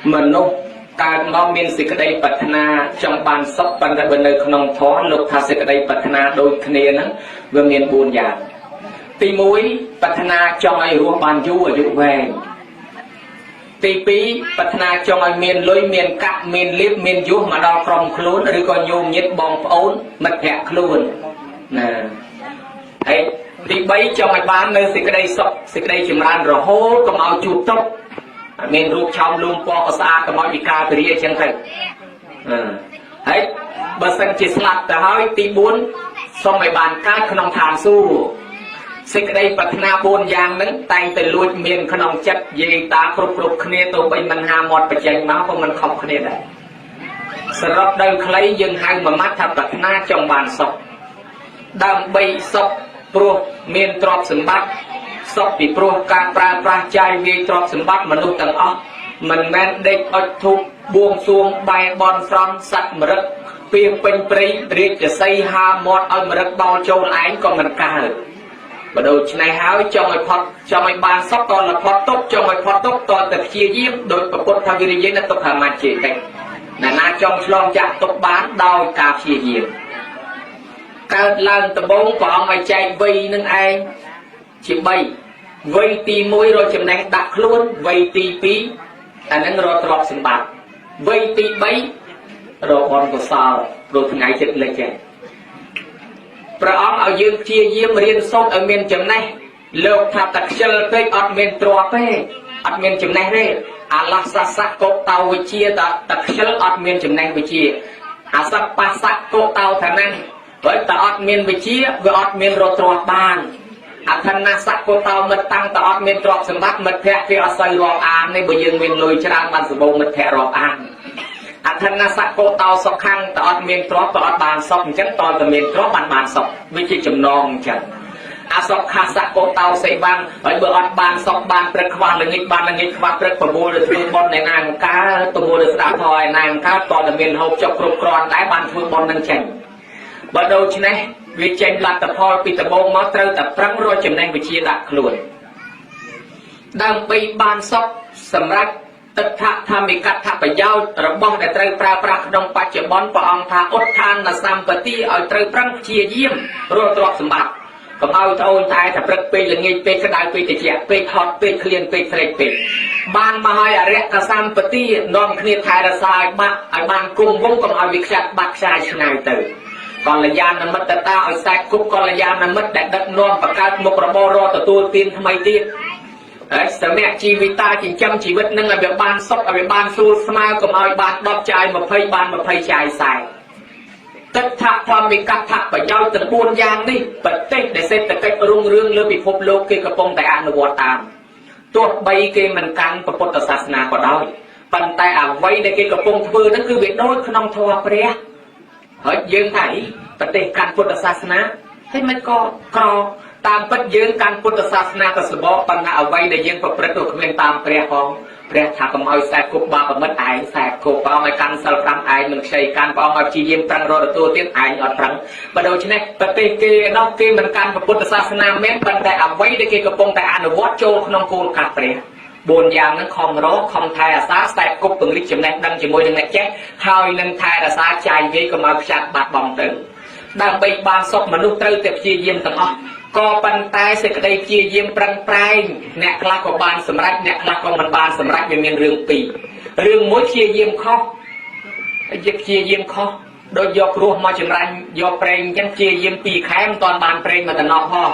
mình nôการมองมีสิ่งใดปัฒนาจังบานซับปันระเบิดในขนมท้อนลูกทาสิ่งใดปัฒนาโดยคะแนนนั้นเวมีนบุญญาตีมุ้ยปัฒนาจงไอรัวบานยูอายุแวงตีปีปัฒนาจงไอเมียนลอยเมียนกะเมียนลิบเมียนยุมาดองครองคลุ้นหรือก็โยมยึดบองโอนมัดแผลคลุ้นนะไอ้ตีใบจงไอบ้านในสิ่งใดซับสิ่งใดจิมรันระโหก็มาเอาจูบตบเมนรูปชาวลุงปอกษาก็มาวิกาไปเรียกเช่นกันเฮ้ยบาสังจิตสลับแต่เฮ้ยตีบุญสมัยบานการขนมทานสู้สิ่งใดปัฒนาบุญอย่างนั้นแต่งแต่ลุยเมียนขนมจัดเยตาครุบครุบคเนตัวไปมันหาหมดไปแจงมาเพราะมันขอบคเนได้สำหรับเดินใครยังให้มามัดทับปัฒนาจงบานศพดำใบศพปลุกเมียนตรอบสมบัติศพปีปลุกการปราปราใจเวตรอบสมบัติมนุษย์ต่างอ๋อมันแม่นเด็กอดทุกบวงสวงใบบอลฟรอนสัตว์มรดเปียงเป็นปรีเรียกจะใส่หาหมดเอามรดบอลโจรไอ้ก็มันกามาดูในหายจงไอพอดจงไอบานซับตอนละพอดตกจงไอพอดตกตอนแต่เชียยิ้มโดยประกฏทวิริยนัตตกหามาเจตแต่นาจงฉลองจากตกบ้านดาวกาเชียยิ้มการลันตะบงของไอใจวีนั่งไอชิบใบวีตีมวยเราจำแนกดักล้วนวีตีปีแต่นั้นเราตรอกสิบบาทวีตีใบเราบอลก็สาวเราถึงไงจิตเลยแกพระองค์เอายืนเชียเยี่ยมเรียนสอนเอาเมียนจำแนกโลกทับตักเชลเปย์อัดเมียนตรวเปย์อัดเมียนจำแนกเร่อาลักษะสักโกเตาวิเชียตักเชลอัดเมียนจำแนกวิเชียอาสักปัสสักโกเตาท่านั้นไว้แต่อัดเมียนวิเชียไว้อัดเมียนเราตรวบ้านอาธนาสักโกเตามันตั้งแต่อัดเมียนตรวสมบัติมันแพร่ที่อาศัยรออ่านในบยืนเมียนลอยชรามันสมบูรณ์มันแพร่รออ่านอัธนาสักโกเตาสกขังตอดเมียนตรอบตอดบานศพจังตอดเมียนตรอบบานศพวิจิจำนองจังอาศพขาสักโกเตาใส่บางไว้เบอร์บานศพบานประควานละงิดบานละงิดควาประกบูหรือทุ่บอลในนางกาตัวหรือสระทอยนางกาตอดเมียนหกจบกรุบกรอนได้บานทุ่บอลนั่งจังบดดูชนะวิจัยหลักแต่พอปิดตะบงมาเตาแต่พระรอยจำแนงวิชีหลักขลุ่นดังไปบานศพสำรับตัทธามิกัตถะประโยชน์ระบอบแต่ไตรปราปรักดงปัจจุบันปองทาอดทานนาสัมปติเอาไตรปรังเชียเยี่ยมรวดรอบสมบัติก็เอาโอนตายแต่ปรักไปอย่างงี้ไปกระดาษไปติเจียไปทอดไปเคลียนไปเทรดไปบางมหาอะไรกสัมปตินอมคณีไทยระสายบ้าไอบางกลุ่มวงก็เอาวิจัดบักชายชนะเตอก่อนระยะนั้นมัดตาเอาแซกคุกก่อนระยะนั้นมัดแดดดักนอมประกาศมกระบรอตัวตีนทำไมตีสมัยชีวิตตาจริงจำชีวิตนั่งเอาแบบบานซบเอาแบบบานสู้สมาก็เอาบานดอกใจมาเพย์บานมาเพย์ใจใส่ตัดทักความมีกัดทักไปยาวตะปูนยางนี่ปัดเต้ในเส้นตะเกียบรุ่งเรืองเลือปิภพโลกเกกระปงแต่อนุวัตตามตัวใบเกมันกันประพุทธศาสนาก็ได้ปันแต่เอาไว้ในเกกระปงเพื่อนั่นคือเวทโน้ตขนมทวารเปรียเฮ้ยยืนไหนปฏิการพุทธศาสนาให้มันก็กรอตามปัจยืนการพุทธศาสนากสบปัญหาเอาไว้ในยังประพฤติตัวเองตามเปรียของเปรียถากรรมเอาแสกกุบบาปมัดไอแสกกุบเอาไอ้การสลับรังไอมันใช้การเอามาจีเยี่ยมตังรอตัวเตี้ยไออดรังมาดูชนะปฏิเกนอกเกมันการพุทธศาสนาแม้ปัญแต่เอาไว้ในเกกระปงแต่อนุวัตโจขนมโกลกาเปรียบนยางนั้นคอมร้อคอมไทยอาสาแสกกุบตึงลิจมแนกดังจมูกยังแนกแจ๊หายนั้นไทยอาสาใจเยี่ยก็มาจัดบาดบอมตึงดังใบบานศพมนุษย์เตยเตบจีเยี่ยมต่างก็ปันตายเสกได้เจียเยี่ยมปรังปลายเนคลากบาลสำรักเนคลากมันบานสำรักยังมีเรื่องปีเรื่องมวยเจียเยี่ยมข้อเจียเยี่ยมข้อโดยยกรัวมาจังไรยกเปรงยังเจียเยี่ยมปีแค้มตอนบานเปรงมาแต่นอกห้อง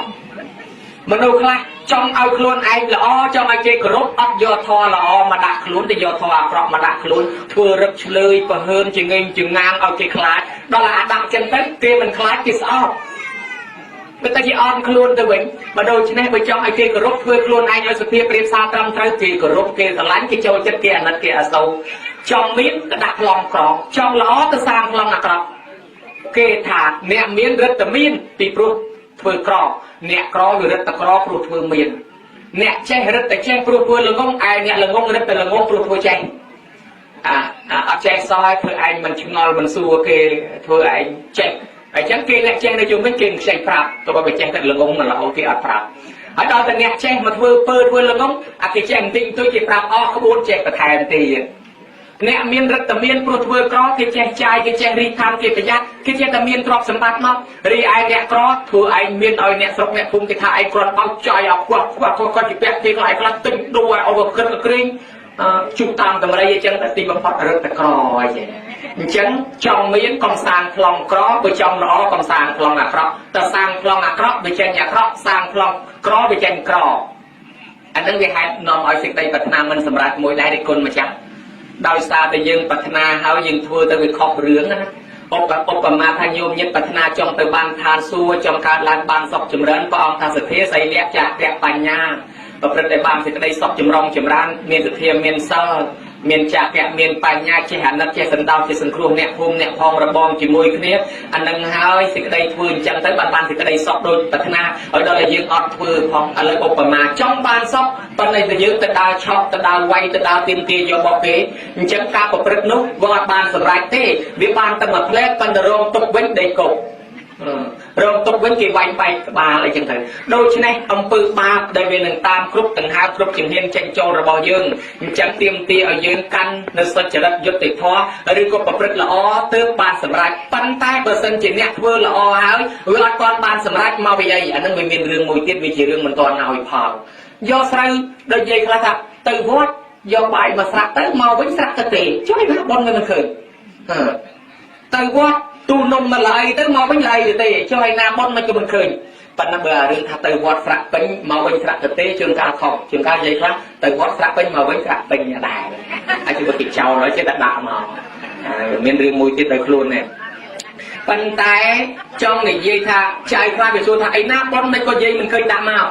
มนุษย์คลาจ้องเอาคล้วนไอ้ละอ้อจ้องไอ้เจกรบอัดยอทอละอ้อมาดักคล้วนแต่ยอทอเพราะมาดักคล้วนเพื่อรับเฉลยประเฮินจึงเงินจึงงางเอาเจคลาดดอลลาร์ดักจันเต้เกมันคลาดกิสออเป็นตะกี้ออนคล้วนตัวเองมาโดนชนะไปจ้องไอ้เจกรบเพื่อคล้วนไอ้เราสเปียเปรียบซาตรำเท้าเจกรบเกสลันกิโจจัดเกนัดเกอโซจ้องมิ้นกระดักลองกรองจ้องละอ้อกระซังลองนักกรองเกถาเนี่ยมิ้นรัตมิ้นปีปรุเพื่อกรองเนี่ยกรออยู่รัตกรอปลุกเพื่อเมียนเนี่ยใช่รัตแต่ใช่ปลุกเพื่อละงงไอเนี่ยละงงรัตแต่ละงงปลุกเพื่อใจใจซอยเพื่อไอมันชิงอลมันสู้เกเพื่อไอใจไอจังเกเนี่ยใจในจุดไม่เก่งใจปราบตัวไปใจแต่ละงงมันละโอเคอัดปราบไอตอนแต่เนี่ยใจมาเพื่อเปิดเพื่อละงงอาจจะใจจริงตัวใจปราบอ้อขบวนใจประธานตี អ្នកមានរដ្ឋមានព្រោះធ្វើក្រគេចេះចាយគេចេះរីតាមគេប្រយ័ត្នគេចេះតែមានទ្រព្យសម្បត្តិមករីឯអ្នកក្រធ្វើឯងមានឲ្យអ្នកស្រុកអ្នកភូមិគេថាឯងគ្រាន់បោកចាយឲ្យគាត់គាត់ជាពាក់គេខ្លះទិញដូរឲ្យអស់ក្រឹតក្រែងជុំតាមតម្រៃអញ្ចឹងតែទីបំផុតរឹតតែក្រអញ្ចឹងអញ្ចឹងចង់មានកំសាន្តខ្លងក្របើចង់ល្អកំសាន្តខ្លងអាក្រក់តែសាងខ្លងអាក្រក់វាចេញអាក្រក់សាងខ្លងក្រវាចេញក្រអានឹងវាហេតុនាំឲ្យសេចក្តីប្រាថ្នាមិនសម្រេចមួយដែរទេគុណម្ចាស់ដោយសារតែយើងប្រាថ្នាហើយយើងធ្វើទៅវាខុសរឿងណាឧបមាថាញោមញាតិប្រាថ្នាចង់ទៅបានឋានសួគ៌ចង់កើតឡើងបានសុខចម្រើនព្រះអង្គថាសទ្ធាសីលៈចាក់បញ្ញាប្រព្រឹត្តឲ្យបានសេចក្តីសុខចម្រុងចម្រើនមានសទ្ធាមានសិលមានចាក់មានបញ្ញាចេះអាណិតចេះសន្តោសចេះសង្គ្រោះអ្នកភូមិអ្នកផងរបងជាមួយគ្នាអានឹងហើយសេចក្តីធ្វើអញ្ចឹងទៅបានសេចក្តីសុខដូចប្រាថ្នាឲ្យដល់តែយើងអត់ធ្វើផងឥឡូវឧបមាចង់បានសុខប៉ុន្តែតែយើងទៅដើរឆក់ទៅដើរវាយទៅដើរទៀមទាយករបស់គេអញ្ចឹងការប្រព្រឹត្តនោះវាអត់បានសម្រេចទេវាបានតែមួយផ្លែប៉ុន្តែរងទុកវិញដេកគប់រងទុកវិញគេវាយបែកក្បាលអីចឹងទៅដូច្នេះអំពើបាបដែលវានឹងតាមគ្រប់ដង្ហើមគ្រប់ជំហានចេញចូលរបស់យើងអញ្ចឹងទៀមទាឲ្យយើងកាន់នៅសុចរិតយុត្តិធម៌ឬក៏ប្រព្រឹត្តល្អទើបបានសម្រេចប៉ុន្តែបើសិនជាអ្នកធ្វើល្អហើយវាអត់ទាន់បានសម្រេចមកវិញអីអានឹងវាមានរឿងមួយទៀតវាជារឿងមិនទាន់ឲ្យផលយកស្រូវដូចនិយាយខ្លះថាទៅវត្តយកបាយមកស្រាក់ទៅមកវិញស្រាក់ទៅទេជួយណាបនមិនឃើញទៅវត្តទូនំមកឡើយទៅមកវិញឡើយទេចុះឯណាបនមិនក៏មិនឃើញប៉ុន្តែបើរឿងថាទៅវត្តស្រាក់ពេញមកវិញស្រាក់ទៅទេជួនកាលខុសជួនកាលនិយាយខ្លះទៅវត្តស្រាក់ពេញមកវិញស្រាក់ពេញដែរអាចជួយគេចោលហើយចេះតែដាក់មកមានរឿងមួយទៀតដោយខ្លួននេះប៉ុន្តែចង់និយាយថាចៅខ្លះវាសួរថាឯណាបនមិនក៏និយាយមិនឃើញដាក់មក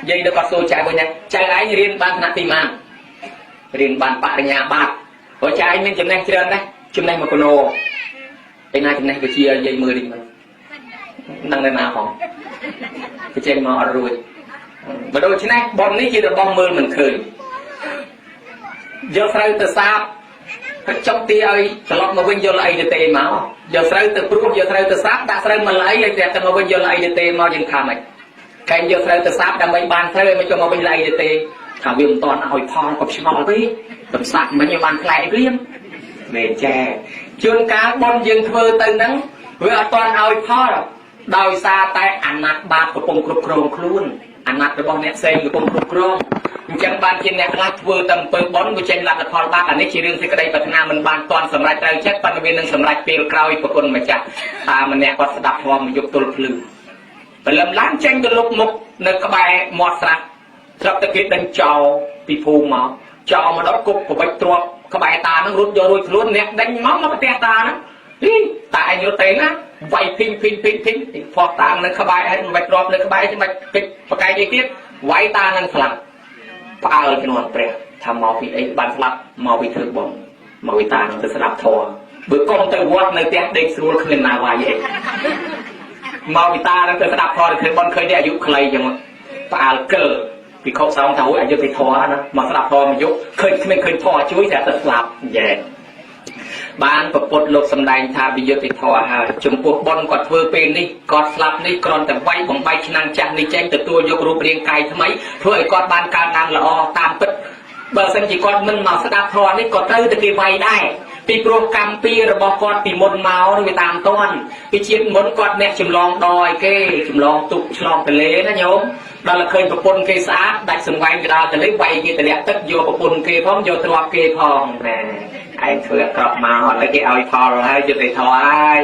និយាយដល់គាត់សួរចៅវិញចៅឯងរៀនបានថ្នាក់ទីម៉ានរៀនបានបរិញ្ញាបត្រព្រោះចៅឯងមានចំណេះច្រើនណាស់ចំណេះមកកណោឯណាចំណេះវិជានិយាយមើលនេះនឹងនៅណាផងវាចេញមកអត់រួចបើដូច្នេះបននេះជារបស់មើលមិនឃើញយកស្រូវទៅសាបចុកទីឲ្យត្រឡប់មកវិញយកអីទៅទេមកយកស្រូវទៅព្រោះយកស្រូវទៅសាបដាក់ស្រូវមកអីឲ្យតែមកវិញយកអីទៅទេមកយើងថាម៉េចកែយកស្រូវទៅសាបដើម្បីបានស្រូវឲ្យមិនចូលមកវិញអីទៅទេថាវាមិនតន់ឲ្យផលក៏ឆ្ងល់ពេកទៅសាបមិនឲ្យបានខ្លែកព្រាមមែនចាជួនកាលបនយើងធ្វើទៅហ្នឹងវាអត់តន់ឲ្យផលដោយសារតែអាណត្តិបាបកំពុងគ្រប់គ្រងខ្លួនអាណត្តិរបស់អ្នកផ្សេងកំពុងគ្រប់គ្រងអញ្ចឹងបានជាអ្នកខ្លះធ្វើតែអំពើបនវាចេញលទ្ធផលបាបអានេះជារឿងសេចក្តីប្រាថ្នាមិនបានទាន់សម្រេចត្រូវចិត្តប៉ុន្តែវានឹងសម្រេចពេលក្រោយប្រគុណម្ចាស់ថាម្នាក់គាត់ស្ដាប់ធម៌មកយកទល់ភ្លឺព្រលឹមឡើងចេញទៅលុបមុខនៅក្បែរមាត់ស្រះស្រាប់តែគេដេញចោលពីភូមិមកចោលមកដល់គប់ប្រវិចទ្របក្បែរតានឹងរត់យករួចខ្លួនអ្នកដេញមកផ្ទះតាហ្នឹងតាឯងរត់ទេណាវាយភីងផោះតានៅក្បែរហើយមិនបាច់ទ្របនៅក្បែរទេបាច់ពេចប្រកែកអីទៀតវាយតានឹងស្លាប់ផ្អើលជំនាន់ព្រះថាមកពីអីបានស្លាប់មកពីធ្វើបងមកពីតានឹងទៅស្ដាប់ធម៌បើកុំទៅវត្តនៅផ្ទះដេកស្រួលគ្មានណាវាយអីមកពីតានឹងទៅស្ដាប់ធម៌ទៅធ្វើបងឃើញតែអាយុខ្លីចឹងផ្អើលកិលពីខុសសងទៅអាយុទៅធម៌ណាមកស្ដាប់ធម៌មកយុឃើញគ្មានឃើញធម៌ជួយតែទៅស្លាប់យ៉ែបានប្រពុតលោកសម្ដែងថាវិយុទ្ធធម៌ហើយចំពោះបនគាត់ធ្វើពេលនេះគាត់ស្លាប់នេះគ្រាន់តែវាយបំបែកឆ្នាំងចាស់នេះចេញទទួលយករូបរាងកាយថ្មីធ្វើឲ្យគាត់បានកើតឡើងល្អតាមពិតបើសិនជាគាត់មិនមកស្ដាប់ធម៌នេះក៏ត្រូវតែគេវាយដែរពីព្រោះកម្មពីរបស់គាត់ពីមុនមកវាតាមតន់ពីជាតិមុនគាត់អ្នកចម្លងដឲ្យគេចម្លងទុកឆ្លងទលេណាញោមដល់ឃើញប្រពន្ធគេស្អាតដាច់សង្វែងទៅដល់ទលេវាយគេតម្លាក់ទឹកយកប្រពន្ធគេផងយកទ្រព្យគេផងណាឯងធ្វើអាក្រក់មកឥឡូវគេឲ្យផលហើយយុទ្ធធម៌ហើយ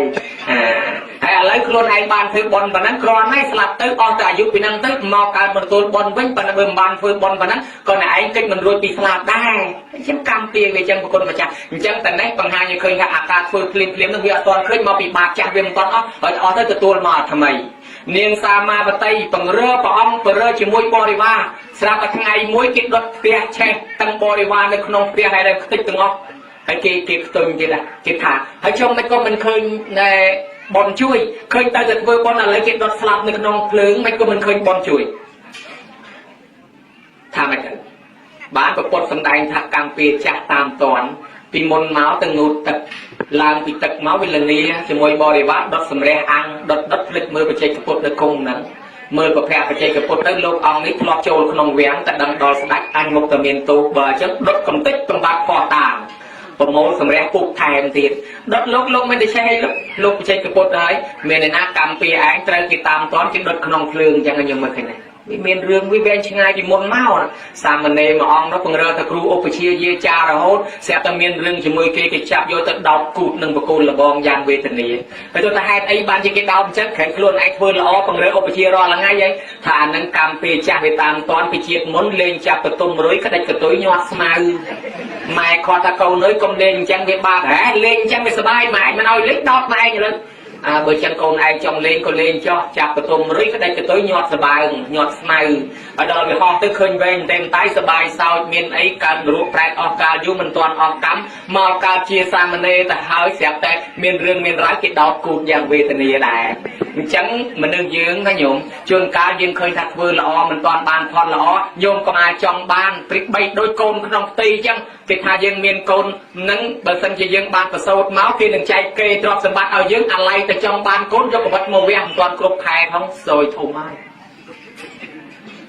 ហើយឥឡូវខ្លួនឯងបានធ្វើបន់ប៉ុណ្ណឹងគ្រាន់ហើយស្លាប់ទៅអស់តែអាយុពីហ្នឹងទៅមកកើតបន្ទូលបន់វិញប៉ុន្តែបើមិនបានធ្វើបន់ប៉ុណ្ណឹងក៏តែឯងកិច្ចមិនរួចពីស្លាប់ដែរអញ្ចឹងកម្មពីវាអញ្ចឹងប្រគុណម្ចាស់អញ្ចឹងតែនេះបង្ហាញឲ្យឃើញថាអាការធ្វើភ្លាមនឹងវាអត់ទាន់ឃើញមកពីបាបចាស់វាមិនទាន់អស់ហើយអស់ទៅទទួលមកថ្មីនាងសាមាវតីបង្រើព្រះអង្គបរើជាមួយបរិវារស្រាប់តែថ្ងៃមួយគេដុតផ្ទះឆេះទាំងបរិវារនៅក្នុងផ្ទះហើយដែលខ្ទេចទាំងអស់ហើយគេផ្ទុយទៀតគេថាហើយខ្ញុំមិនក៏មិនឃើញបនជួយឃើញតែធ្វើបនឥឡូវគេដុតស្លាប់នៅក្នុងភ្លើងមិនក៏មិនឃើញបនជួយថាម៉េចទៅបានប្រពុតសម្ដែងថាកម្មពីចាស់តាមតនពីមុនមកទៅងូតទឹកឡើងពីទឹកមកវាលងាជាមួយបរិវារដុតសម្រះអាំងដុតភ្លេចមើលបច្ចេកពុទ្ធនៅគង់ហ្នឹងមើលប្រភពបច្ចេកពុទ្ធទៅលោកអង្គនេះធ្លាប់ចូលក្នុងវាំងតែដឹងដល់ស្ដេចអញមកតែមានទោសបើអញ្ចឹងដុតកំតិចកំបាត់ខោតាម ប្រមូលសម្រាប់ពុកថែមទៀតដុតលោកមិនได้ใช้លោកបច្ចេកពុទ្ធហើយមានអ្នកណាកម្មពីឯងត្រូវគេតាមតន់គេដុតក្នុងភ្លើងអញ្ចឹងខ្ញុំមើលឃើញដែរវាមានរឿងវាវែងឆ្ងាយពីមុនមកសាមណេរមួយអង្គនោះពង្រើថាគ្រូឧបជាយាចារហូតស្រាប់តែមានរឿងជាមួយគេចាប់យកទៅដោតគូតនឹងបកូលលបងយ៉ាងវេទនាហើយទៅហេតុអីបានជាគេដោតអញ្ចឹងខែខ្លួនឯងធ្វើល្អពង្រើឧបជារាល់ថ្ងៃហើយថាអានឹងកម្មពេលចាស់វាតាមតន់ពីជាតិមុនលេងចាប់បន្ទុំរុយក្តិចកតុយញាត់ស្មៅម៉ែគាត់ថាកូនអើយកុំលេងអញ្ចឹងវាបាបហ៎លេងអញ្ចឹងវាសុបាយម៉ែមិនឲ្យលេងដោតម៉ែឥឡូវបើចឹងកូនឯងចង់លេងក៏លេងចោះចាប់បន្ទុំរុយក្តិចកតុយញាត់ស្បើងញាត់ស្មៅឲ្យដល់វាហោះទៅឃើញវែងតែសុបាយសោចមានអីកើតរੂប្រែតអស់កាលយូរមិនទាន់អស់កម្មមកកើតជាសាមណេរទៅហើយស្រាប់តែមានរឿងមានរ៉ាវគេដោតគូតយ៉ាងវេទនាដែរអញ្ចឹងមនុស្សយើងណាញោមជួនកាលយើងឃើញថាធ្វើល្អមិនទាន់បានផលល្អញោមក៏អាចចង់បានព្រិចបីដូចកូនក្នុងផ្ទៃអញ្ចឹងគេថាយើងមានកូននឹងបើសិនជាយើងបានប្រសូតមកគេនឹងចែកគេទ្រព្យសម្បត្តិឲ្យយើងអាឡ័យទៅចង់បានកូនយកប្រវត្តិមកវះមិនទាន់គ្រប់ខែផងសយធំហើយ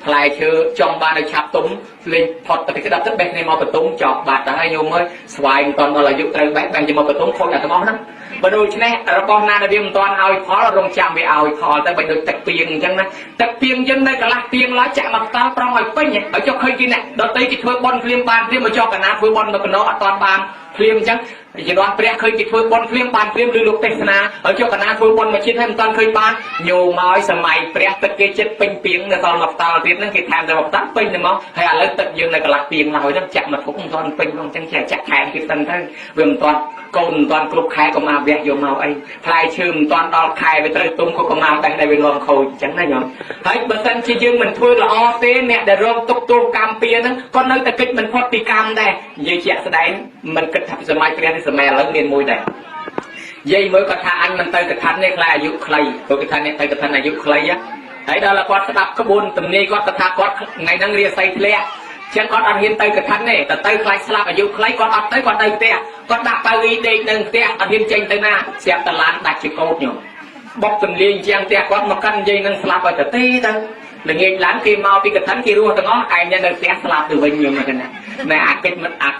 ផ្លែឈើចង់បានឲ្យឆាប់ទុំលេងផុតទៅក្តាប់ទឹកបេះគ្នាមកបន្ទុំចប់បាត់ហើយញោមអើយស្វាយមិនទាន់ដល់អាយុត្រូវបេះបែងជាមកបន្ទុំខូចតែទាំងអស់ហ្នឹងបើដូច្នេះរបស់ណាដែលវាមិនទាន់ឲ្យផលរងចាំវាឲ្យផលទៅបើដូចទឹកពីងអញ្ចឹងណាទឹកពីងយើងនៅកន្លះពីងឡើយចាក់មកតល់ប្រងឲ្យពេញឲ្យចុះឃើញគេអ្នកដតីគេធ្វើបន់ភ្លាមបានភ្លាមមកចុះកណាធ្វើបន់មកកណោអត់ទាន់បានភ្លាមអញ្ចឹងជាដល់ព្រះឃើញគេធ្វើបន់ភ្លាមបានភ្លាមឬលោកទេសនាហើយចុះកណាធ្វើបន់មកជាតិហើយមិនទាន់ឃើញបានញោមឲ្យសម័យព្រះទឹកគេចិត្តពេញពីងនៅដល់មកតល់ទៀតហ្នឹងគេថែមតែមកតល់ពេញទៅមកហើយឥឡូវទឹកយើងនៅកន្លះពីងឡើយហ្នឹងចាក់មកធុកមិនទាន់ពេញផងអញ្ចឹងចាក់ខែគេសិនទៅវាមិនទាន់កូនមិនទាន់គ្រប់ខែក៏មកវះយកមកអីផ្លែឈើមិនទាន់ដល់ខែវាត្រូវទុំក៏មកបេះដែលវារងខូចអញ្ចឹងណាញោមហើយបើសិនជាយើងមិនធ្វើល្អទេអ្នកដែលរងទុកទោសកម្មពៀហ្នឹងក៏នៅតែគិតមិនផុតពីកម្មដែរនិយាយជាក់ស្ដែងមិនគិតថាសម័យព្រះនេះសម័យឥឡូវមានមួយដែរនិយាយមើលគាត់ថាអញមិនទៅកថានេះខ្លាចអាយុខ្លីព្រោះគេថាអ្នកទៅកថាអាយុខ្លីហើយដល់គាត់ស្ដាប់ក្បួនទំនាយគាត់ថាគាត់ថ្ងៃហ្នឹងរាសីធ្លាក់ចឹងគាត់អត់ហ៊ានទៅកថានេះតែទៅខ្លាចស្លាប់អាយុខ្លីគាត់អត់ទៅគាត់នៅផ្ទះគាត់ដាក់ប៉ៅអ៊ីដេកនៅផ្ទះអត់ហ៊ានចេញទៅណាស្រាប់តែឡានដាច់ជាកោតញោមបុកទំលាយជាងផ្ទះគាត់មកកាន់និយាយនឹងស្លាប់ឲ្យទៅទៅល្ងាចឡើងគេមកពីកថាគេរស់ទាំងអស់ឯងនៅផ្ទះស្លាប់ទៅវិញញោមណាណែអាកិ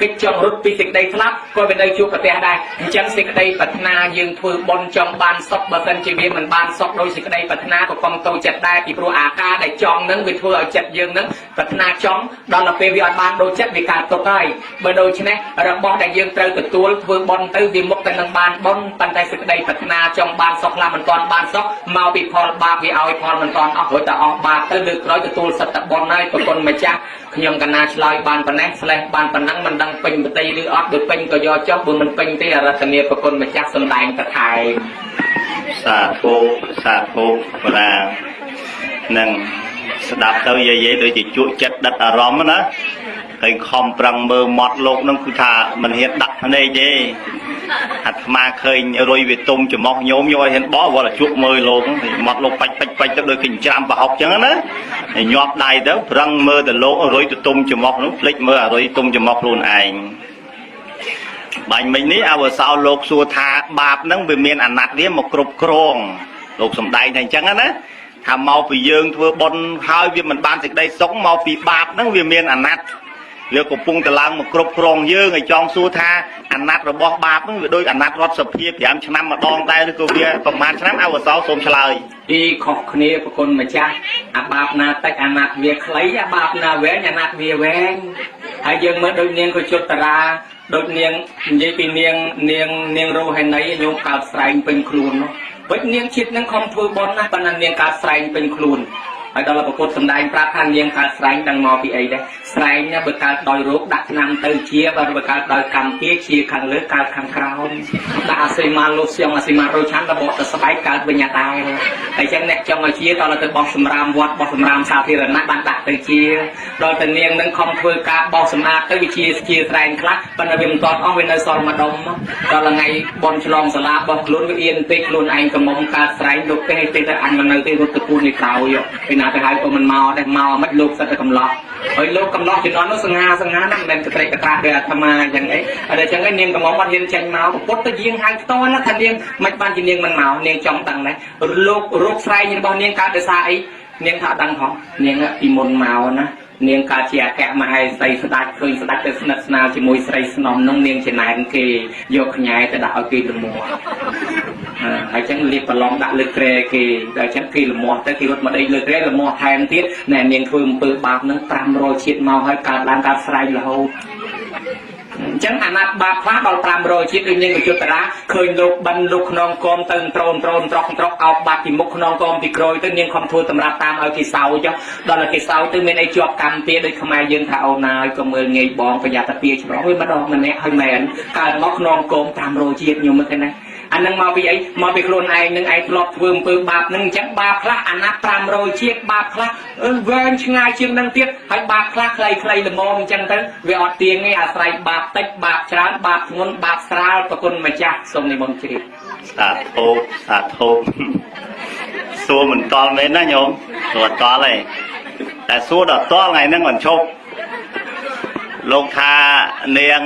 ច្ចចង់រត់ពីសេចក្តីស្លាប់ក៏វានៅជួបប្រទះដែរអញ្ចឹងសេចក្តីប្រាថ្នាយើងធ្វើបុណ្យចង់បានសុខបើមិនជាវាមិនបានសុខដោយសេចក្តីប្រាថ្នាក៏កុំតូចចិត្តដែរពីព្រោះអាការដែលចង់នឹងវាធ្វើឲ្យចិត្តយើងនឹងប្រាថ្នាចង់ដល់ទៅពេលវាអត់បានដូចចិត្តវាកើតទុកហើយបើដូច្នេះរបស់ដែលយើងត្រូវទទួលធ្វើបុណ្យទៅវាមុខតែនឹងបានបុណ្យប៉ុន្តែសេចក្តីប្រាថ្នាចង់បានសុខខ្លះមិនទាន់បានសុខមកពីផលបាបវាឲ្យផលមិនទាន់អស់រួចតែអស់បាបទៅលើកក្រោយទទួលសត្វបុណ្យហើយប្រគុណម្ចាស់ខ្ញុំកណាឆ្លើយបានប៉ុណ្ណេះស្លេះបានប៉ុណ្ណឹងមិនដឹងពេញបតីឬអត់ដូចពេញក៏យកចុះបើមិនពេញទេអរតនីប្រគុណម្ចាស់សំដែងតថែសាធុបរានឹងស្ដាប់ទៅយាយដូចជាជក់ចិត្តដិតអារម្មណ៍ណាឃើញខំប្រឹងមើលមាត់លោកនឹងគឺថាមិនហ៊ានដាក់ភ្នែកទេអាត្មាឃើញរុយវាទុំច្រមុះញោមយកឲ្យហ៊ានបោះវល់តែជក់មើលលោកមាត់លោកបាច់ទៅដូចឃើញច្រាំប្រហុកចឹងណាញាប់ដៃទៅប្រឹងមើលទៅលោករុយទៅទុំច្រមុះនោះភ្លេចមើលអារុយទុំច្រមុះខ្លួនឯងបាញ់មិញនេះអវសោលោកសួរថាបាបហ្នឹងវាមានអាណត្តិវាមកគ្រប់គ្រងលោកសំដែងថាអញ្ចឹងណាថាមកពីយើងធ្វើបុណ្យហើយវាមិនបានសេចក្តីសុខមកពីបាបហ្នឹងវាមានអាណត្តិវាកំពុងតឡើងមកគ្រប់គ្រងយើងឲ្យចង់សួរថាអាណត្តិរបស់បាបហ្នឹងវាដូចអាណត្តិរដ្ឋសភា5ឆ្នាំម្ដងតែឬក៏វាប្រហែលឆ្នាំអវសោសូមឆ្លើយពីខុសគ្នាប្រគុណម្ចាស់អាបាបណាតិចអាណត្តិវាខ្លីអាបាបណាវែងអាណត្តិវាវែងហើយយើងមើលដូចនាងកុជតរាដូចនាងនិយាយពីនាងរស់ហេណីញោមកើតស្រែងពេញខ្លួននោះវិញនាងជាតិនឹងខំធ្វើបុណ្យណាប៉ុន្តែនាងកើតស្រែងពេញខ្លួនហើយដល់ប្រពុតសំដែងប្រាប់ថានាងកើតស្រែងដឹងមកពីអីដែរស្រែងណាបើកើតដោយរោគដាក់ថ្នាំទៅជាបើកើតដោយកម្មពៀជាខាងលើកើតខាងក្រោមដាក់អាស៊ីម៉ាឡូសៀងអាស៊ីម៉ារូឆាន់របបទៅស្បែកកើតវិញដែរតែចឹងអ្នកចង់ឲ្យជាដល់ទៅបោះសម្រាមវត្តបោះសម្រាមសាធារណៈបានដាក់ទៅជាដល់ទៅនាងនឹងខំធ្វើការបោះសម្អាតទៅវាជាស្រែងខ្លះប៉ុន្តែវាមិនទាន់អស់វានៅសល់ម្ដុំដល់ថ្ងៃបនឆ្លងសាលាបោះខ្លួនវាអៀនពេកខ្លួនឯងកំមុំកើតស្រែងលោកទេតែអញមិននៅទេរត់ទៅគូននេះក្រោយពីណាទៅហើយក៏មិនមកដែរមកមិនលោកសិតតែកំឡោះហើយលោកកំឡោះជំនាន់នោះសង្ហាណាស់មិនមែនកត្រេកកត្រាដោយអាត្មាអញ្ចឹងអីតែអញ្ចឹងឯងនាងកំមុំអត់ហ៊ានចេញមកពុតទៅយាងហៅផ្ទាល់ណាថានាងមិនបានជានាងមិនមកនាងចង់ដឹងដែរលោករោគស្រែងរបស់នាងកើតដោយសារអីនាងថាដឹងផងនាងពីមុនមកណា នាងកើតជាអគ្គមហេសីស្ដេចឃើញស្ដេចទៅស្និទ្ធស្នាលជាមួយស្រីស្នំនោះនាងចំណែនគេយកខ្ញែទៅដាក់ឲ្យគេលមាស់ហើយចឹងលាបប្រឡំដាក់លើក្រែគេដល់ចឹងគេលមាស់ទៅគេរត់មកដេកលើក្រែលមាស់ថែមទៀតណែនាងធ្វើអំពើបាបនឹង500ជាតិមកហើយកើតឡើងកើតស្រែករហូតអញ្ចឹងអាណត្តិបាបខ្លះដល់500ជាតិដូចនាងវិជុត្តរាឃើញលោកបិណ្ឌលោកខ្នងកមទៅត្រោនត្រកអោបបាត់ពីមុខខ្នងកមពីក្រោយទៅនាងខំធ្វើតម្រាប់តាមឲ្យគេសោចដល់ឲ្យគេសោចទៅមានអីជាប់កម្មពៀដូចខ្មែរយើងថាអូនណាយកុំមើលងាយបងប្រយ័ត្នតែពៀច្រឡំវាម្ដងម្នាក់ហើយមែនកើតមកខ្នងកម500ជាតិខ្ញុំមើលឃើញណាអានឹងមកពីអីមកពីខ្លួនឯងនឹងឯងធ្លាប់ធ្វើអំពើបាបនឹងអញ្ចឹងបាបខ្លះអាណត្តិ500ជាតិបាបខ្លះវែងឆ្ងាយជាងនឹងទៀតហើយបាបខ្លះខ្លីល្មមអញ្ចឹងទៅវាអត់ទៀងទេអាស្រ័យបាបតិចបាបច្រើនបាបធ្ងន់បាបស្រាលប្រគុណម្ចាស់សូមនិមន្តជ្រាបសាធុសួរមិនតល់មែនណាញោមសួរតល់ទេតែសួរដល់តល់ថ្ងៃហ្នឹងមិនឈប់លោកថានាង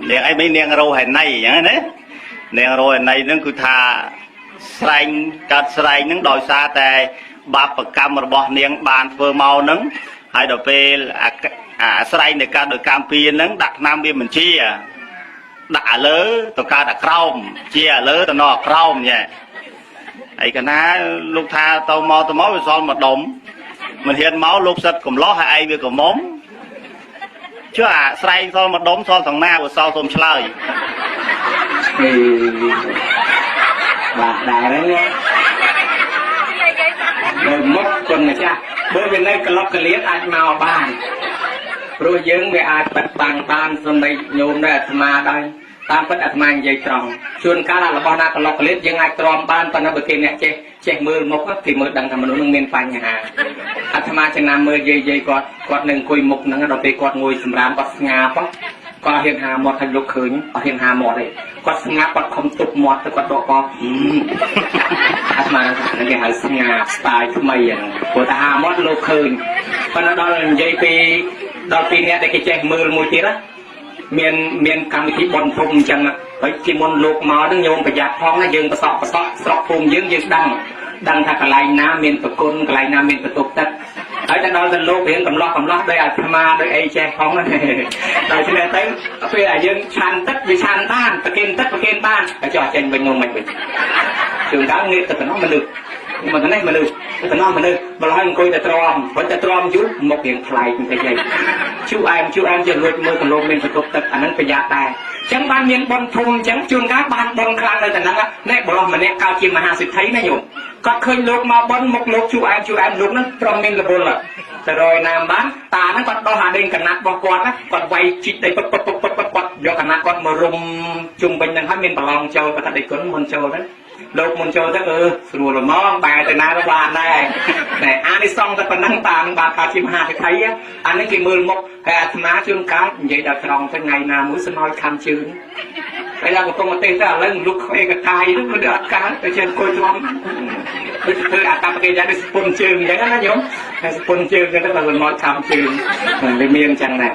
នាងអីមិននាងរោហេណៃអញ្ចឹងណានាងរោហេណៃហ្នឹងគឺថាស្រែងកើតស្រែងហ្នឹងដោយសារតែបាបកម្មរបស់នាងបានធ្វើមកហ្នឹងហើយដល់ពេលអាស្រែងដែលកើតដោយកម្មពៀហ្នឹងដាក់ឆ្នាំវាបញ្ជាដាក់ឥលើទៅកើតអាក្រោមជាឥលើទៅនៅអាក្រោមញ៉ែហើយកណាលោកថាទៅមកវាសល់មួយដុំមិនហ៊ានមកលោកសិតកំឡោះហើយឯងវាកមុំចុះអាស្រែងសល់មួយដុំសល់ទាំងណាវាសល់សូមឆ្លើយបាទដែរណានៅមុខគុណម្ចាស់បើវានៅក្លុកកលៀតអាចមកបានព្រោះយើងវាអាចបិទបាំងបានសម្ដីញោមដែរអាត្មាដែរតាមពិតអាត្មានិយាយត្រង់ជួនកាលរបស់ណាក្លុកកលៀតយើងអាចទ្រាំបានប៉ុន្តែបើគេអ្នកចេះមើលមុខគេមើលដឹងថាមនុស្សនឹងមានបញ្ហាអាត្មាចំណាំមើលយាយគាត់នឹងអង្គុយមុខហ្នឹងដល់ពេលគាត់ងុយសម្រាមគាត់ស្ងាប់គាត់ហ៊ានហាមាត់ឲ្យលោកឃើញអត់ហ៊ានហាមាត់ទេគាត់ស្ងាត់គាត់ខំទប់មាត់ទៅគាត់ដកកអាត្មានឹងគេហៅស្ងាត់ស្ទាយថ្មីហ្នឹងព្រោះតែហាមាត់លោកឃើញប៉ុន្តែដល់និយាយពីដល់ពីអ្នកដែលគេចេះមើលមួយទៀតណាមានកម្មវិធីបន់ភូមិអញ្ចឹងហើយពីមុនលោកមកហ្នឹងញោមប្រយ័ត្នផងណាយើងប្រសក់ស្រុកភូមិយើងដឹងថាកន្លែងណាមានប្រគុណកន្លែងណាមានបន្ទប់ទឹកហើយតែដល់ទៅលោករៀងកំឡោះដោយអាត្មាដោយអីចេះផងណាដល់ឆ្នេះទៅពេលឲ្យយើងឆាន់ទឹកវាឆាន់បានប្រគេនទឹកប្រគេនបានហើយចុះចេញវិញមកមិនវិញជួនកាលងាកទៅតំណមនុស្សមកទៅនេះមនុស្សទៅតំណមនុស្សបើឲ្យអង្គុយតែទ្រាំព្រោះតែទ្រាំយូរមករៀងថ្លៃបន្តិចហើយជូអែមជាលួចមើលកន្លងមានបន្ទប់ទឹកអាហ្នឹងប្រយ័ត្នដែរចឹងបានមានបនធំចឹងជួនកាលបានបនខ្លាំងនៅតែហ្នឹងនេះបរិសម្នាក់កើតជាមហាសិទ្ធិណាញោមគាត់ឃើញលោកមកបនមុខលោកជូអែមលោកហ្នឹងត្រង់មានរវល់ទៅរយណាមបានតាហ្នឹងគាត់ដោះអាដេញកណាត់របស់គាត់ណាគាត់វាយជីកដីពឹកគាត់យកកណាត់គាត់មករុំជុំវិញហ្នឹងហើយមានប្រឡងចូលគាត់ថាដេកគុណមុនចូលទៅលោកមុនចូលទៅស្រួលល្មមបែរទៅណាក៏បានដែរតែអានិសង្ឃតែប៉ុណ្ណឹងតានឹងបានកើតជាមហាសិទ្ធិអានេះគេមើលមុខហើយអាត្មាជួនកាលនិយាយដល់ត្រង់ទៅថ្ងៃណាមួយស្មោចខំជើងហើយដល់កំពុងប្រទេសទៅឥឡូវលុកខ្វេកកាយនោះមិនអត់កើតទៅជាអង្គុយទ្រាំធ្វើអាកម្មកិរិយាដូចស្ពុនជើងអញ្ចឹងណាញោមតែស្ពុនជើងទៅដល់ស្មោចខំជើងវាមានអញ្ចឹងដែរ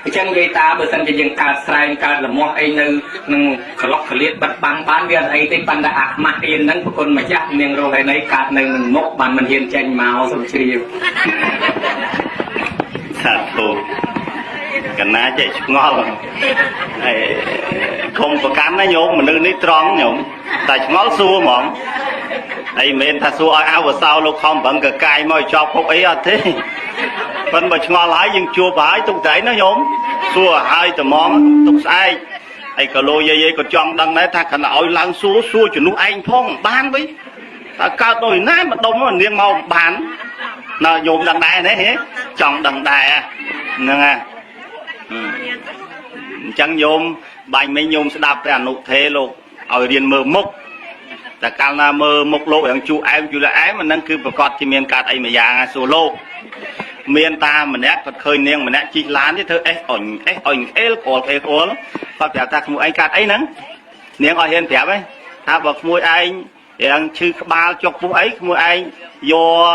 អញ្ចឹងនិយាយតាបើសិនជាយើងកើតស្រែងកើតលមាស់អីនៅនឹងក្លុកក្លៀតបាត់បាំងបានវាអីទេប៉ុន្តែអាខ្មាស់អៀនហ្នឹងប្រគុណម្ចាស់នាងរស់ហើយនៃកើតនៅនឹងមុខបានមិនហ៊ានចេញមកសូមជ្រាបសាធុកណាចេះឆ្ងល់ហើយខំប្រកាន់ណាញោមមនុស្សនេះត្រង់ញោមតែឆ្ងល់សួរហ្មងហើយមិនមែនថាសួរឲ្យអវសោលោកខំប្រឹងកកាយមកជាប់គុកអីអត់ទេប៉ុន្តែឆ្ងល់ហើយយើងជួបហើយទុកតែណាញោមសួរហើយត្មងទុកស្អែកហើយក៏លោយាយក៏ចង់ដឹងដែរថាគណៈឲ្យឡើងសួរជំនួសឯងផងបានវិញតែកើតដោយណាម្ដុំនាងមកបានណាញោមដឹងដែរណាចង់ដឹងដែរហ្នឹងហ่ะអញ្ចឹងញោមបាញ់មិញញោមស្ដាប់តែអនុថេលោកឲ្យរៀនមើលមុខតែកាលណាមើលមុខលោកយ៉ាងជូអែមអាហ្នឹងគឺប្រកាសជាមានកើតអីមួយយ៉ាងសួរលោកមានតាម្នាក់គាត់ឃើញនាងម្នាក់ជីកឡានទេធ្វើអេសអុញអេលក្អល់គាត់ប្រាប់ថាក្មួយឯងកាត់អីហ្នឹងនាងអត់ហ៊ានប្រាប់ទេថាបើក្មួយឯងយ៉ាងឈឺក្បាលចុកពោះអីក្មួយឯងយក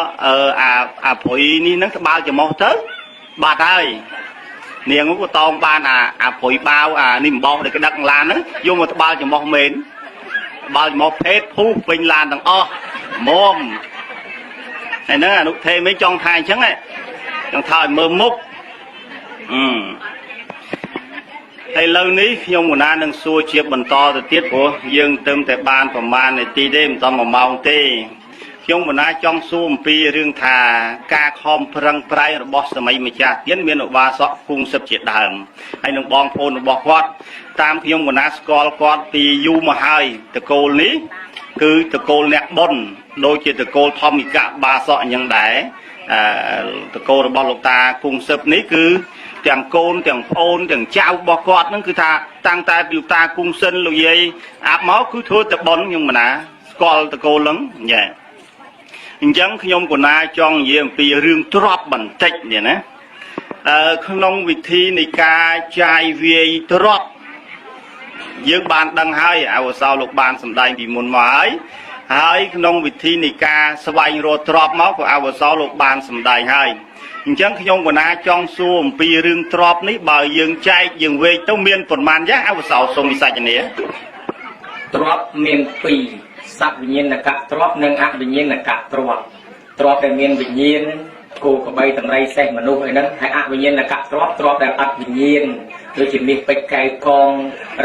អាព្រុយនេះហ្នឹងក្បាលច្រមុះទៅបាត់ហើយនាងក៏តោងបានអាព្រុយបាវអានេះអំបោសដែលក្តឹកឡានហ្នឹងយកមកត្បាល់ច្រមុះមែនត្បាល់ច្រមុះភេទភូសពេញឡានទាំងអស់មុំ ហើយហ្នឹងអនុថេមិនចង់ថាអញ្ចឹងឯងចង់ថាឲ្យមើលមុខហើយឥឡូវនេះខ្ញុំកណានឹងសួរជាបន្តទៅទៀតព្រោះយើងទៅតែបានប្រមាណនាទីទេមិនដល់1ម៉ោងទេខ្ញុំកណាចង់សួរអំពីរឿងថាការខំប្រឹងប្រែងរបស់សម័យម្ចាស់ទៀតមានឧបាសកគង់សឹកជាដើមហើយនឹងបងប្អូនរបស់គាត់តាមខ្ញុំកណាស្គាល់គាត់ពីយូរមកហើយតកូលនេះគឺតកូលអ្នកបុណ្យដូចជាតកូលធម្មិកបាសកអញ្ចឹងដែរតកូលរបស់លោកតាគង់សឹកនេះគឺទាំងកូនទាំងប្អូនទាំងចៅរបស់គាត់ហ្នឹងគឺថាតាំងតែពីលោកតាគង់សិនលោកយាយអាប់មកគឺធ្វើតែបុណ្យខ្ញុំកណាស្គាល់តកូលហ្នឹងយ៉ាអញ្ចឹងខ្ញុំកណាចង់និយាយអំពីរឿងទ្រព្យបន្តិចនេះណាក្នុងវិធីនៃការចាយវាយទ្រព្យយើងបានដឹងហើយអវសោលោកបានសម្ដែងពីមុនមកហើយក្នុងវិធីនៃការស្វែងរកទ្រព្យមកក៏អវសោលោកបានសម្ដែងហើយអញ្ចឹងខ្ញុំកណាចង់សួរអំពីរឿងទ្រព្យនេះបើយើងចែកយើងវែកទៅមានប្រមាណយ៉ាងអវសោសូមវិសាចនាទ្រព្យមាន2សវិញ្ញាណកៈទ្រព្យនិងអវិញ្ញាណកៈទ្រព្យទ្រព្យដែលមានវិញ្ញាណគោក្បីតម្រៃសេះមនុស្សអីហ្នឹងហើយអវិញ្ញាណកៈទ្រព្យទ្រព្យដែលអត់វិញ្ញាណដូចជាមាសពេជ្រកែវកង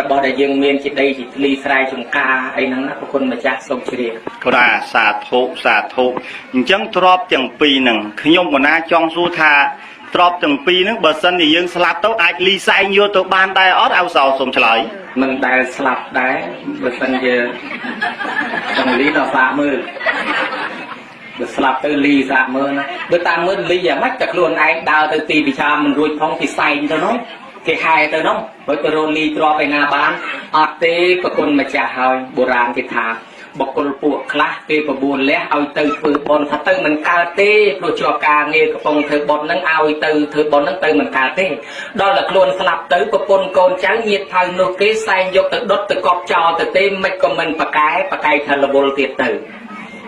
របស់ដែលយើងមានជាដីជាធ្លីស្រែចម្ការអីហ្នឹងណាប្រគុណម្ចាស់សូមជ្រាបក៏ថាសាធុអញ្ចឹងទ្រព្យទាំងពីរហ្នឹងខ្ញុំកណាចង់សួរថាទ្រព្យទាំងពីរហ្នឹងបើសិនជាយើងស្លាប់ទៅអាចលីសែងយកទៅបានដែរអត់អោសោសូមឆ្លើយមិនដែលស្លាប់ដែរបើសិនជាចង់លីដល់សាកមើលបើស្លាប់ទៅលីសាកមើលណាបើតាមមើលលីយ៉ាងម៉េចតែខ្លួនឯងដើរទៅទីវិជាមិនរួចផងគេសែងទៅនោះគេហែទៅនោះបើទៅរលីទ្រព្យឯណាបានអត់ទេប្រគុណម្ចាស់ហើយបុរាណគេថាបុគ្គលពួកខ្លះគេបបួលលះឲ្យទៅធ្វើបុណ្យថាទៅមិនកើតទេព្រោះជាប់ការងារកំពុងធ្វើបុណ្យហ្នឹងឲ្យទៅធ្វើបុណ្យហ្នឹងទៅមិនកើតទេដល់តែខ្លួនស្លាប់ទៅប្រពន្ធកូនចៅញាតិថៅនោះគេសែងយកទៅដុតទៅកប់ចោលទៅទេមិនក៏មិនប្រកែថារវល់ទៀតទៅ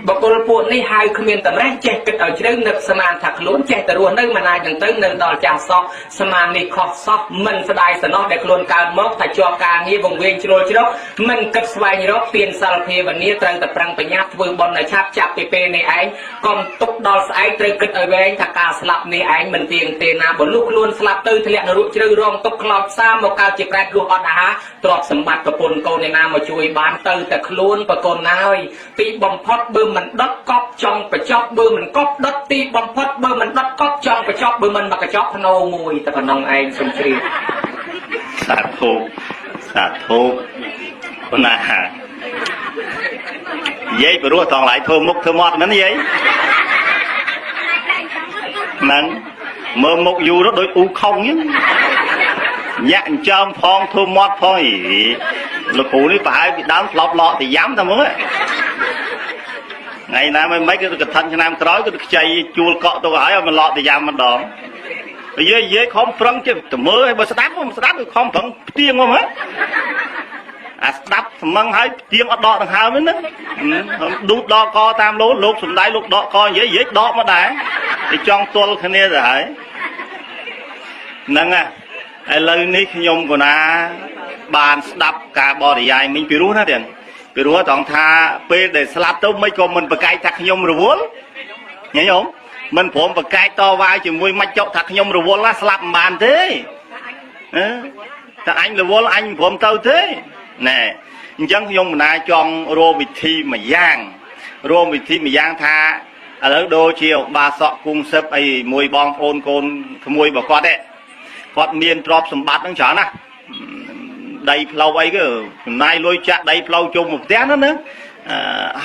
បុគ្គលពួកនេះហៅគ្មានតម្រេះចេះគិតឲ្យជ្រៅនឹកស្មានថាខ្លួនចេះតែរស់នៅមិនអាចនឹងទៅនៅដល់ចាស់សោះស្មាននេះខុសសោះមិនស្ដាយសំណោះដែលខ្លួនកើតមកថាជាប់ការងារវង្វេងជ្រុលជ្រោកមិនគិតស្វែងរកទានសិលភាវនាត្រូវតែប្រឹងប្រញាប់ធ្វើបុណ្យឲ្យឆាប់ចាប់ពីពេលនេះឯងកុំទុកដល់ស្អែកត្រូវគិតឲ្យវែងថាការស្លាប់នេះឯងមិនទៀងទេណាបើលុះខ្លួនស្លាប់ទៅធ្លាក់នរកជ្រៅរងទុកខ្លោចផ្សាមកកើតជាប្រែតរស់អត់អាហារទ្រព្យសម្បត្តិប្រពន្ធកូនឯណាមកជួយបានទៅតែខ្លួនប្រកូនណាហើយទីបំផុតបើមិនដុតកប់ចង់បញ្ចប់បើមិនកប់ដុតទីបំផុតបើមិនដុតកប់ចង់បញ្ចប់បើមិនមកកញ្ចប់ភ្នោមួយតែប៉ុណ្ណឹងឯងសូមជ្រាបសាធុណាយាយព្រោះតងឡាយធ្វើមុខធ្វើមាត់មិនយាយហ្នឹងមើលមុខយូរទៅដូចអ៊ូខុងអញ្ចឹងញាក់អញ្ចើមផងធ្វើមាត់ផងលោកគ្រូនេះប្រហែលពីដើមធ្លាប់លក់តែយ៉ាំតែមើលថ្ងៃណាមិនគឺកថាឆ្នាំក្រោយគឺខ្ចីជួលកក់ទៅហើយឲ្យមកលក់ទៅយ៉ាំម្ដងនិយាយខំប្រឹងចេះតែមើលឲ្យបើស្ដាប់គឺខំប្រឹងផ្ទៀងមកមើលអាស្ដាប់ស្មឹងហើយផ្ទៀងអត់ដកដង្ហើមទេណាឌូតដកកតាមលោកសំដាយលោកដកកនិយាយដកមកដែរតែចង់ទល់គ្នាទៅហើយហ្នឹងឥឡូវនេះខ្ញុំកណាបានស្ដាប់ការបរិយាយមិញពីរោះណាទាំងពីព្រោះត្រង់ថាពេលដែលស្លាប់ទៅមិនក៏មិនប្រកែកថាខ្ញុំរវល់ញញោមមិនព្រមប្រកែកតវ៉ាជាមួយមកចុកថាខ្ញុំរវល់ណាស្លាប់មិនបានទេតែអញរវល់អញមិនព្រមទៅទេណែអញ្ចឹងខ្ញុំមិនណាចង់រកវិធីមួយយ៉ាងថាឥឡូវដូចជាបាសកគង់សឹកអីមួយបងប្អូនកូនក្មួយរបស់គាត់គាត់មានទ្រព្យសម្បត្តិហ្នឹងច្រើនណាស់ដីផ្លូវអីគឺចំណាយលុយចាក់ដីផ្លូវជុំមកផ្ទះណា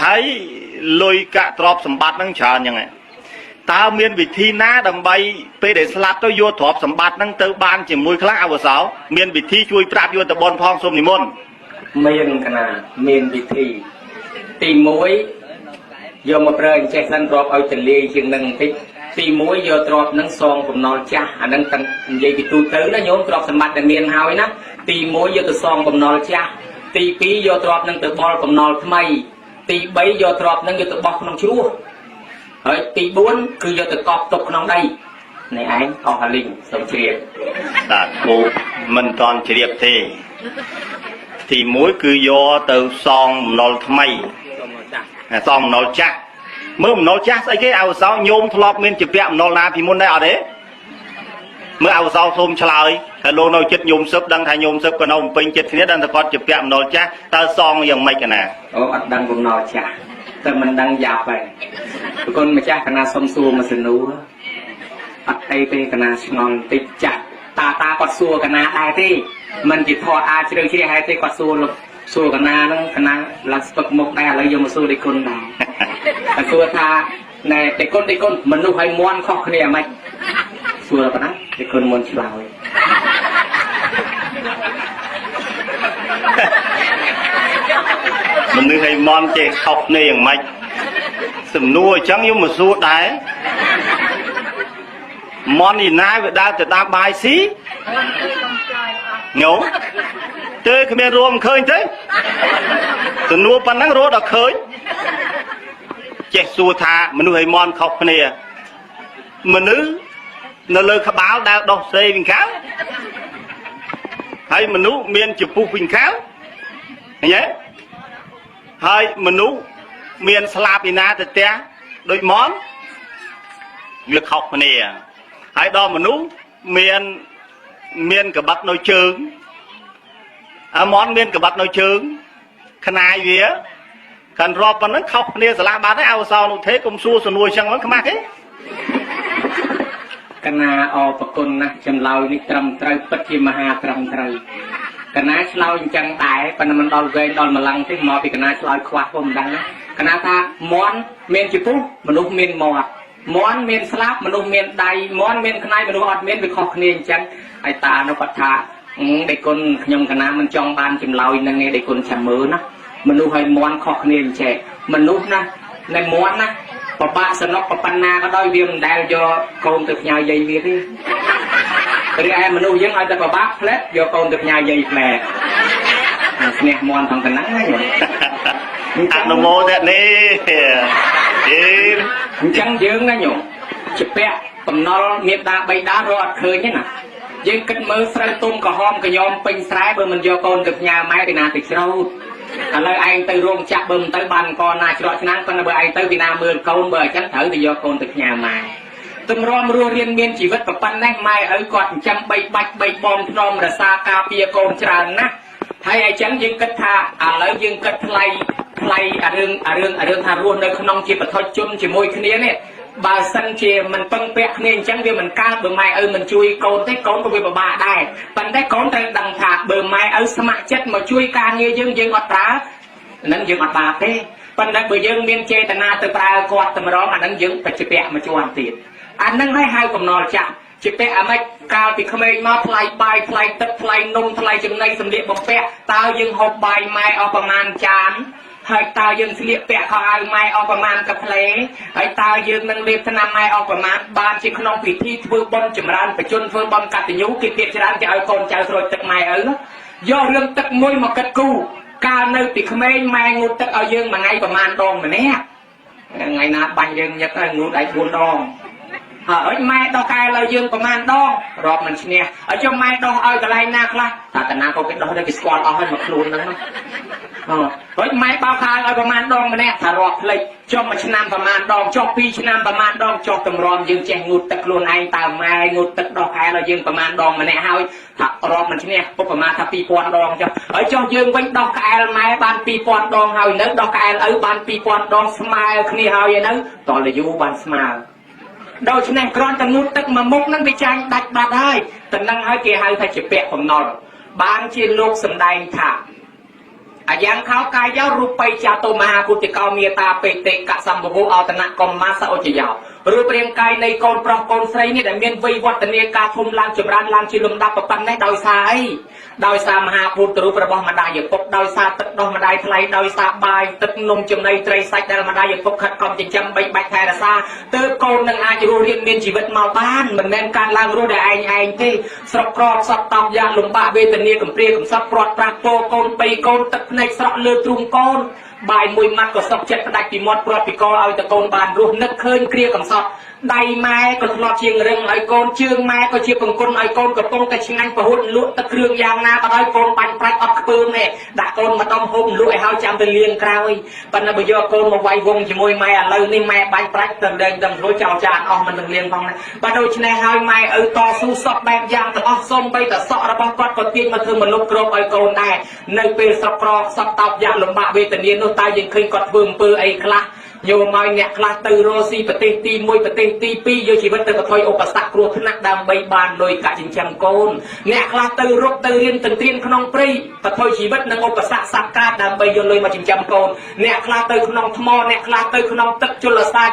ហើយលុយកាក់ទ្រព្យសម្បត្តិហ្នឹងច្រើនអញ្ចឹងតើមានវិធីណាដើម្បីពេលដែលស្លាប់ទៅយកទ្រព្យសម្បត្តិហ្នឹងទៅបានជាមួយខ្លះអវសោមានវិធីជួយប្រាប់យកទៅបនផងសូមនិមន្តមានកណាមានវិធីទី1យកមកប្រើអញ្ចេះសិនទ្រព្យឲ្យទលាយជាងនឹងបន្តិចទី1យកទ្រព្យនឹងសងបំណុលចាស់អានឹងតាំងនិយាយពីទូទៅណាញោមទ្រព្យសម្បត្តិដែលមានហើយណាទី1យកទៅសងបំណុលចាស់ទី2យកទ្រព្យនឹងទៅបល់បំណុលថ្មីទី3យកទ្រព្យនឹងយកទៅបោះក្នុងជ្រោះហើយទី4គឺយកទៅកប់ទុកក្នុងដីនេះឯងអស់ហលីងសូមជ្រាបសាធុមិនតន់ជ្រាបទេទី1គឺយកទៅសងបំណុលថ្មីសងបំណុលចាស់ mơ nó chắc ấy cái ao sao nhôm thọp miên chụp vẹm nó là thì môn đây ở đấy mơ ao sao thôm chơi hello nó chết nhôm sấp đang thay nhôm sấp còn ông pin chết thế đang ta con chụp vẹm nó chắc ta song dòng mấy cái nè bắt đăng cùng nó chảแต่มันดังหยาบไปคนมาจ้าคณะสมซูมาสนุปัดไอเตคณะงอนติดจัดตากอดซัวคณะไอเตมันจิตทออาเชื่อเชื่อไอเตกอดซัวลงซัวคณะนั่งคณะลักษณะมกได้อะไรยมซัวได้คนได้แต่ซัวทาในได้คนมันนุ่งให้ม้วนข้อเคลียร์ไหมซัวแล้วนะได้คนม้วนฉลาดmình đưa hay món chè học nàyอย่างmạch sầm nuôi trắng như một số đáy món gì nái vậy đa từ ta bài xí nhổ chơi cái bên ruộng khơi thế sầm nuôi pan nắng ruộng đã khơi chè xua tha mình đưa hay món học này mình nữ nó lời khai báo đã đọc xe bình kháng hay mình nữ miền chụp phục bình kháng nhé hơi mình nú miền Slapina thì té đôi món việc học này hay đó mình nú miền cả bắt nồi trứng món miền cả bắt nồi trứng khăn ai vía cần rọp và nó học này là bán cái ao sao nó thế công xua sờ nuôi chăng nó không mắc ấyคณะอปกุลนะจำเรานี่ตรำไตรปัจจิมหาตรำไตรคณะเราจังตายปนมันดอลเวนดอลมาลังที่มอปีคณะเราคว้าผมดังนะคณะท่ามอนเมียนจิปุมนุษย์เมียนมอดมอนเมียนสลับมนุษย์เมียนใดมอนเมียนขนายมนุษย์อดเมียนไปขอคเนียนจังไอตาโนปัฏฐาเด็กคนยมคณะมันจองบานจำเรานั่งไงเด็กคนชมือนะมนุษย์ให้มอนขอคเนียนแจกมนุษย์นะในมอนนะปะปะสนกปะปันนาก็ได้เวียมได้โยโกนตึกยาใหญ่เวียที่เรื่องไอ้มนุษย์ยังเอาแต่ปะปะเพลสโยโกนตึกยาใหญ่แผลเนี่ยมอนทำกันนั่งอยู่อันโมเดนี่จังยืงนะอยู่จะเปะตำนอเมียดาใบดารอดเคยเนี่ยนะยังกินมือใส่ตุ้มกระหอมกระยอมเป็นสายเบอร์มันโยโกนตึกยาไม้ไปนาติดเราอะไรไอ้ตือรวมจับเบิ่มตือบันก่อนนาจรดนั้นก็นาเบอร์ไอ้ตือปีนาเมืองโกนเบอร์ฉันถือติโยโกนตึกยาไม้ตึงรอมรัวเรียนเมียนชีวิตกับปั้นแน่ไม้กอดจำใบบัดใบบอมนอมระซากาเปียโกนจานนะให้ไอ้ฉันยิงกระทาอะไรยิงกระทลายเรื่องทารุณในขนมจีบปะทอดจุ่มจีมวยคนนี้เนี่ยบาสันเจมันปังเปะเนี่ยจังเดียวมันก้าวเบอร์ไม้มันช่วยโกนได้โกนก็ไปบ้าได้ปันได้โกนแต่ดังถากเบอร์ไม้สมัครเจ็ดมาช่วยการเงี้ยยิงอัตรานั้นยิงอัตราเต้ปันได้เบอร์ยิงเมียนเจตนาตัวปลายกอดตัวร้องอันนั้นยิงปัจจุบันมาชวนติดอันนั้นให้กับนอจับจิเปะอะไรกาวติดขมิ้นมาพลายใบพลายตึกพลายนมพลายจำในสำเร็จบอกเปะตายิงหอบใบไม้เอาประมาณจานให้ตายืนเสียเปะเขาเอาไม้ออกประมาณกับเพลให้ตายืนนั่งเรียบธนาไม้ออกประมาณบานจีขนมผิดที่เฟื่องบนจำรันไปจนเฟื่องบนกัดยุกิเปียจรันจะเอาคนจะเอาโรยตึกไม้ย่อเรื่องตึกมวยมากัดกูการในติดขมิ้นไม้งูตึกเอายืนมาไงประมาณดองมาเนี้ยไงนะบังยืนยักษ์งูได้บุญดองไม้ดอกกายเรายืนประมาณดองรอบมันเนี่ยเจ้าไม้ดองเอาแต่ไรนักละแต่นาเขาเป็นดองได้กิสกอลเอาให้มาคลูนนั่นนะไม้เบาคายเอาประมาณดองมาเนี่ยถ้ารอบเลยจอมมาชนะประมาณดองจอมปีชนะประมาณดองจอมตำรอมยืนแจงงูตะคลูนไอตามไม้งูตะดอกกายเรายืนประมาณดองมาเนี่ยเอาถ้ารอบมันเนี่ยพวกประมาณถ้าปีปอนดองจ้ะจอมยืนเป็นดอกกายไม้บานปีปอนดองเอาเนื้อดอกกายบานปีปอนดองสมายคือเอาอย่างนั้นตอนเลยยูบานสมายโดยเฉพาะกรอนตังนุตึกมามุกนั่งไปจางดัดบาดได้แต่นั่งให้เกี่ยให้ถ้าจะเปะของนอนบางชีลูกสำได้ค่ะยังเขากายย่ารูปไปจาตุมหาปุติกาเมียตาเปเตกะสัมบูอัลตนะกรมมาสโอจยาวรูปเรียงกายในกรปรกรไซนี่แต่เมียนวิวัฒนีการทุมลานจุบรานลานชิลุมดับปปันได้โดยสายโดยสามหาปุตรูประบมาได้อย่างพบโดยสาตึกดอกมาได้ทลายโดยสาบายตึกนมจุ่มในไตรไซด์มาได้อย่างพบขัดกรมจิจำใบใบแทนซาเติบโตหนึ่งอายุเรียนเมียนชีวิตมาบ้านเหมือนแมนการล้างรู้ได้ไอ้ที่สระกรอบสับตอบยาลุมบาเวทนีกับเปรียกับสับปลอดปรากโปโกนไปโกนตึกในสระเลือดรุมโกนบายมวยมัดก็สับเจ็ดกระดาษปีมดปลอดปีกอเอาตะโกนบานรู้นึกเคยเคลียกับสับ đៃម៉ែក៏ធ្លាប់ជាងរឹងឲ្យកូនជើងម៉ែក៏ជាបង្គន់ឲ្យកូនកំពុងតែឆ្ងាញ់ប្រហុតលក់ទឹកគ្រឿងយ៉ាងណាក៏ដោយកូនបាញ់ប្រាច់អត់ខ្ពើមទេដាក់កូនមកដំហូបលក់ឲ្យហើយចាំទៅលៀងក្រោយប៉ុន្តែបើយកកូនមកវាយវងជាមួយម៉ែឥឡូវនេះម៉ែបាញ់ប្រាច់ទៅលែងដឹងរួចចោលចានអស់មិននឹងលៀងផងណាបើដូច្នេះហើយម៉ែឪតស៊ូសក់បែបយ៉ាងទាំងអស់សូម្បីតែសក់របស់គាត់ក៏ទាញមកធ្វើមនុស្សគ្របឲ្យកូនដែរនៅពេលស្រុកក្រសក់តោកយ៉ាងលំបាកវេទនានោះតើយើងឃើញគាត់ធ្វើអំពើអីខ្លះយកមកអ្នកខ្លះទៅរស់ស៊ីប្រទេសទី1ប្រទេសទី2យកជីវិតទៅប្រថុយឧបសគ្គគ្រោះថ្នាក់ដើម្បីបានលុយកាក់ចិញ្ចឹមកូនអ្នកខ្លះទៅរកទៅរៀនទៅត្រៀនក្នុងព្រៃប្រថុយជីវិតនឹងឧបសគ្គសក្ការដើម្បីយកលុយមកចិញ្ចឹមកូនអ្នកខ្លះទៅក្នុងថ្មអ្នកខ្លះទៅក្នុងទឹកជលសាយ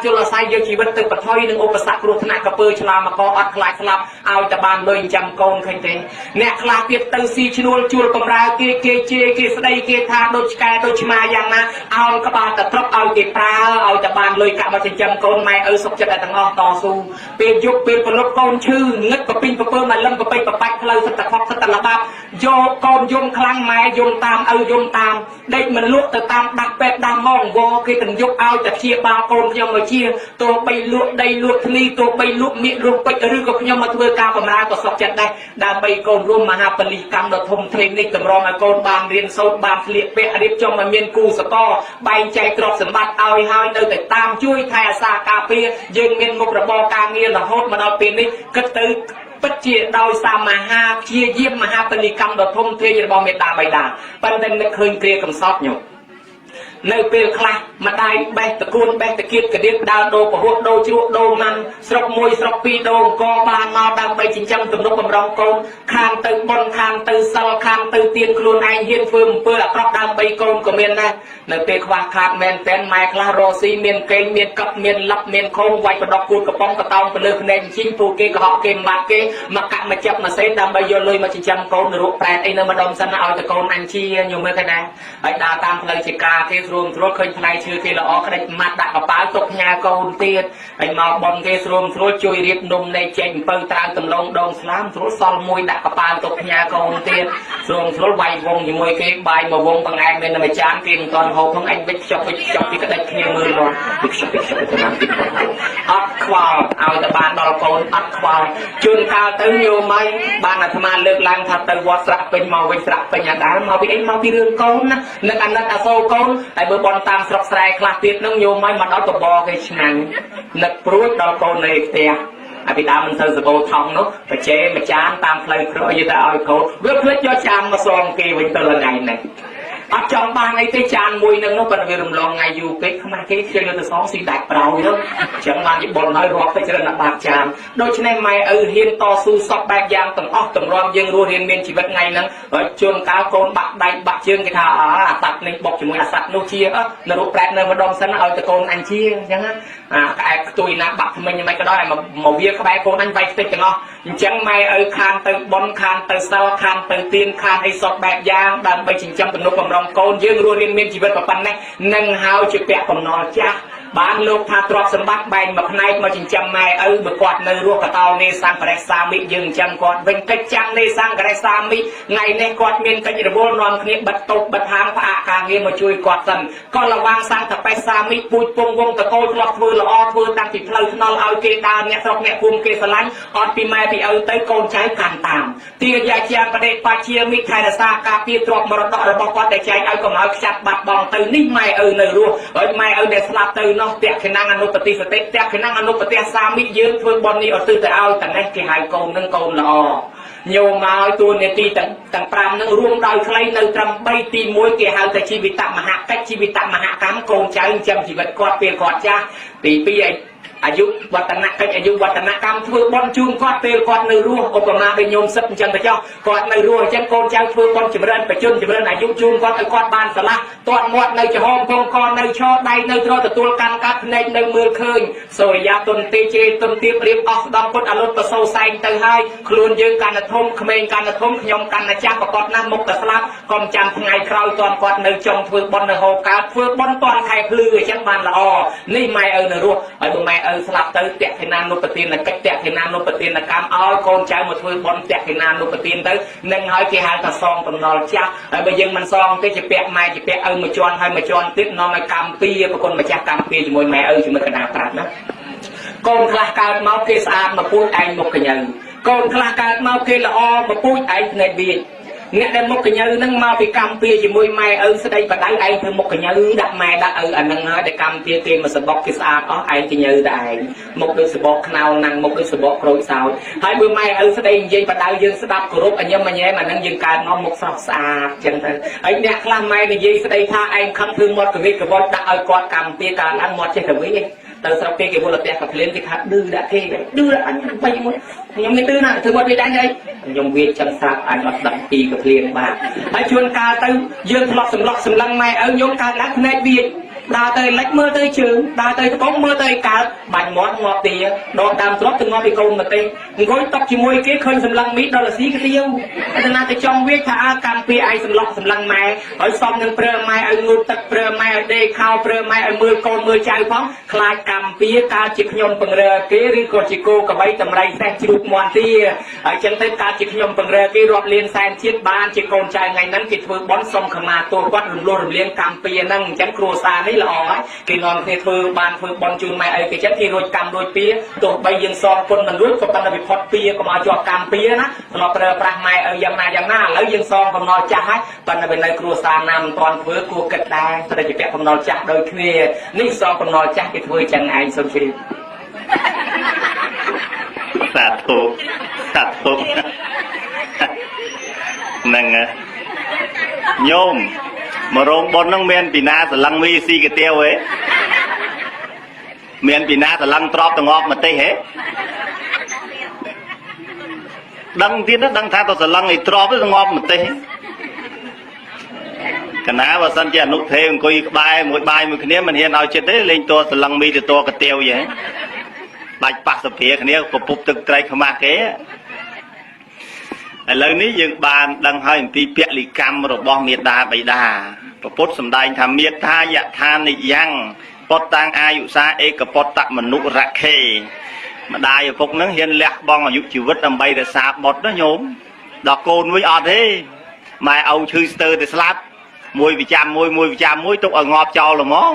កជីវិតទៅប្រថុយនឹងឧបសគ្គគ្រោះថ្នាក់កពើឆ្លាមកអត់ខ្លាចស្លាប់ឲ្យតែបានលុយចិញ្ចឹមកូនឃើញទេអ្នកខ្លះទៀតទៅស៊ីឈ្នួលជួលបំរើគេជេរគេស្ដីគេថាដូចឆ្កែដូចឆ្មាយ៉ាងណាអោនក្បាលតែត្រប់ឲ្យគេប្រើឲ្យតែបានលុយកាក់មកចិញ្ចឹមកូនម៉ែឪសុខចិត្តតែទាំងអស់តស៊ូពេលយប់ពេលប្រលប់កូនឈឺងឹតប្រពីងប្រពើមកលឹមប្របីប្របាច់ផ្លូវសិតតែខកសិតតែលបាប់យកកូនយំខ្លាំងម៉ែយំតាមឪយំតាមដេកមិនលក់ទៅតាមដាស់ពេទ្យដាស់ម៉ងវគេទាំងយកឲ្យតែព្យាបាលកូនខ្ញុំមកជាទោះបីលក់ដីលក់ធ្លីទោះបីលក់មៀកលក់ពេជ្រឬក៏ខ្ញុំមកធ្វើការបម្រើក៏សុខចិត្តដែរដើម្បីកូនរួមមហាបលិកម្មដ៏ធំធេងនេះតម្រង់ឲ្យកូនបានរៀនសូត្របានស្លៀកពាក់រៀបចំឲ្យមានគូសកលបែងចែកទ្រព្យសម្បត្តិឲ្យហើយនៅតែតាមជួយថែអាសាការពារយើងមានមុខរបរការងាររហូតមកដល់ពេលនេះគិតទៅពិតជាដោយសារមហាព្យាយាមមហាបលិកម្មដ៏ធំធេងរបស់មេដាបៃតាប៉ុន្តែនឹកឃើញគ្រាកំសត់ញោមនៅពេលខ្លះម្ដាយបេះតកួនបេះតគៀតកដៀបដើរដូរពហុដូរជ្រក់ដូរម៉ាន់ស្រុកមួយស្រុកពីរដូរអង្គបានមកដើម្បីចិញ្ចឹមទំនុកបំរុងកូនខាងទៅបនខាងទៅសិលខាងទៅទៀនខ្លួនឯងហ៊ានធ្វើអំពើអាក្រក់ដើម្បីកូនក៏មានដែរនៅពេលខ្វះខាតមែនតែនម៉ែខ្លះរស់ស៊ីមានកេងមានកັບមានលັບមានខោវាយបដកគួតកំប៉ុងកតោងទៅលើភ្នែកជីងពូគេកុហកគេបាត់គេមកកាក់មកចាប់មកសេដើម្បីយកលុយមកចិញ្ចឹមកូនរកប្រែតអីនៅម្ដុំសិនឲ្យតែកូនអញជាញោមមើលឃើញដែរហើយដើរតាមផ្លូវជាការគេស្រួមស្រួលឃើញផ្នែកឈើគេល្អក្តិចម៉ាត់ដាក់កប៉ាល់ទុកផ្ញើកូនទៀតហើយមកបនគេស្រួមស្រួលជួយរៀបនំនៃចេញអំពៅត្រាវតំឡងដងស្លាមស្រួលសល់មួយដាក់កប៉ាល់ទុកផ្ញើកូនទៀតស្រួមស្រួលវាយវងជាមួយគេបាយមកវងបង្អែមមានតែចានគេមិនតន់ហូបផងអញវិចខ្ចប់ពីក្តិចគ្នាមើលរត់ពីខ្ចប់ទៅតាមទីអត់ខ្វល់ឲ្យតែបានដល់កូនអត់ខ្វល់ជួនកាលទៅញោមហើយបានអាត្មាលើកឡើងថាទៅវត្តស្រាក់ពេញមកវិញស្រាក់ពេញអាដាលមកពីអីមកពីរឿងកូនណានឹកអាណិតអាសូរកូនតែបើបនតាមស្រុកស្រែខ្លះទៀតនឹងញោមហើយមកដល់បបរគេឆ្ងាញ់នឹកព្រួយដល់កូននៅផ្ទះអាពីដើមមិនទៅសបោថងនោះបច្ចេមួយចានតាមផ្លូវក្រយទៅឲ្យកូនវាភ្លេចយកចានមកសងគេវិញទៅថ្ងៃនេះអត់ចង់បានអីទេចានមួយនឹងនោះប៉ុន្តែវារំលងថ្ងៃយូរពេកខ្មាស់គេជិះទៅសងស៊ីដាច់ប្រោយទៅអញ្ចឹងបានយបុលហើយរាប់ទៅច្រើនបាត់ចានដូច្នេះម៉ែឪហ៊ានតស៊ូសពបែបយ៉ាងទាំងអស់តម្រាំយើងរស់រៀនមានជីវិតថ្ងៃហ្នឹងហើយជួនកាលកូនបាក់ដៃបាក់ជើងគេថាអាសត្វនេះបុកជាមួយអាសត្វនោះជានៅរូបប្រែតនៅម្ដុំសិនឲ្យតកូនអញជាអញ្ចឹងក្អែកខ្ទួយណាបាក់ថ្មិញមិនក៏ដោយមកវាក្បែរកូនអញវាយខ្ទេចទាំងអស់អញ្ចឹងម៉ែឪខានទៅបនខានទៅសិលខានទៅទៀនខានអីសពបែបយ៉ាងដើម្បីចិញ្ចឹមទំនុកបំរុងកូនយើងរស់រៀនមានជីវិតប៉ុណ្ណេះនឹងហើយជាពាក់បំណុលចាស់បានលោកថាទ្រព្យសម្បត្តិបែងមួយផ្នែកមកចិញ្ចឹមម៉ែឪបើគាត់នៅរស់កតោនេសង្ឃរេសាមិយើងអញ្ចឹងគាត់វិញកិច្ចចាំនេសង្ឃរេសាមិថ្ងៃនេះគាត់មានកិច្ចរវល់នាំគ្នាបិទតូបបិទហាងផ្អាកការងារមកជួយគាត់សិនក៏រវាងសង្ឃបេសាមិពូជពងវងតកូលធ្លាប់ធ្វើល្អធ្វើតាំងពីផ្លូវថ្នល់ឲ្យគេដើរអ្នកស្រុកអ្នកភូមិគេស្រឡាញ់អត់ពីម៉ែពីឪទៅកូនចៅកាន់តាមទាយាជាបដិបជាមិថែរក្សាការពារទ្រព្យមរតករបស់គាត់ដែលចែកឲ្យកុំឲ្យខ្ចាត់បាត់បង់ទៅនេះម៉ែឪនៅរស់ហើយម៉ែឪដែលស្លាប់ទៅនោះតេខិណាំងអនុបតិសតិតេខិណាំងអនុបតិសាមិយើងធ្វើបន់នេះឲ្យទៅឲ្យតនេះគេហៅកូននឹងកូនល្អញោមមកតួនាទីទាំង5នឹងរួមដោយខ្លីនៅត្រឹម3ទី1គេហៅតែជីវិតមហាកិច្ចជីវិតមហាកម្មកូនចៅចិញ្ចឹមជីវិតគាត់ពេលគាត់ចាស់ទី2អាយុវឌ្ឍនកិច្ចអាយុវឌ្ឍនកម្មធ្វើបន់ជូនគាត់ពេលគាត់នៅរស់ឧបមាដូចញោមសិតអញ្ចឹងទៅចុះគាត់នៅរស់អញ្ចឹងកូនចៅធ្វើបន់ចម្រើនបជនចម្រើនអាយុជូនគាត់ឲ្យគាត់បានស្រឡះទាត់មាត់នៅចំហពងកនៅឈរដៃនៅត្រទទួលកាន់កាត់ភ្នែកនៅមើលឃើញសូរិយាទុនទេជេទុនទៀបរៀបអស់ស្ដាប់ពុតអលុតប្រសូសែងទៅហើយខ្លួនយើងកាន់តែធំក្មេងកាន់តែធំខ្ញុំកាន់តែចាស់ប្រកបណាស់មុខតែស្លាប់កុំចាំថ្ងៃក្រោយតន់គាត់នៅចង់ធ្វើបន់នៅហោកើតធ្វើបន់តន់ខែភ្លឺអញ្ចឹងបានល្អនេះម៉ែឪនៅរស់ហើយបើម៉ែឪស្លាប់ទៅតេខិណានុបទានកិច្ចតេខិណានុបទានកម្មឲ្យកូនចៅមកធ្វើបន់តេខិណានុបទានទៅនឹងហើយគេហៅថាសងតំណុលចាស់ហើយបើយើងមិនសងទេជាពាក់ម៉ែជាពាក់ឪមួយជាន់ហើយមួយជាន់ទៀតនាំឲ្យកម្មពីប្រគុណម្ចាស់កម្មពីជាមួយម៉ែឪជាមួយកណ្ដាលប្រាប់ណា កូនខ្លះកើតមកគេស្អាតមកពួយឯងមុខកញ្ញើកូនខ្លះកើតមកគេល្អមកពួយឯងភ្នែកវាអ្នកដែលមុខកញ្ញើហ្នឹងមកពីកម្មពៀជាមួយម៉ែឪស្ដីបដៅឯងធ្វើមុខកញ្ញើដាក់ម៉ែដាក់ឪអាហ្នឹងហើយតែកម្មពៀគេមកសបកគេស្អាតអស់ឯងកញ្ញើតែឯងមុខដូចសបកខ្នៅណាំងមុខដូចសបកក្រូចសោតហើយបើម៉ែឪស្ដីនិយាយបដៅយើងស្ដាប់គោរពអញ្ញឹមអញ្ញែមអាហ្នឹងយើងកើតមកមុខស្រស់ស្អាតចឹងទៅហើយអ្នកខ្លះម៉ែនិយាយស្ដីថាឯងខឹងធ្វើមាត់កវិតកវត់ដាក់ឲ្យគាត់កម្មពៀកើតឡើងមាត់ចេះកវិតទៅស្រុកគេវល់ផ្ទះកាភ្លៀនគេថាឌឺដាក់គេឌឺអញបាញ់មួយខ្ញុំមិនឌឺណាធ្វើមកវាដាច់ហើយខ្ញុំវាចឹងស្រាប់អញអត់ដឹងពីកាភ្លៀនបាទហើយជួនកាលទៅយើងធ្លាប់សម្លក់សម្លឹងម៉ែឪខ្ញុំកើតឡើងភ្នែកវាដើរទៅលិចមើលទៅជើងដើរទៅត្បូងមើលទៅកើតបាញ់មាត់ងាប់ទាដកដើមទ្របទៅងាប់ពីកូនមកទេអង្គុយតុកជាមួយគេឃើញសម្លឹងមីដល់រស៊ីកាទៀវតែណាទៅចង់វាថាអើកម្មពីឯងសម្លក់សម្លឹងម៉ែហើយសំនឹងព្រើម៉ែឲ្យងូតទឹកព្រើម៉ែឲ្យដេកខោព្រើម៉ែឲ្យមើលកូនមើលចៅផងខ្លាចកម្មពីកើតជាខ្ញុំបង្រើគេឬក៏ជាគោកបីតម្រៃសេះជ្រូកមាន់ទាហើយចឹងទៅកើតជាខ្ញុំបង្រើគេរាប់លានសែនជាតិបានជាកូនចៅថ្ងៃហ្នឹងគេធ្វើបន់សុំខមាទោសគាត់រំលោះរំលាងកម្មពីហ្នឹងអញ្ចឹងគ្រួសារនេះល្អហើយគេនាំគ្នាធ្វើបានធ្វើបន់ជូនម៉ែអីគេចិត្តគេរួចកម្មរួចពៀទោះបីយើងសងគុណមិនរួចក៏ប៉ុន្តែវាផុតពៀកុំឲ្យជាប់កម្មពៀណាធ្លាប់ប្រើប្រាស់ម៉ែអីយ៉ាងណាឥឡូវយើងសងកំណល់ចាស់ហើយប៉ុន្តែវានៅគ្រួសារណាមិនទាន់ធ្វើគួរគិតដែរត្រូវជាពាក់កំណល់ចាស់ដូចគ្នានេះសងកំណល់ចាស់គេធ្វើចឹងឯងសូមជម្រាបសាធុហ្នឹងញោមមករោងបុណ្យហ្នឹងមានពីណាស្រឡឹងវីស៊ីកាទៀវហ៎មានពីណាស្រឡឹងទ្របតងប់មកទេហ៎ដឹងទៀតណាដឹងថាទៅស្រឡឹងឯទ្របទៅងប់មកទេកណាបើសិនជាអនុទេអង្គុយក្បែរមួយបាយមួយគ្នាមិនហ៊ានឲ្យចិត្តទេលេងតស្រឡឹងមីទៅតកាទៀវយីដាច់ប៉ះសភាគ្នាកពុបទឹកត្រែកខ្មាស់គេឥឡូវនេះយើងបានដឹងហើយអំពីពលិកម្មរបស់មេដាបៃតាព្រះពុទ្ធសម្ដែងថាមេថាយថានិយ៉ាងពតតាំងអាយុសាឯកពតតមនុរខេម្ដាយឪពុកនឹងហ៊ានលះបង់អាយុជីវិតដើម្បីរក្សាបុត្រណាញោមដល់កូនមួយអត់ទេម៉ែឪឈឺស្ទើរតែស្លាប់មួយវិចាំមួយទុកឲ្យងាប់ចោលហ្មង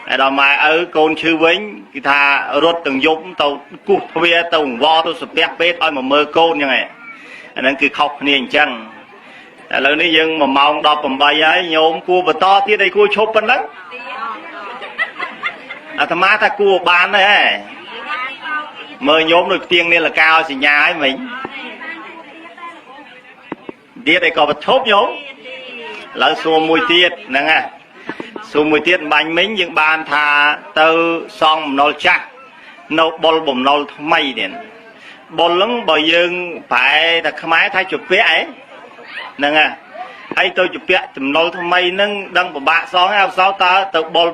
ហើយដល់ម៉ែឪកូនឈឺវិញគេថារត់ទាំងយប់ទៅគោះទ្វារទៅអង្វរទៅស្ពះពេទ្យឲ្យមកមើលកូនអញ្ចឹងឯងអាហ្នឹងគឺខុសគ្នាអញ្ចឹងឥឡូវនេះយើង1ម៉ោង18ហើយញោមគួរបន្តទៀតឲ្យគួរឈប់ប៉ុណ្ណឹងអាត្មាថាគួរបានដែរមើលញោមដូចផ្ទៀងនាឡិកាឲ្យសញ្ញាឲ្យមិញទៀតឲ្យក៏បឈប់ញោមឥឡូវសួរមួយទៀតហ្នឹងណាសួរមួយទៀតបាញ់មិញយើងបានថាទៅសងបំណុលចាស់នៅបុលបំណុលថ្មីទៀតបុលហ្នឹងបើយើងប្រែថាខ្មែរថាជពាក់ហ្នឹងហើយទៅជពាក់ចំណុលថ្មីហ្នឹងដឹងពិបាកសងហើយអវសោតើទៅបុល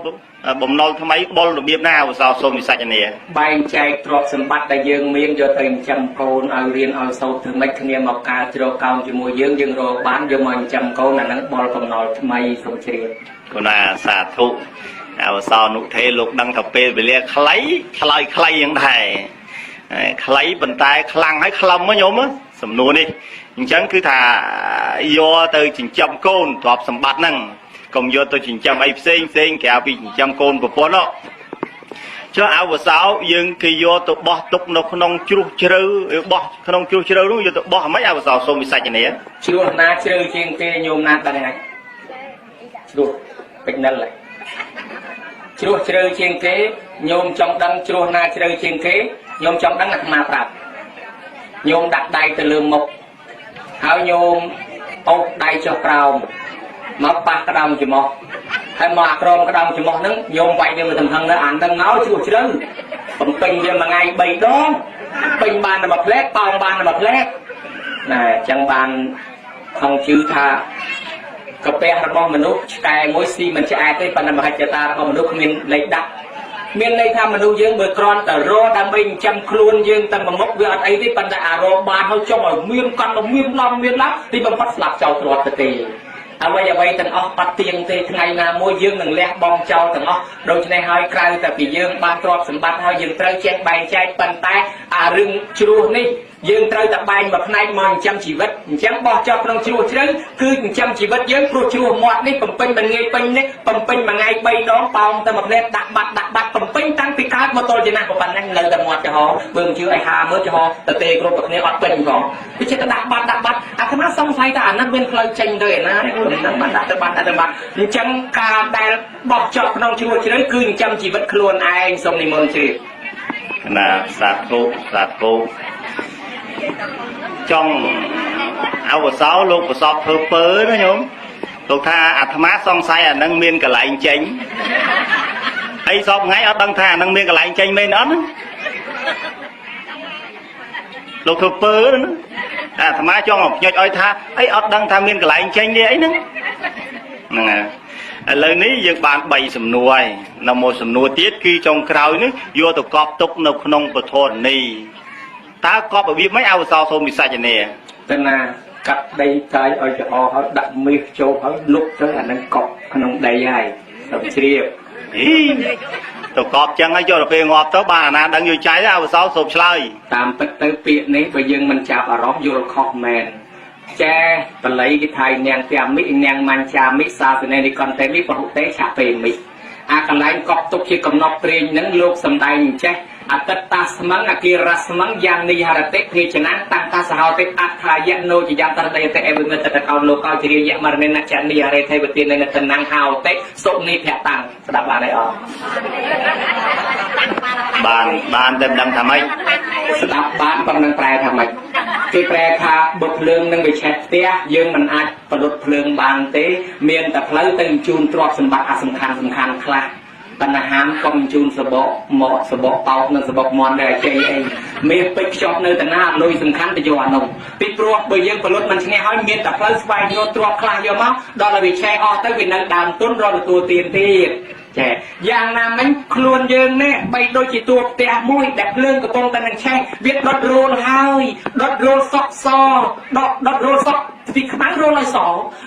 បំណុលថ្មីបុលរបៀបណាអវសោសូមវិសាចនាបែងចែកទ្រព្យសម្បត្តិដែលយើងមានយកទៅចិញ្ចឹមកូនឲ្យរៀនឲ្យសូត្រធ្វើម៉េចគ្នាមកការជ្រកកោនជាមួយយើងរកបានយកមកចិញ្ចឹមកូនអាហ្នឹងបុលបំណុលថ្មីសូមជ្រាបគណាសាធុអវសោនុទេលោកដឹងថាពេលវេលាខ្លីឆ្លើយខ្លីយ៉ាងដែរខ្លីប៉ុន្តែខ្លាំងហើយខ្លឹមញោមសំណួរនេះអញ្ចឹងគឺថាយកទៅចិញ្ចឹមកូនទ្រព្យសម្បត្តិហ្នឹងកុំយកទៅចិញ្ចឹមអីផ្សេងក្រៅពីចិញ្ចឹមកូនប្រពន្ធនោះចុះអវសោយើងគេយកទៅបោះទុកនៅក្នុងជ្រោះជ្រៅបោះក្នុងជ្រោះជ្រៅនោះយកទៅបោះហ្មងអវសោសូមវិសាចនាជ្រោះណាជ្រៅជាងគេញោមណាដឹងហើយជ្រោះពេជ្រនិលហើយជ្រោះជ្រៅជាងគេញោមចង់ដឹងជ្រោះណាជ្រៅជាងគេញោមចង់ដឹងអាត្មាប្រាប់ញោមដាក់ដៃទៅលើមុខហើយញោមអូសដៃចុះក្រោមមកប៉ះក្តោងច្រមុះហើយមកអាក្រមក្តោងច្រមុះហ្នឹងញោមវាយវាមកទំហឹងទៅអានហ្នឹងមកជ្រោះជ្រៅបំពេញវាមួយថ្ងៃ3ដងពេញបានតែមួយផ្លែប៉ោងបានតែមួយផ្លែណែអញ្ចឹងបានខំជឿថាកាពះរបស់មនុស្សឆ្កែមួយស៊ីមិនឆ្អែតទេប៉ុន្តែមហិច្ឆតារបស់មនុស្សគ្មានលេខដាក់មានន័យថាមនុស្សយើងបើគ្រាន់តែរកដើម្បីចិញ្ចឹមខ្លួនយើងតែមុខវាអត់អីទេប៉ុន្តែអារម្មណ៍បានហើយចង់ឲ្យមានកាន់តែមានឡំទីបំផុតស្លាប់ចោលទ្រាត់ទៅទេអ្វីទាំងអស់បាត់ទៀងទេថ្ងៃណាមួយយើងនឹងលះបង់ចោលទាំងអស់ដូច្នេះហើយក្រៅតែពីយើងបានទ្រព្យសម្បត្តិហើយយើងត្រូវចេះបែងចែកប៉ុន្តែអារឿងជ្រោះនេះយើងត្រូវតែបែងមួយផ្នែកមកចិញ្ចឹមជីវិតអញ្ចឹងបោះចោលក្នុងជ្រោះជ្រៅគឺចិញ្ចឹមជីវិតយើងព្រោះជ្រោះមាត់នេះបំពេញមិនងាយពេញនេះបំពេញមួយថ្ងៃ3ដងប៉ោងទៅមួយផ្លែដាក់បាត់បំពេញតាំងពីកើត ត់មកទល់ជាណាក៏ប៉ុណ្ណឹងនៅតែមាត់ចំហបើមិនជឿឲ្យហាមើលចំហតទេគ្រប់តែគ្នាអត់ពេញផងវាចិត្តដាក់បាត់អាត្មាសង្ស័យថាអាហ្នឹងមានផ្លូវចេញទៅឯណាខ្ញុំមិនដាក់ទៅបាត់អញ្ចឹងការដែលបោះចោលក្នុងឈ្មោះជ្រៅគឺចិញ្ចឹមជីវិតខ្លួនឯងសូមនិមន្តជ្រាបណាសាធុចង់អវសោលោកប្រសពធ្វើពើណាញោមលោកថាអាត្មាសង្ស័យអានឹងមានកន្លែងចេញអីសពថ្ងៃអត់ដឹងថាអានឹងមានកន្លែងចេញមែនអត់ណាលោកធ្វើពើណាអាត្មាចង់ញ៉ាច់ឲ្យថាអីអត់ដឹងថាមានកន្លែងចេញទេអីហ្នឹងហើយឥឡូវនេះយើងបាន3សំណួរហើយនៅមួយសំណួរទៀតគឺចុងក្រោយនេះយកទៅកប់ទុកនៅក្នុងពធរនីតើកប់របៀបម៉េចអវសោសូមវិសាចនាទៅណាកាត់ដីកាយឲ្យច្អហើយដាក់មាសចូលហើយលុបទៅអានឹងកប់ក្នុងដីហើយទៅជ្រាបទៅកប់ចឹងហើយយកទៅពេលងាប់ទៅបានអាណាដឹងយល់ចៃអវសោសូមឆ្លើយតាមពិតទៅពាក្យនេះបើយើងមិនចាប់អារម្មណ៍យល់ខុសមែនចាបល័យគេថៃនាងទាំងមិនាងមញ្ចាមិសាសនេនិកន្តេមិបរុតេឆាពេមិអាកន្លែងកប់ទុកជាកំណត់ព្រេងនឹងលោកសំដែងចេះអតិតតាស្មងអគិរស្មងយ៉ាងនិហរតិភេចណាតាំងតាសហោតិអត្ថាយៈណូចយ៉ាងតរតេតេអេវិមិតតកោលោកោជរិយៈមរណនចនិហរេទេវទាននៅតណងហោតិសុនិភៈតាំងស្ដាប់បានហើយអត់បានតែដឹងថាម៉េចស្ដាប់បានប៉ុណ្ណឹងប្រែថាម៉េចគេប្រែថាបុកភ្លើងនឹងវិឆេទផ្ទះយើងមិនអាចផលិតភ្លើងបានទេមានតែផ្លូវទៅជូនទ្រព្យសម្បត្តិអសំខាន់ខ្លះបណ្ណាហាមកុំជូនសបកមកសបកតោកនិងសបកមន់ដែលចេញអីមានពេជ្រខ្ចប់នៅតាណាលុយសំខាន់ទៅយកអានោះពីព្រោះបើយើងផលិតមិនឈ្នះហើយមានតែផ្លូវស្វែងរកទ្រព្យខ្លះយកមកដល់តែវាឆេះអស់ទៅវានៅដើមទុនរកទទួលទានទៀតចាយ៉ាងណាមិញខ្លួនយើងនេះបីដូចជាតួផ្ទះមួយដែលភ្លើងកំពុងតែនឹងឆេះវាដុតរោលហើយដុតរោលសក់សដុតរោលសក់ពីខ្មៅរោលឲ្យស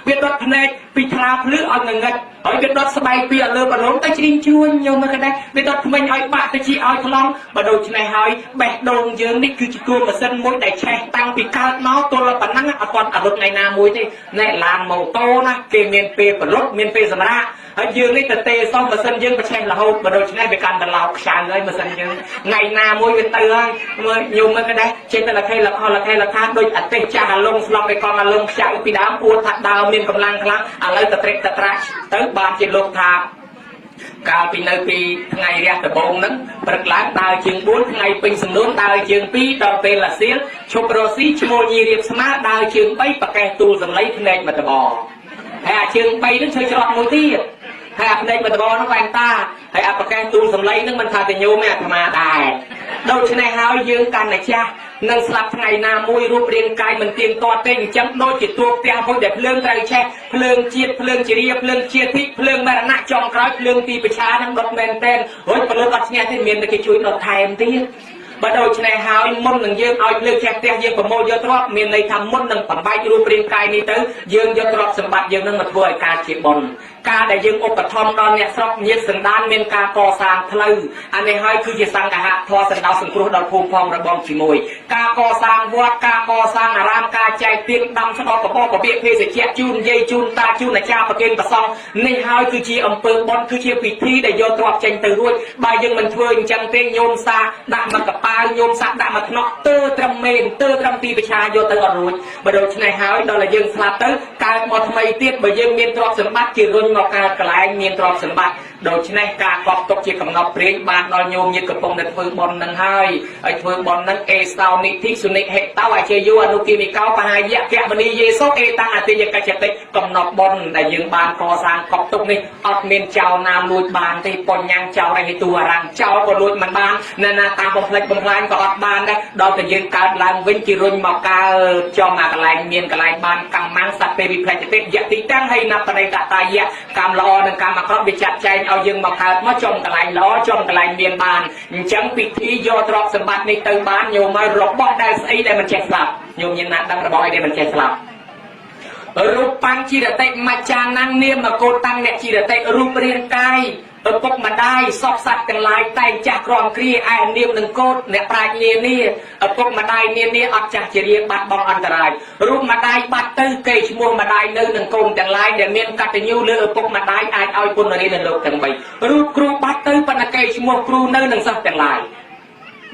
វាដុតភ្នែកពីថ្លាភ្លឺឲ្យងងឹតហើយវាដុតស្បែកពីឲ្យលើបរំទៅជ្រីងជួញញោមមើលដែរវាដុតធ្មេញឲ្យបាក់ទៅជាឲ្យខ្លងបើដូច្នេះហើយបេះដូងយើងនេះគឺជាគួរម៉ាស៊ីនមួយដែលឆេះតាំងពីកើតមកទល់ប៉ុណ្ណឹងអត់ទាន់អរុតថ្ងៃណាមួយទេណែឡានម៉ូតូណាគេមានពេលបរុតមានពេលសម្រាប់ហើយយើងនេះទៅទេសោះម៉ាស៊ីនយើងប្រឆេះរហូតបើដូច្នេះវាកាន់តែឡោកខ្ចៅហើយម៉ាស៊ីនយើងថ្ងៃណាមួយវាទៅហើយមើលញោមមើលដែរចេះតែលខេលខាដូចអតិចាស់អាលងស្លប់ឯកងអាលងខ្ចៅពីដើមអួតថាដើមមានកម្លាំងខ្លាំងឥឡូវតត្រេកតត្រាក់ទៅបានជាលោកថាកាលពីនៅពីថ្ងៃរះដំបូងហ្នឹងព្រឹកឡើងដើរជាង4ថ្ងៃពេញសំនួនដើរជាង2ដល់ពេលឡាសៀលឈប់រស់ស៊ីឈ្មោះញីរៀបស្មាដើរជាង3ប្រកេះទូលសម្លៃភ្នែកមកតបហើយអាជើង3ហ្នឹងជួយច្រត់មួយទៀតហើយអាភ្នែកមកតបហ្នឹងវ៉ែងតាហើយអាប្រកេះទូលសម្លៃហ្នឹងមិនថាតែញោមទេអាត្មាដែរដូច្នេះហើយយើងកាន់តែចាស់នឹងស្លាប់ថ្ងៃណាមួយរូបរាងកាយមិនទៀងទាត់ទេអញ្ចឹងដូចជាតួផ្ទះមួយដែលភ្លើងត្រូវឆេះភ្លើងជាតិភ្លើងជារាភ្លើងជាតិទីភ្លើងមរណៈចំក្រោយភ្លើងទីប្រឆានឹងដុតមែនតែនរួចពលិតអត់ឈ្នះទេមានតែគេជួយដុតថែមទៀតបើដូច្នេះហើយមុននឹងយើងឲ្យភ្លើងឆេះផ្ទះយើងប្រមូលយកទ្រព្យមានន័យថាមុននឹងបំបែករូបរាងកាយនេះទៅយើងយកទ្រព្យសម្បត្តិយើងនឹងមកធ្វើឲ្យការជាបុណ្យការដែលយើងឧបត្ថម្ភដល់អ្នកស្រុកញាតិសន្តានមានការកសាងផ្លូវអានេះហើយគឺជាសង្ឃហៈធម៌សណ្ដោសង្គ្រោះដល់ភូមិផងរបងជាមួយការកសាងវត្តការកសាងអារាមការចែកទានដាំស្ដោបបបពាក្យភេសជ្ជៈជូនយាយជូនតាជូនអាចារ្យប្រគេនប្រសង់នេះហើយគឺជាអំពើបុណ្យគឺជាពិធីដែលយកទ្រព្យចេញទៅរួចបើយើងមិនធ្វើអញ្ចឹងទេញោមសាដាក់មកកប៉ាវញោមសាដាក់មកថ្នាក់ទើត្រឹមមេនទើត្រឹមទីប្រឆាយកទៅអត់រួចបើដូច្នេះហើយដល់តែយើងស្លាប់ទៅកើតមកថ្មីទៀតបើយើងមានទ្រព្យសម្បត្តិជារុញមកកើតកន្លែងមានទ្រព្យសម្បត្តិដូច្នេះការកប់ទុកជាកំណត់ព្រេងបានដល់ញោមញាតិកំពុងតែធ្វើបុណ្យនឹងហើយធ្វើបុណ្យនឹងអេសោនិធិសុនិហេតោអជយោអនុគិមិកោបហាយៈកមនីយេសូអេតាំងអតិយកច្ចតិកំណត់បុណ្យដែលយើងបានកសាងកប់ទុកនេះអត់មានចោលណាលួចបានទេបញ្ញាំងចោលឲ្យតួរាំងចោលក៏លួចមិនបានណាតាមបំផ្លិចបំផ្លាញក៏អត់បានដែរដល់តែយើងកើតឡើងវិញជារុញមកកើតចំអាកន្លែងមានកន្លែងបានកម្មងសត្វពេលវិផ្លែតិយៈទីតាំងហើយណាបរិតតាយៈកម្មល្អនិងកម្មអាក្រក់វាចាត់ចែងឲ្យយើងមកកើតមកចំកន្លែងល្អចំកន្លែងមានបានអញ្ចឹងពិធីយកទ្រព្យសម្បត្តិនេះទៅបានញោមឲ្យរបស់ដែលស្អីដែលមិនចេះស្លាប់ញោមញ៉ាំណាដឹងរបស់អីដែលមិនចេះស្លាប់រូបបញ្ជីរតិមច្ចាននាមកោតាំងអ្នកជីរតិរូបរាងកាយ ពុកម្ដាយសពសត្វទាំងឡាយតែងចាស់ក្រំគ្រាឯនាមនឹងកូនអ្នកប្រាជ្ញានាឪពុកម្ដាយនានាអត់ចាស់ជារៀងបាត់បង់អន្តរាយរូបម្ដាយបាត់ទៅកេរ្តិ៍ឈ្មោះម្ដាយនៅនឹងកូនទាំងឡាយដែលមានកតញ្ញូលើឪពុកម្ដាយអាចឲ្យពុនរៀននៅលោកទាំង3រូបគ្រូបាត់ទៅប៉ុន្តែកេរ្តិ៍ឈ្មោះគ្រូនៅនឹងសិស្សទាំងឡាយ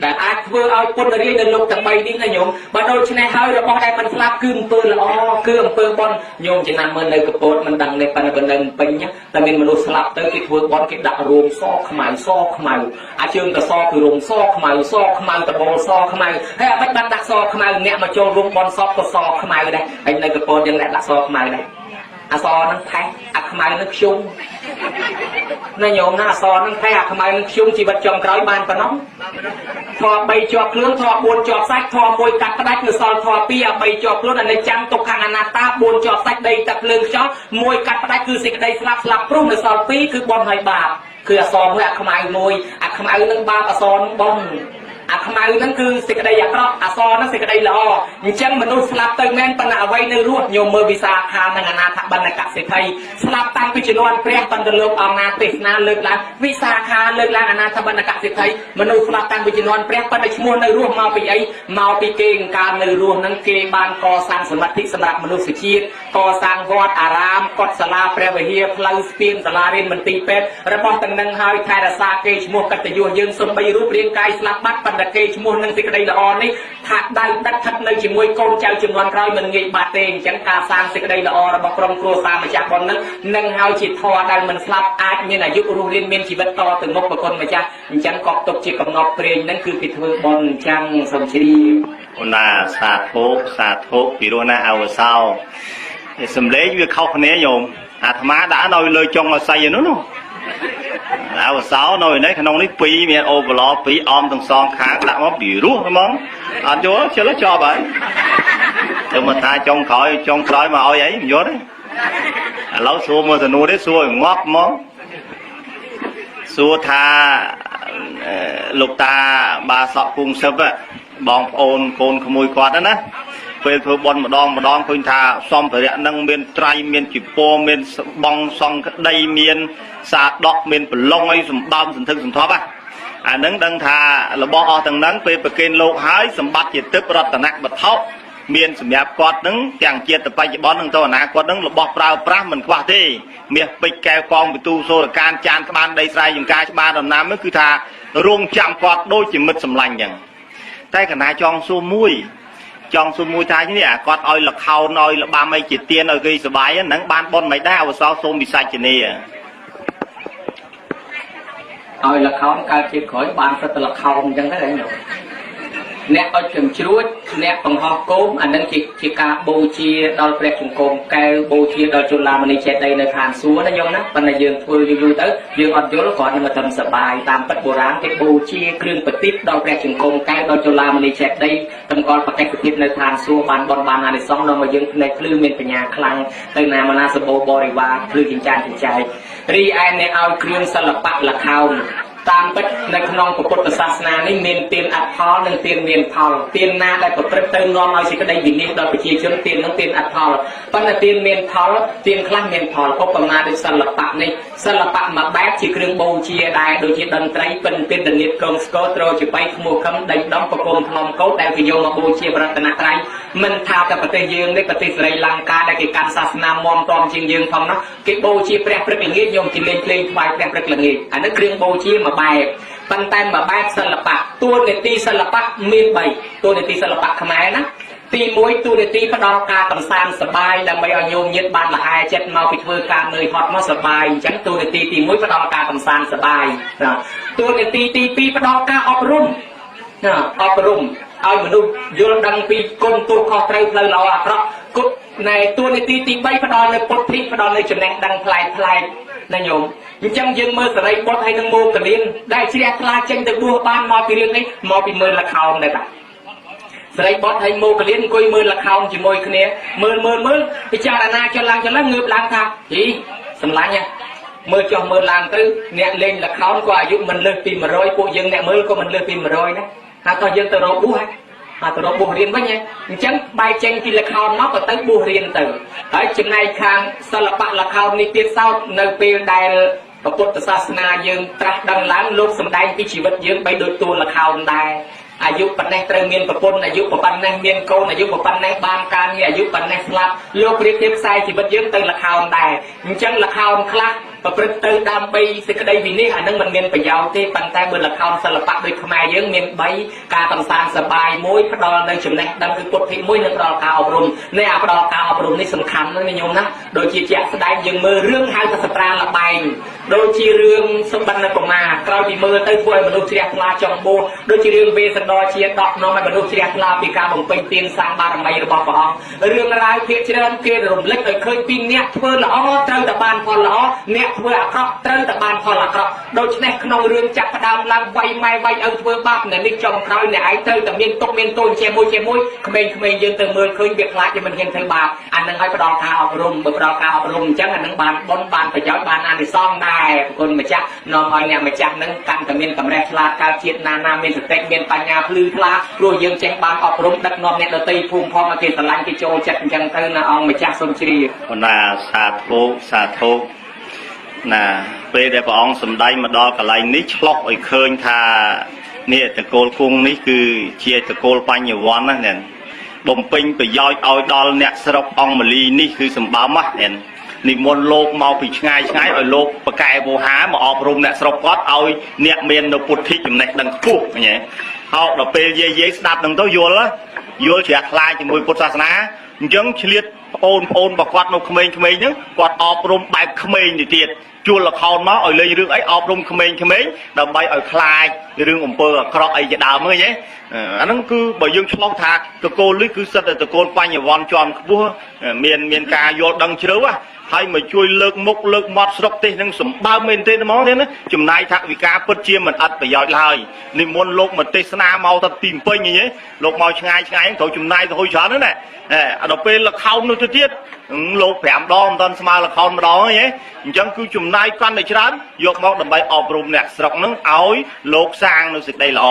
ដែលអាចធ្វើឲ្យពុនរៀននៅលោកទាំង3នេះណាញោមបើដូច្នេះហើយរបស់ដែលមិនស្លាប់គឺអំពើល្អគឺអំពើបន់ញោមចំណាំមើលនៅកពតមិនដឹងនេះប៉ុន្តែបើនៅពេញតែមានមនុស្សស្លាប់ទៅគេធ្វើបន់គេដាក់រួមសខ្មៅអាចជើងតសគឺរួមសខ្មៅតបលសខ្មៅហើយអ្វីបានដាក់សខ្មៅអ្នកមកចូលរួមបន់សពក៏សខ្មៅដែរហើយនៅកពតយើងដាក់សខ្មៅដែរអសនឹងថែអាខ្មៅនឹងខ្ជុំណាញោមណាអសនឹងថែអាខ្មៅនឹងខ្ជុំជីវិតចុងក្រោយបានប៉ុណ្ណោះធម៌3ជាប់ខ្លួនធម៌4ជាប់សាច់ធម៌1កាត់ផ្ដាច់គឺសល់ធម៌2អា3ជាប់ខ្លួនអនិច្ចំទុក្ខអនត្តា4ជាប់សាច់ដីទឹកភ្លើងខ្យល់1កាត់ផ្ដាច់គឺសេចក្តីស្លាប់ព្រោះនៅសល់2គឺបុណ្យហើយបាបគឺអសមួយអាខ្មៅមួយអាខ្មៅនឹងបាបអសនឹងបុណ្យអាខ្មៅហ្នឹងគឺសេចក្តីអាក្រក់អសហ្នឹងសេចក្តីល្អអញ្ចឹងមនុស្សស្លាប់ទៅមែនប៉ុន្តែអ្វីនៅរស់ញោមមើលវិសាខានិងអនាថបណ្ឌកសិទ្ធិស្លាប់តាំងពីជំនាន់ព្រះប៉ុន្តែលោកអង្គណាទេសនាលើកឡើងវិសាខាលើកឡើងអនាថបណ្ឌកសិទ្ធិមនុស្សស្លាប់តាំងពីជំនាន់ព្រះប៉ុន្តែឈ្មោះនៅរស់មកពីអីមកពីគេអង្ការនៅរស់ហ្នឹងគេបានកសាងសមាធិសម្រាប់មនុស្សជាតិកសាងវត្តអារាមកុដិសាលាព្រះវិហារផ្លូវស្ពានសាលារៀនមន្ទីរពេទ្យរបស់ទាំងនឹងហើយថែរក្សាគេឈ្មោះកតញ្ញូយើងសំបីរូបរាងកាយស្លាប់បាត់តែគេឈ្មោះនឹងសេចក្តីល្អនេះថាដៅដិតស្ថិតនៅជាមួយកូនចៅជំនាន់ក្រោយមិនងាយបាត់ទេអញ្ចឹងការសាងសេចក្តីល្អរបស់ក្រុមគ្រួសារម្ចាស់បុណ្យនឹងហើយជាធម៌ដែលមិនស្លាប់អាចមានអាយុរស់រានមានជីវិតតទៅមុខប្រគុណម្ចាស់អញ្ចឹងក៏ទុកជាកំណត់ព្រេងនឹងគឺគេធ្វើបុណ្យអញ្ចឹងសូមជ្រាបអូនណាសាធុពីរោះណាអវសោសំឡេងវាខុសគ្នាញោមអាត្មាដាក់នៅលើចុងអស័យនោះអវសោនៅនេះក្នុងនេះ2មានអូបឡ2អមទាំងសងខាងដាក់មកពីរោះហ្មងអត់យល់ជិលចប់ហើយទៅមកថាចុងក្រោយមកឲ្យអីមិនយល់ទេឥឡូវសួរមើលទៅនោះទេសួរងាប់ហ្មងសួរថាលោកតាបាសក់ពុងសឹបបងប្អូនកូនក្មួយគាត់ណាពេលធ្វើបន់ម្ដងឃើញថាសម្ភារៈនឹងមានត្រៃមានជីពរមានបងសង្កដីមានសាដកមានប្រឡងអីសម្បំសន្ធឹកសន្ធាប់អានឹងដឹងថារបស់អស់ទាំងហ្នឹងពេលប្រគេនលោកហើយសម្បត្តិជាទឹករតនៈវត្ថុមានសម្រាប់គាត់នឹងទាំងជាតិបច្ចុប្បន្ននឹងទៅអនាគតនឹងរបស់ប្រើប្រាស់មិនខ្វះទេមាសពេជ្រកែវកងពិទូសូរកានចានក្បានដីស្រែចំការច្បារដំណាំគឺថារងចាំគាត់ដូចជាមិត្តសម្លាញ់អញ្ចឹងតែកណាចង់សួរមួយថានេះអាគាត់ឲ្យលខោនឲ្យលបាំអីជាទៀនឲ្យគេសុបាយហ្នឹងបានប៉ុនមិនដែរអវសោសូមវិសាជនីឲ្យលខោនកើតជាក្រោយបានសិតលខោនអញ្ចឹងដែរអ្នកអុជចំជ្រួចអ្នកបង្ហោះគោមអានឹងជាការបូជាដល់ព្រះជង្គង់កែវបូជាដល់ជុលាមនីចេតិយនៅខាងសួរណាញោមណាប៉ុន្តែយើងធ្វើយូរទៅយើងអត់យល់គាត់នឹងមិនសប្បាយតាមពិតបុរាណគេបូជាគ្រឿងប្រទីបដល់ព្រះជង្គង់កែវដល់ជុលាមនីចេតិយតម្កល់បកិច្ចភាពនៅខាងសួរបានបនបានអានិសង្ឃដល់មកយើងភ្នែកភ្លឺមានបញ្ញាខ្លាំងទៅណាមណាសបោបរិវារភ្លឺចិញ្ចានចិញ្ចែករីឯអ្នកឲ្យគ្រឿងសិល្បៈលខោនតាមពិតនៅក្នុងពុទ្ធសាសនានេះមានទានអត្ថផលនិងទានមានផលទានណាដែលប្រព្រឹត្តទៅនាំឲ្យសេចក្តីវិនិច្ឆ័យដល់ប្រជាជនទាននឹងទានអត្ថផលប៉ុន្តែទានមានផលទានខ្លះមានផលឧបមាដូចសិល្បៈនេះសិល្បៈមួយបែបជាគ្រឿងបូជាដែរដូចជាតន្ត្រីពិណពាននាតកងស្គរត្រជាបៃខ្មោះខំដេញដំប្រគំថ្នមកោតដែលគេយកមកបូជាប្រតនត្រ័យមិនថាតែប្រទេសយើងនេះប្រទេសស្រីលង្កាដែលគេកាន់សាសនាមមតំជាងយើងផងនោះគេបូជាព្រះព្រឹកល្ងាចយកជាលេងភ្លេងថ្វាយព្រះព្រឹកល្ងាចអានេះគ្រឿងបូជាមួយបែបប៉ុន្តែមួយបែបសិល្បៈតួនាទីសិល្បៈមាន3តួនាទីសិល្បៈខ្មែរណាទី1តួនាទីផ្ដល់ការកំសាន្តសប្បាយដើម្បីឲ្យញោមញាតិបានលហែចិត្តមកពីធ្វើការនឿយហត់មកសប្បាយអញ្ចឹងតួនាទីទី1ផ្ដល់ការកំសាន្តសប្បាយតួនាទីទី2ផ្ដល់ការអប់រំអប់រំឲ្យមនុស្សយល់ដឹងពីគុណទោសខុសត្រូវផ្លូវល្អអាក្រក់គុណនៃតួនាទីទី3ផ្ដល់នៅពុទ្ធិផ្ដល់នៅចំណេះដឹងប្លែកណាញោមអញ្ចឹងយើងមើលសរីបុត្រហើយនឹងមោគលានដែលជ្រះថ្លាចេញទៅបួសបានមកពីរឿងនេះមកពីមើលលខោនដែរតាសរីបុត្រហើយមោគលានអង្គុយមើលលខោនជាមួយគ្នាមើលពិចារណាចុះឡើងងើបឡើងថាហីសម្លាញ់មើលចុះមើលឡើងទៅអ្នកលេងលខោនក៏អាយុមិនលើសពី100ពួកយើងអ្នកមើលក៏មិនលើសពី100ដែរហើយក៏យើងទៅរកបួសហើយទៅរកបួសរៀនវិញអញ្ចឹងបែកចេញពីលខោនមកក៏ទៅបួសរៀនទៅហើយចំណែកខាងសិល្បៈលខោននេះទៀតសោតនៅពេលដែល พระพุทธศาสนาយើងត្រាស់ដឹងឡើងលោកសម្ដែងពីជីវិតយើងបីដូចទួលល្ខោនដែរអាយុប៉ុណ្ណេះត្រូវមានប្រពន្ធអាយុប៉ុណ្ណេះមានកូនអាយុប៉ុណ្ណេះបានការងារអាយុប៉ុណ្ណេះស្លាប់លោកប្រៀបធៀបខ្សែជីវិតយើងទៅល្ខោនដែរអញ្ចឹងល្ខោនខ្លះប្រព្រឹត្តទៅដើម្បីសេចក្តីវិនិច្ឆ័យអានឹងមិនមានប្រយោជន៍ទេប៉ុន្តែបើល្ខោនសិល្បៈដូចខ្មែរយើងមាន3ការកំសាន្តសប្បាយ1ផ្ដល់នៅចំណេះដឹងគឺពុទ្ធភិ1និងផ្ដល់ការអប់រំនេះអាផ្ដល់ការអប់រំនេះសំខាន់ណាស់ញោមណាដូចជាជាក់ស្ដែងយើងមើលរឿងហៅថាសប្រាលបែងដូចជារឿងសុបិនកុមារក្រោយពីមើលទៅធ្វើឲ្យមនុស្សជ្រះថ្លាចង់បួសដូចជារឿងវេសន្តរជាដកនាំឲ្យមនុស្សជ្រះថ្លាពីការបំពេញទានសាងបារមីរបស់ព្រះអង្គរឿងរ៉ាវភាគច្រើនគេរំលឹកឲ្យឃើញពីអ្នកធ្វើល្អត្រូវតែបានផលល្អអ្នកធ្វើអាក្រក់ត្រូវតែបានផលអាក្រក់ដូច្នេះក្នុងរឿងចាប់ផ្ដើមឡើងវាយម៉ែវាយឪធ្វើបាបអ្នកនេះចុងក្រោយអ្នកឯងត្រូវតែមានទុកមានទោសជាមួយក្មេងៗយើងទៅមើលឃើញវាខ្លាចតែមិនហ៊ានធ្វើបាបអានឹងឲ្យផ្ដល់ការអប់រំបើផ្ដល់ការអប់រំអញ្ចឹងអានឹងបានបុណ្យបានប្រយោជន៍បានអានិសង្សដែរគុណម្ចាស់នាំឲ្យអ្នកម្ចាស់នឹងកាន់តែមានកម្រិតឆ្លាតកើតជាតិណាមានសតិមានបញ្ញាភ្លឺថ្លាព្រោះយើងចេះបានអប់រំដឹកនាំអ្នកដទៃភូមិផងឲ្យគេស្រឡាញ់គេចូលចិត្តអញ្ចឹងទៅណាអង្គម្ចាស់សូមជ្រាបបណ្ណាសាធុណាពេលដែលព្រះអង្គសម្ដែងមកដល់កន្លែងនេះឆ្លុះឲ្យឃើញថានេះតកូលគង់នេះគឺជាតកូលបញ្ញវន្តណាបំពេញប្រយោជន៍ឲ្យដល់អ្នកស្រុកអង្គមលីនេះគឺសម្បើមណានិមន្តលោកមកពីឆ្ងាយឲ្យលោកបកែវោហាមកអប់រំអ្នកស្រុកគាត់ឲ្យអ្នកមាននៅពុទ្ធិចំណេះដឹងខ្ពស់ញ៉េហើយដល់ពេលយាយស្ដាប់នឹងទៅយល់ជ្រះថ្លាជាមួយពុទ្ធសាសនាអញ្ចឹងឆ្លៀតបងប្អូនរបស់គាត់នៅក្មេងៗហ្នឹងគាត់អប់រំបែបក្មេងទៅទៀតជួលល្ខោនមកឲ្យលេងរឿងអីអប់រំក្មេងៗដើម្បីឲ្យខ្លាចរឿងអំពើអាក្រក់អីជាដើមហ្នឹងអាហ្នឹងគឺបើយើងឆ្លងថាតកូលនេះគឺសិតតែតកូលបញ្ញវន្តជាន់ខ្ពស់មានការយល់ដឹងជ្រៅហើយមកជួយលើកមុខលើកមាត់ស្រុកទេសនឹងសម្បើមមែនទេហ្មងទេណាចំណាយថវិកាពិតជាមិនអត់ប្រយោជន៍ឡើយនិមន្តលោកមកទេសនាមកទៅពីពេញអីលោកមកឆ្ងាយត្រូវចំណាយទៅហុយច្រើនណាដល់ពេលល្ខោននោះទៅទៀតលោក5ដងមិនតាន់ស្មើល្ខោនម្ដងអញ្ចឹងគឺចំណាយកាន់តែច្រើនយកមកដើម្បីអប់រំអ្នកស្រុកនឹងឲ្យលោកសាងនៅសេចក្តីល្អ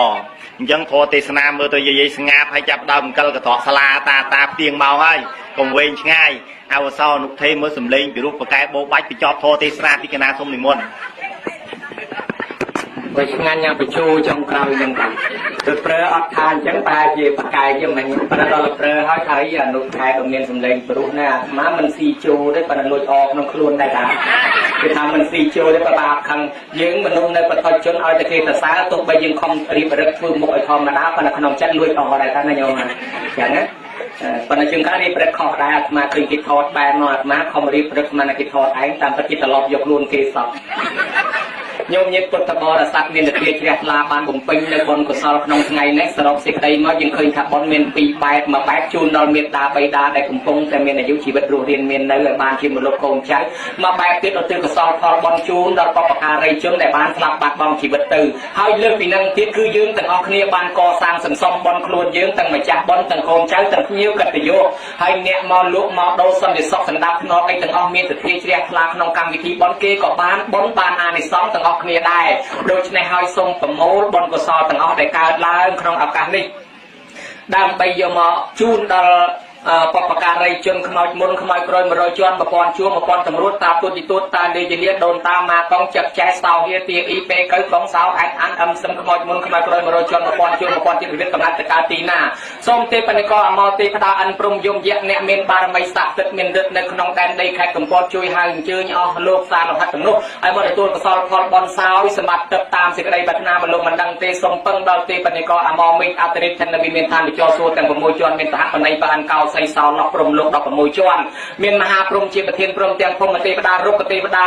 អញ្ចឹងធម៌ទេសនាមើលទៅយាយស្ងាត់ហើយចាប់ដើមកកិលកត្រកសាលាតាផ្ទៀងមកហើយកុំវែងឆ្ងាយអវសោអនុថេមើលសំឡេងពីរូបបកែបោបាច់បញ្ចប់ធម៌ទេសនាពីកណាសូមនិមន្តបើឆ្ងាញ់ញ៉ាំបញ្ជូចុងក្រោយហ្នឹងបាទទៅប្រើអត់ថាអញ្ចឹងតែជាបកែយើងមិនប្រើដល់ប្រើហើយហើយអនុថែក៏មានសំឡេងព្រោះណាអាត្មាមិនស៊ីជូទេប៉ុន្តែលួចអក្នុងខ្លួនដែរតាគេថាមិនស៊ីជូទេបាបខាងយើងមនុស្សនៅបទជនឲ្យតែគេសរសើរទោះបីយើងខំរៀបរឹកធ្វើមុខឲ្យធម្មតាប៉ុន្តែក្នុងចិត្តលួចអស់ដែរតាណាញោមអញ្ចឹងណាប៉ុន្តែជាងការរៀបរឹកខុសដែរអាត្មាឃើញគេថតបែបមកអាត្មាខំរៀបរឹកមិនគេថតឯងតាមពិតគេត្រឡប់យកខ្លួនគេសោះញោមញាតិពុទ្ធបរិស័ទមានតែជ្រះថ្លាបានបំពេញនៅបុណ្យកុសលក្នុងថ្ងៃនេះសរុបសេចក្តីមកយើងឃើញថាបុណ្យមាន2បែបមួយបែបជូនដល់មេត្តាបិតាដែលកំពុងតែមានអាយុជីវិតរស់រានមាននៅឲ្យបានជាមនុស្សកូនចៅមួយបែបទៀតឧទ្ទិសកុសលផលបុណ្យជូនដល់បុព្វការីជនដែលបានស្លាប់បាត់បង់ជីវិតទៅហើយលើកពីនឹងទៀតគឺយើងទាំងអស់គ្នាបានកសាងសន្សំបុណ្យខ្លួនយើងទាំងម្ចាស់បុណ្យទាំងកូនចៅទាំងភ្ញៀវកតញ្ញូហើយអ្នកមកលក់មកដូរសន្តិសុខសណ្ដាប់ធ្នាប់អីទាំងអស់មានសទ្ធាជ្រះថ្លាក្នុងកម្មវិធីបុណ្យគេក៏បានបុណ្យបានអានិសង្សទាំងអស់គ្នាដែរដូច្នេះហើយសូមប្រមូលបុណ្យកុសលទាំងអស់ដែលកើតឡើងក្នុងឱកាសនេះដើម្បីយកមកជូនដល់បុព្វការីជនខ្មោចមុនខ្មោចក្រោយ100ជាន់1000ជួរ1000តម្រួតតាទូទីតាលេជលាដូនតាម៉ាកងចាក់ចែសោហៀទៀអ៊ីពេកៅកងសោអានអឹមសឹមខ្មោចមុនខ្មោចក្រោយ100ជាន់1000ជួរ1000ជាវិវិតកំណត់តកើតទីណាសូមទេបនិកអមលទេផ្ដាអិនព្រំយមយៈអ្នកមានបារមីស័ក្តិសិទ្ធិមានឫទ្ធិនៅក្នុងដែនដីខេត្តកំពតជួយហៅអញ្ជើញអស់លោកសារលហិតទាំងនោះឲ្យមកទទួលកុសលផលបនសោយសម្បត្តិទឹកតាមសេចក្តីប្រាថ្នាមកលោកមិនដឹងទេសូមពឹងដល់ទេបនិកអមលមេឃអតរិទ្ធិនវិមានឋានវិចរសួរទាំង6ជាន់មានតហបណៃបានកោសីសោឡោះព្រំលោក16ជាន់មានមហាព្រំជាប្រធានព្រំទាំងភូមិទេវតារុក្ខទេវតា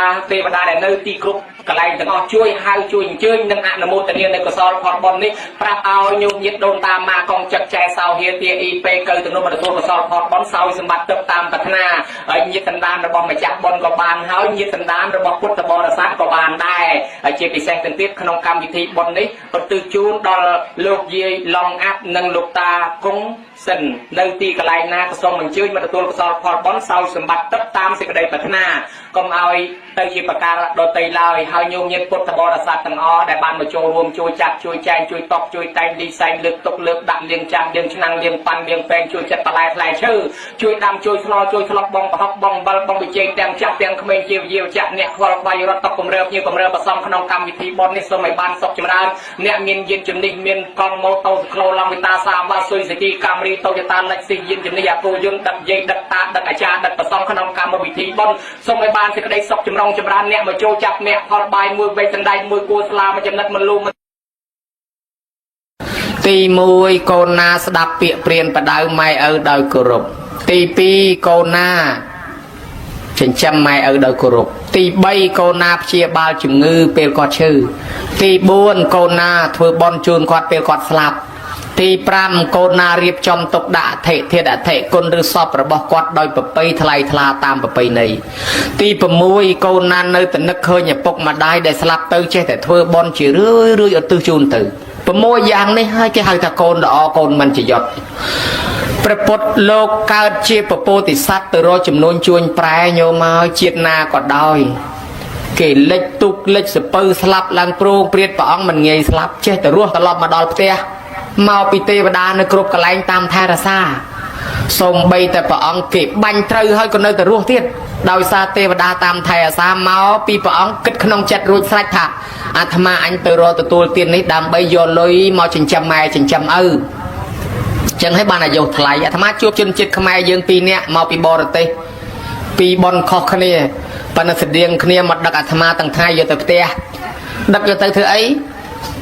ដែលនៅទីគ្រប់កន្លែងទាំងអស់ជួយហៅជួយអញ្ជើញនិងអនុមោទនានៅកុសលផលបុណ្យនេះប្រាប់ឲ្យញោមញាតិដូនតាម៉ាកងចាក់ចែសោហៀទៀអ៊ីពេកៅទាំងនោះមកទទួលកុសលផលបុណ្យសោយសម្បត្តិទឹកតាមប្រាថ្នាហើយញាតិសន្តានរបស់ម្ចាស់បុណ្យក៏បានហើយញាតិសន្តានរបស់ពុទ្ធបរិស័ទក៏បានដែរហើយជាពិសេសទៅទៀតក្នុងកម្មវិធីបុណ្យនេះឧទ្ទិសជូនដល់លោកយាយឡុងអាប់និងលោកតាគង់ សិននៅទីកន្លែងណាក៏សូមអញ្ជើញមកទទួលកុសលផលបុណ្យសោយសម្បត្តិទឹកតាមសេចក្តីប្រាថ្នាកុំឲ្យទៅជាប្រការដតីឡើយហើយញោមញាតិពុទ្ធបរិស័ទទាំងអស់ដែលបានមកចូលរួមជួយចាត់ជួយចែងជួយតបជួយតែងលីសែងលើកទុកលើកដាក់លៀងចាំលៀងឆ្នាំងលៀងប៉ាន់លៀងពេងជួយចិត្តបន្លែផ្លែឈើជួយដាំជួយស្លជួយធ្លប់បងប្រហុកបងវិលបងបច្ចេកទាំងចាស់ទាំងក្មេងជាវិយាចាក់អ្នកខ្វល់បាយរត់តកគម្រើបញៀវគម្រើបប្រសំក្នុងកម្មវិធីបុណ្យនេះសូមឲ្យបានសុខចម្រើនអ្នកមានយានជំនិះមានកង់ម៉ូតូក្លូឡង់វិតាសាវ៉ាស៊ុយសេគីកាមេរីតូយោតាលិចស៊ីយានជំនិះអាគូយន្តដឹកយាយដឹកតាដឹកអាចារ្យដឹកប្រសំក្នុងកម្មវិធីបុណ្យសូមឲ្យបានសេចក្តីសុខចម្រុងចម្រើនអ្នកមកចូលចាប់អ្នកផលបាយមួយវែងសណ្ដែកមួយគួរស្លាមកចំណិតមលូទី1កូនណាស្ដាប់ពាក្យព្រានបដៅម៉ែឪដោយគោរពទី2កូនណាចិញ្ចឹមម៉ែឪដោយគោរពទី3កូនណាព្យាបាលជំងឺពេលគាត់ឈឺទី4កូនណាធ្វើបន់ជូនគាត់ពេលគាត់ស្លាប់ទី5កូនណារៀបចំទុកដាក់អធិធាតុអធិគុណឬសពរបស់គាត់ដោយប្រពៃថ្លៃថ្លាតាមប្រពៃណីទី6កូនណានៅតែនឹកឃើញឪពុកម្ដាយដែលស្លាប់ទៅចេះតែធ្វើបន់ជារឿយឧទ្ទិសជូនទៅ6យ៉ាងនេះហើយគេហៅថាកូនល្អកូនមិនចយត់ព្រះពុទ្ធលោកកើតជាពពោធិសត្វទៅរកចំនួនជួញប្រែញោមមកជាតិណាក៏ដោយគេលិចទុកលិចសពៅស្លាប់ឡើងព្រោងព្រាតព្រះអង្គមិនងាយស្លាប់ចេះតែរស់ត្រឡប់មកដល់ផ្ទះមកពីទេវតានៅគ្រប់កន្លែងតាមថែរក្សាសូម្បីតែព្រះអង្គគេបាញ់ត្រូវហើយក៏នៅតែរស់ទៀតដោយសារទេវតាតាមថែរក្សាមកពីព្រះអង្គគិតក្នុងចិត្តរួចស្រេចថាអាត្មាអញទៅរកទទួលទាននេះដើម្បីយកលុយមកចិញ្ចឹមម៉ែចិញ្ចឹមឪចឹងហើយបានអាយុថ្លៃអាត្មាជួបជនជាតិខ្មែរយើង2នាក់មកពីបរទេសពីបនខុសគ្នាប៉ុន្តែស្តៀងគ្នាមកដឹកអាត្មាទាំងថ្ងៃយកទៅផ្ទះដឹកយកទៅធ្វើអី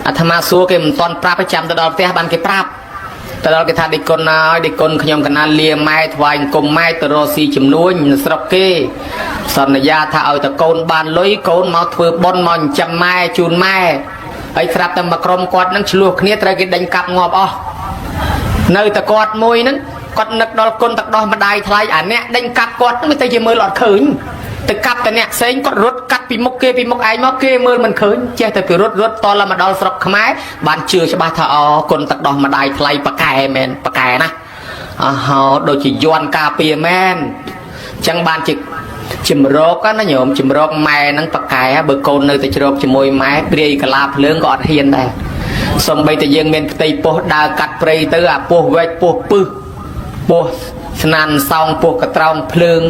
អាត្មាសួរគេមិនតន់ប្រាប់ឲ្យចាំទៅដល់ផ្ទះបានគេប្រាប់ទៅដល់គេថាដេកគុណហើយដេកគុណខ្ញុំកណាលាម៉ែថ្វាយអង្គមម៉ែទៅរកស៊ីចំនួននៅស្រុកគេសន្យាថាឲ្យតកូនបានលុយកូនមកធ្វើបុណ្យមកចិញ្ចឹមម៉ែជូនម៉ែហើយស្រាប់តែមកក្រុមគាត់នឹងឆ្លោះគ្នាត្រូវគេដេញកាប់ងាប់អស់នៅតែគាត់មួយហ្នឹងគាត់នឹកដល់គុណទឹកដោះម្ដាយថ្លៃអាអ្នកដេញកាប់គាត់ហ្នឹងទៅជាមើលអត់ឃើញទៅកាប់តែអ្នកផ្សេងគាត់រត់កាត់ពីមុខគេពីមុខឯងមកគេមើលមិនឃើញចេះតែពីរត់តឡើងមកដល់ស្រុកខ្មែរបានជឿច្បាស់ថាអូគុណទឹកដោះម្ដាយថ្លៃប៉កែមែនប៉កែណាអោហោដូចជាយន់ការពារមែនអញ្ចឹងបានជាជំរកណាញោមជំរកម៉ែហ្នឹងប៉កែបើកូននៅតែជ្រកជាមួយម៉ែព្រាយកលាភ្លើងក៏អត់ហ៊ានដែរសំបីតែយើងមានផ្ទៃពោះដើរកាត់ព្រៃទៅអាពោះវែកពោះពឹសពោះស្នានសោងពោះកត្រោងភ្លើង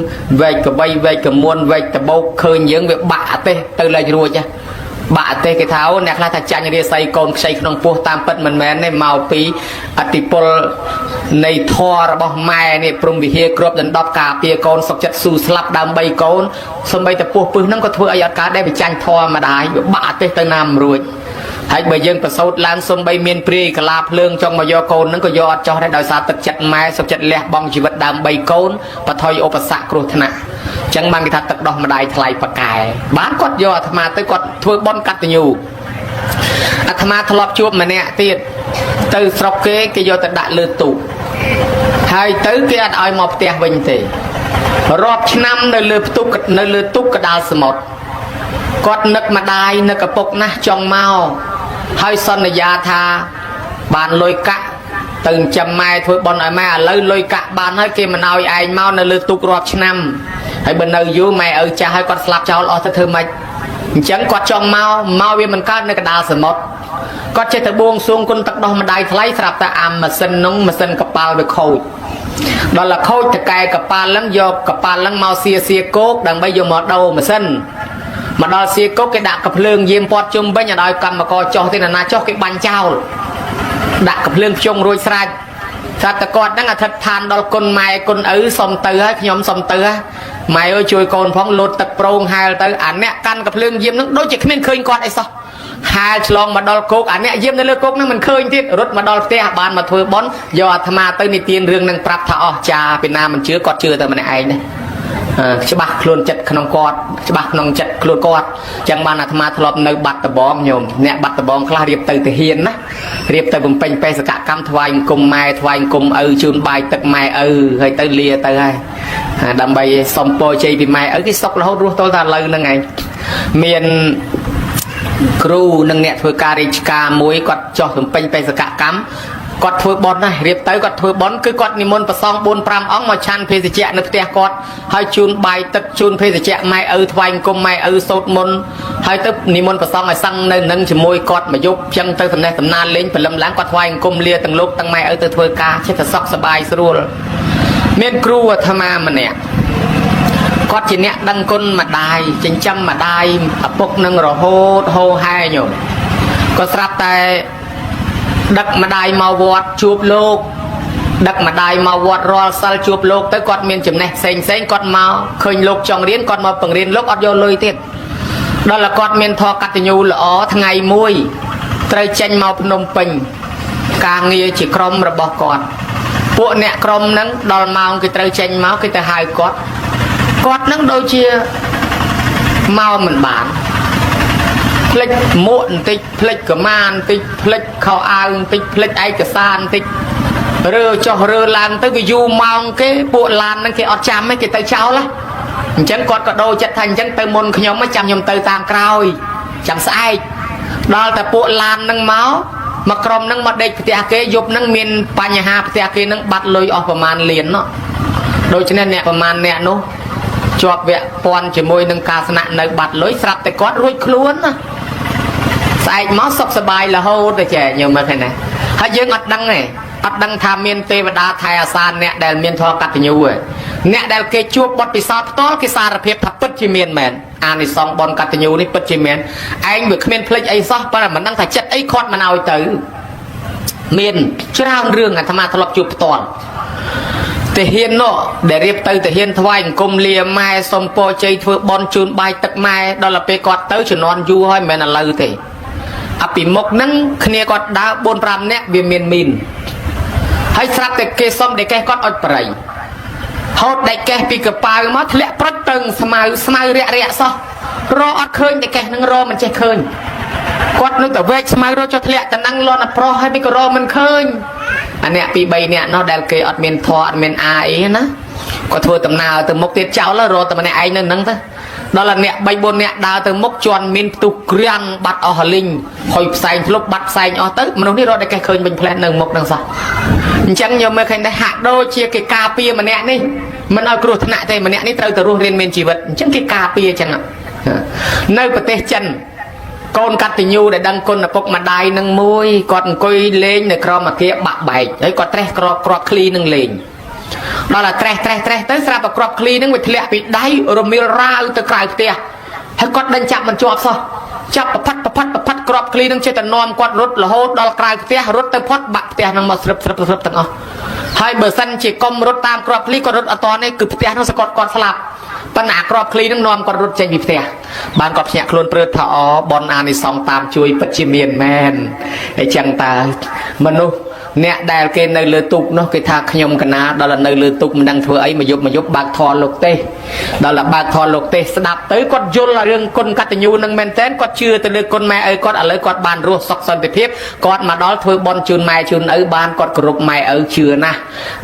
វែកកវៃវែកកមួនវែកតបោកឃើញយើងវាបាក់អទេសទៅលេចរួចបាក់អទេសគេថាអូអ្នកខ្លះថាចាញ់រាសីកូនខ្ចីក្នុងពោះតាមពិតមិនមែនទេមកពីអតិពលនៃធម៌របស់ម៉ែនេះព្រំវិហារគ្របដណ្ដប់ការពារកូនសុខចិត្តស៊ូស្លាប់ដើម្បីកូនសំបីតែពោះពឹសហ្នឹងក៏ធ្វើឲ្យអត់កើតដែរវាចាញ់ធម៌ម្ដាយវាបាក់អទេសទៅណាមិនរួចហើយបើយើងប្រសូតឡើងសំបីមានព្រាយកលាភ្លើងចង់មកយកកូនហ្នឹងក៏យកអត់ចោះដែរដោយសារទឹកចិត្តម៉ែសុខចិត្តលះបង់ជីវិតដើម្បីកូនបថុយឧបសគ្គគ្រោះថ្នាក់អញ្ចឹងបានគេថាទឹកដោះម្ដាយថ្លៃប៉កែបានគាត់យកអាត្មាទៅគាត់ធ្វើបន់កតញ្ញូអាត្មាធ្លាប់ជួបម្នាក់ទៀតទៅស្រុកគេយកទៅដាក់លើទូកហើយទៅគេអត់ឲ្យមកផ្ទះវិញទេរាប់ឆ្នាំនៅលើផ្ទុកនៅលើទូកកដាលសមុទ្រគាត់នឹកម្ដាយនឹកឪពុកណាស់ចង់មកហើយសន្យាថាបានលុយកាក់ទៅចិញ្ចឹមម៉ែធ្វើបន់ឲ្យម៉ែឥឡូវលុយកាក់បានហើយគេមិនឲ្យឯងមកនៅលើទូករាប់ឆ្នាំហើយបើនៅយូរម៉ែឪចាស់ហើយគាត់ស្លាប់ចោលអស់ទៅធ្វើម៉េចអញ្ចឹងគាត់ចង់មកវាមិនកើតនៅកណ្ដាលសមុទ្រគាត់ចេះតែបួងសួងគុណទឹកដោះម្ដាយថ្លៃស្រាប់តែអាម៉ាស៊ីននោះម៉ាស៊ីនកប៉ាល់វាខូចដល់តែខូចតកែកប៉ាល់ហ្នឹងយកកប៉ាល់ហ្នឹងមកសៀគោកដើម្បីយកមកដូរម៉ាស៊ីនមកដល់សៀកុកគេដាក់កាភ្លើងយាមពាត់ជុំវិញឲ្យដល់កម្មករចុះទេណាចុះគេបាញ់ចោលដាក់កាភ្លើងភ្ជុងរួចស្រេចស្រាប់តែគាត់ហ្នឹងអធិដ្ឋានដល់គុណម៉ែគុណឪសុំទៅហើយខ្ញុំសុំទៅម៉ែអើយជួយកូនផងលោតទឹកប្រងហែលទៅអាអ្នកកាន់កាភ្លើងយាមហ្នឹងដូចជាគ្មានឃើញគាត់អីសោះហែលឆ្លងមកដល់គោកអាអ្នកយាមនៅលើគោកហ្នឹងមិនឃើញទៀតរត់មកដល់ផ្ទះបានមកធ្វើបន់យកអាត្មាទៅនិទានរឿងហ្នឹងប្រាប់ថាអស់ចាពីណាមិនជឿគាត់ជឿតែម្នាក់ឯងដែរច្បាស់ខ្លួនចិត្តក្នុងគាត់ច្បាស់ក្នុងចិត្តខ្លួនគាត់ចឹងបានអាត្មាធ្លាប់នៅបាត់ដំបងញោមអ្នកបាត់ដំបងខ្លះរៀបទៅទាហានណារៀបទៅបំពេញបេសកកម្មថ្វាយអង្គមម៉ែថ្វាយអង្គមឪជូនបាយទឹកម៉ែឪហើយទៅលាទៅហើយដើម្បីសុំពរជ័យពីម៉ែឪគេសុករហូតរស់ទល់តែឥឡូវហ្នឹងឯងមានគ្រូនិងអ្នកធ្វើការរាជការមួយគាត់ចោះបំពេញបេសកកម្ម គាត់ធ្វើបន់ណារៀបទៅគាត់ធ្វើបន់គឺគាត់និមន្តប្រសង4 5អង្គមកឆាន់ភេសជ្ជៈនៅផ្ទះគាត់ហើយជូនបាយទឹកជូនភេសជ្ជៈម៉ែឪថ្វាយអង្គមម៉ែឪសូត្រមន្តហើយទៅនិមន្តប្រសងឲ្យសឹងនៅនឹងជាមួយគាត់មកយប់ចឹងទៅសំណេះសំណាលលេងព្រលឹមឡើងគាត់ថ្វាយអង្គមលាទាំងលោកទាំងម៉ែឪទៅធ្វើការចិត្តសុខសบายស្រួលមានគ្រូអាត្មាម្នាក់គាត់ជាអ្នកដឹងគុណម្ដាយចិញ្ចឹមម្ដាយឪពុកនឹងរហូតហូរហែញោមគាត់ស្រាប់តែដឹកម្ដាយមកវត្តជួបលោកដឹកម្ដាយមកវត្តរាល់សិលជួបលោកទៅគាត់មានចំណេះផ្សេងគាត់មកឃើញលោកចង់រៀនគាត់មកបង្រៀនលោកអត់យកលុយទៀតដល់តែគាត់មានធម៌កតញ្ញូល្អថ្ងៃមួយត្រូវចេញមកភ្នំពេញការងារជាក្រុមរបស់គាត់ពួកអ្នកក្រុមហ្នឹងដល់ម៉ោងគេត្រូវចេញមកគេទៅហៅគាត់ហ្នឹងដូចជាមកមិនបានផ្លិចមួកបន្តិចផ្លិចកម៉ាបន្តិចផ្លិចខោអាវបន្តិចផ្លិចឯកសារបន្តិចរើចុះរើឡើងទៅវាយូរម៉ោងគេពួកឡានហ្នឹងគេអត់ចាំទេគេទៅចោលហ៎អញ្ចឹងគាត់ក៏ដូរចិត្តថាអញ្ចឹងទៅមុនខ្ញុំចាំខ្ញុំទៅតាមក្រោយចាំស្អែកដល់តែពួកឡានហ្នឹងមកក្រុមហ្នឹងមកដេកផ្ទះគេយប់ហ្នឹងមានបញ្ហាផ្ទះគេហ្នឹងបាត់លុយអស់ប្រមាណលានណោះដូច្នេះអ្នកប្រមាណអ្នកនោះជាប់វគ្គពាន់ជាមួយនឹងការស្នាក់នៅបាត់លុយស្រាប់តែគាត់រួចខ្លួនណាស្អែកមកសុខសบายរហូតទៅចេះញោមមើលឃើញណាហើយយើងអត់ដឹងទេអត់ដឹងថាមានទេវតាថែអាសាអ្នកដែលមានធម៌កតញ្ញូទេអ្នកដែលគេជួបបទពិសោធន៍ផ្ទាល់គេសារភាពថាពិតជាមានមែនអានិសង្សបនកតញ្ញូនេះពិតជាមែនឯងវាគ្មានភ្លេចអីសោះប៉ុន្តែមិនដឹងថាចិត្តអីខាត់មិនឲ្យទៅមានច្រើនរឿងអាត្មាធ្លាប់ជួបផ្ទាល់ទាហាននោះដែលរៀបទៅទាហានថ្វាយអង្គមលាម៉ែសុំពរជ័យធ្វើបន់ជូនបាយទឹកម៉ែដល់ទៅពេលគាត់ទៅជំនាន់យូរហើយមិនមែនឥឡូវទេអពីមុខហ្នឹងគ្នាគាត់ដើរ 4-5 នាក់វាមានមីនហើយស្រាប់តែគេសុំតែកេះគាត់អត់ប្រៃហូតដេកកេះពីកប៉ាវមកធ្លាក់ព្រឹកទៅស្មៅរាក់សោះរកអត់ឃើញតែកេះនឹងរមិនចេះឃើញគាត់នៅតែវែកស្មៅរកចុះធ្លាក់តែនឹងលន់អប្រុសហើយមិនក៏រមិនឃើញអាអ្នកពី3នាក់នោះដែលគេអត់មានធម៌អត់មានអាអីណាគាត់ធ្វើដំណើរទៅមុខទៀតចោលរកតែម្នាក់ឯងនៅហ្នឹងទៅដល់អ្នក3-4នាក់ដើរទៅមុខជន់មានផ្ទុះក្រាំងបាត់អស់លីងហើយផ្សែងធ្លុបបាត់ផ្សែងអស់ទៅមនុស្សនេះរកតែគេឃើញវិញផ្លែតនៅមុខហ្នឹងសោះអញ្ចឹងយកមើលឃើញតែហាក់ដូចជាគេការពារម្នាក់នេះមិនឲ្យគ្រោះថ្នាក់ទេម្នាក់នេះត្រូវទៅរស់រៀនមានជីវិតអញ្ចឹងគេការពារអញ្ចឹងនៅប្រទេសចិនកូនកតញ្ញូដែលដឹងគុណឪពុកម្ដាយនឹងមួយគាត់អង្គុយលេងនៅក្រោមអគារបាក់បែកហើយគាត់ត្រេះគ្រាប់ឃ្លីនឹងលេងដល់តែត្រេះទៅស្រាប់តែគ្រាប់ឃ្លីនឹងវាធ្លាក់ពីដៃរមៀលរាវទៅក្រៅផ្ទះហើយគាត់ដេញចាប់មិនជាប់សោះចាប់ប្រផាត់គ្រាប់ឃ្លីនឹងចេះតែនាំគាត់រត់រហូតដល់ក្រៅផ្ទះរត់ទៅផុតបាក់ផ្ទះនឹងមកស្រិបទាំងអស់ហើយបើសិនជាកុំរត់តាមគ្រាប់ឃ្លីគាត់រត់អត់តនេះគឺផ្ទះនោះសកត់គាត់ស្លាប់ប៉ុន្តែគ្រាប់ឃ្លីនឹងនាំគាត់រត់ចេញពីផ្ទះបានគាត់ភ្ញាក់ខ្លួនព្រឺថាអូបនអានិសង្សតាមជួយពិតជាមានមែនអញ្ចឹងតើមនុស្សអ្នកដែលគេនៅលើទូកនោះគេថាខ្ញុំកណាដល់នៅលើទូកមិនដឹងធ្វើអីមកយប់បើកធរលោកទេសដល់បើកធរលោកទេសស្ដាប់ទៅគាត់យល់រឿងគុណកតញ្ញូនឹងមែនតើគាត់ជឿទៅលើគុណម៉ែឪគាត់ឥឡូវគាត់បានរស់សុខសន្តិភាពគាត់មកដល់ធ្វើបន់ជូនម៉ែជូនឪបានគាត់គោរពម៉ែឪជឿណាស់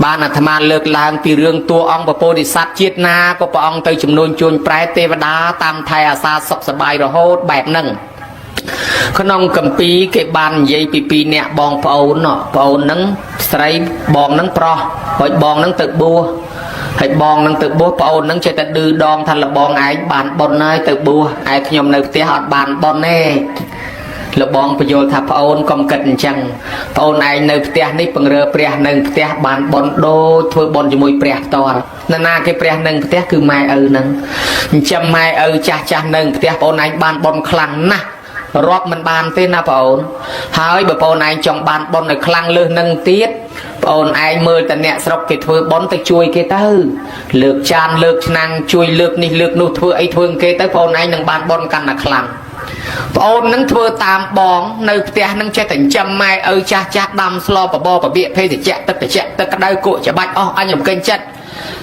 បានអាត្មាលើកឡើងពីរឿងតួអង្គពពោធិសត្វជាតិណាក៏ព្រះអង្គទៅជំនួញជួញប្រែទេវតាតាមថែអាសាសុខសប្បាយរហូតបែបហ្នឹងក្នុងកម្ពីគេបាននិយាយពី2នាក់បងប្អូនហ្នឹងស្រីបងហ្នឹងប្រុសហើយបងហ្នឹងទៅបួសហើយបងហ្នឹងទៅបួសប្អូនហ្នឹងចេះតែឌឺដងថាលបងឯងបានបុណ្យហើយទៅបួសឯខ្ញុំនៅផ្ទះអត់បានបុណ្យទេលបងបញ្យល់ថាប្អូនកុំគិតអញ្ចឹងប្អូនឯងនៅផ្ទះនេះពង្រើព្រះនៅផ្ទះបានបុណ្យដូចធ្វើបុណ្យជាមួយព្រះផ្ទាល់ណាគេព្រះនៅផ្ទះគឺម៉ែឪហ្នឹងអញ្ចឹងម៉ែឪចាស់នៅផ្ទះប្អូនឯងបានបុណ្យខ្លាំងណាស់រាប់មិនបានទេណាបងអូនហើយបើបងឯងចង់បានបុណ្យនៅខ្លាំងលើសនឹងទៀតបងឯងមើលតែអ្នកស្រុកគេធ្វើបុណ្យទៅជួយគេទៅលើកចានលើកឆ្នាំងជួយលើកនេះលើកនោះធ្វើអីធ្វើគេទៅបងឯងនឹងបានបុណ្យកាន់តែខ្លាំងបងអូននឹងធ្វើតាមបងនៅផ្ទះនឹងចេះតែចិញ្ចឹមម៉ែឪចាស់ដាំស្លបបរបបៀកភេសជ្ជៈទឹកត្រជាក់ទឹកក្តៅគក់ច្បាច់អស់អញមិនកិនចិត្ត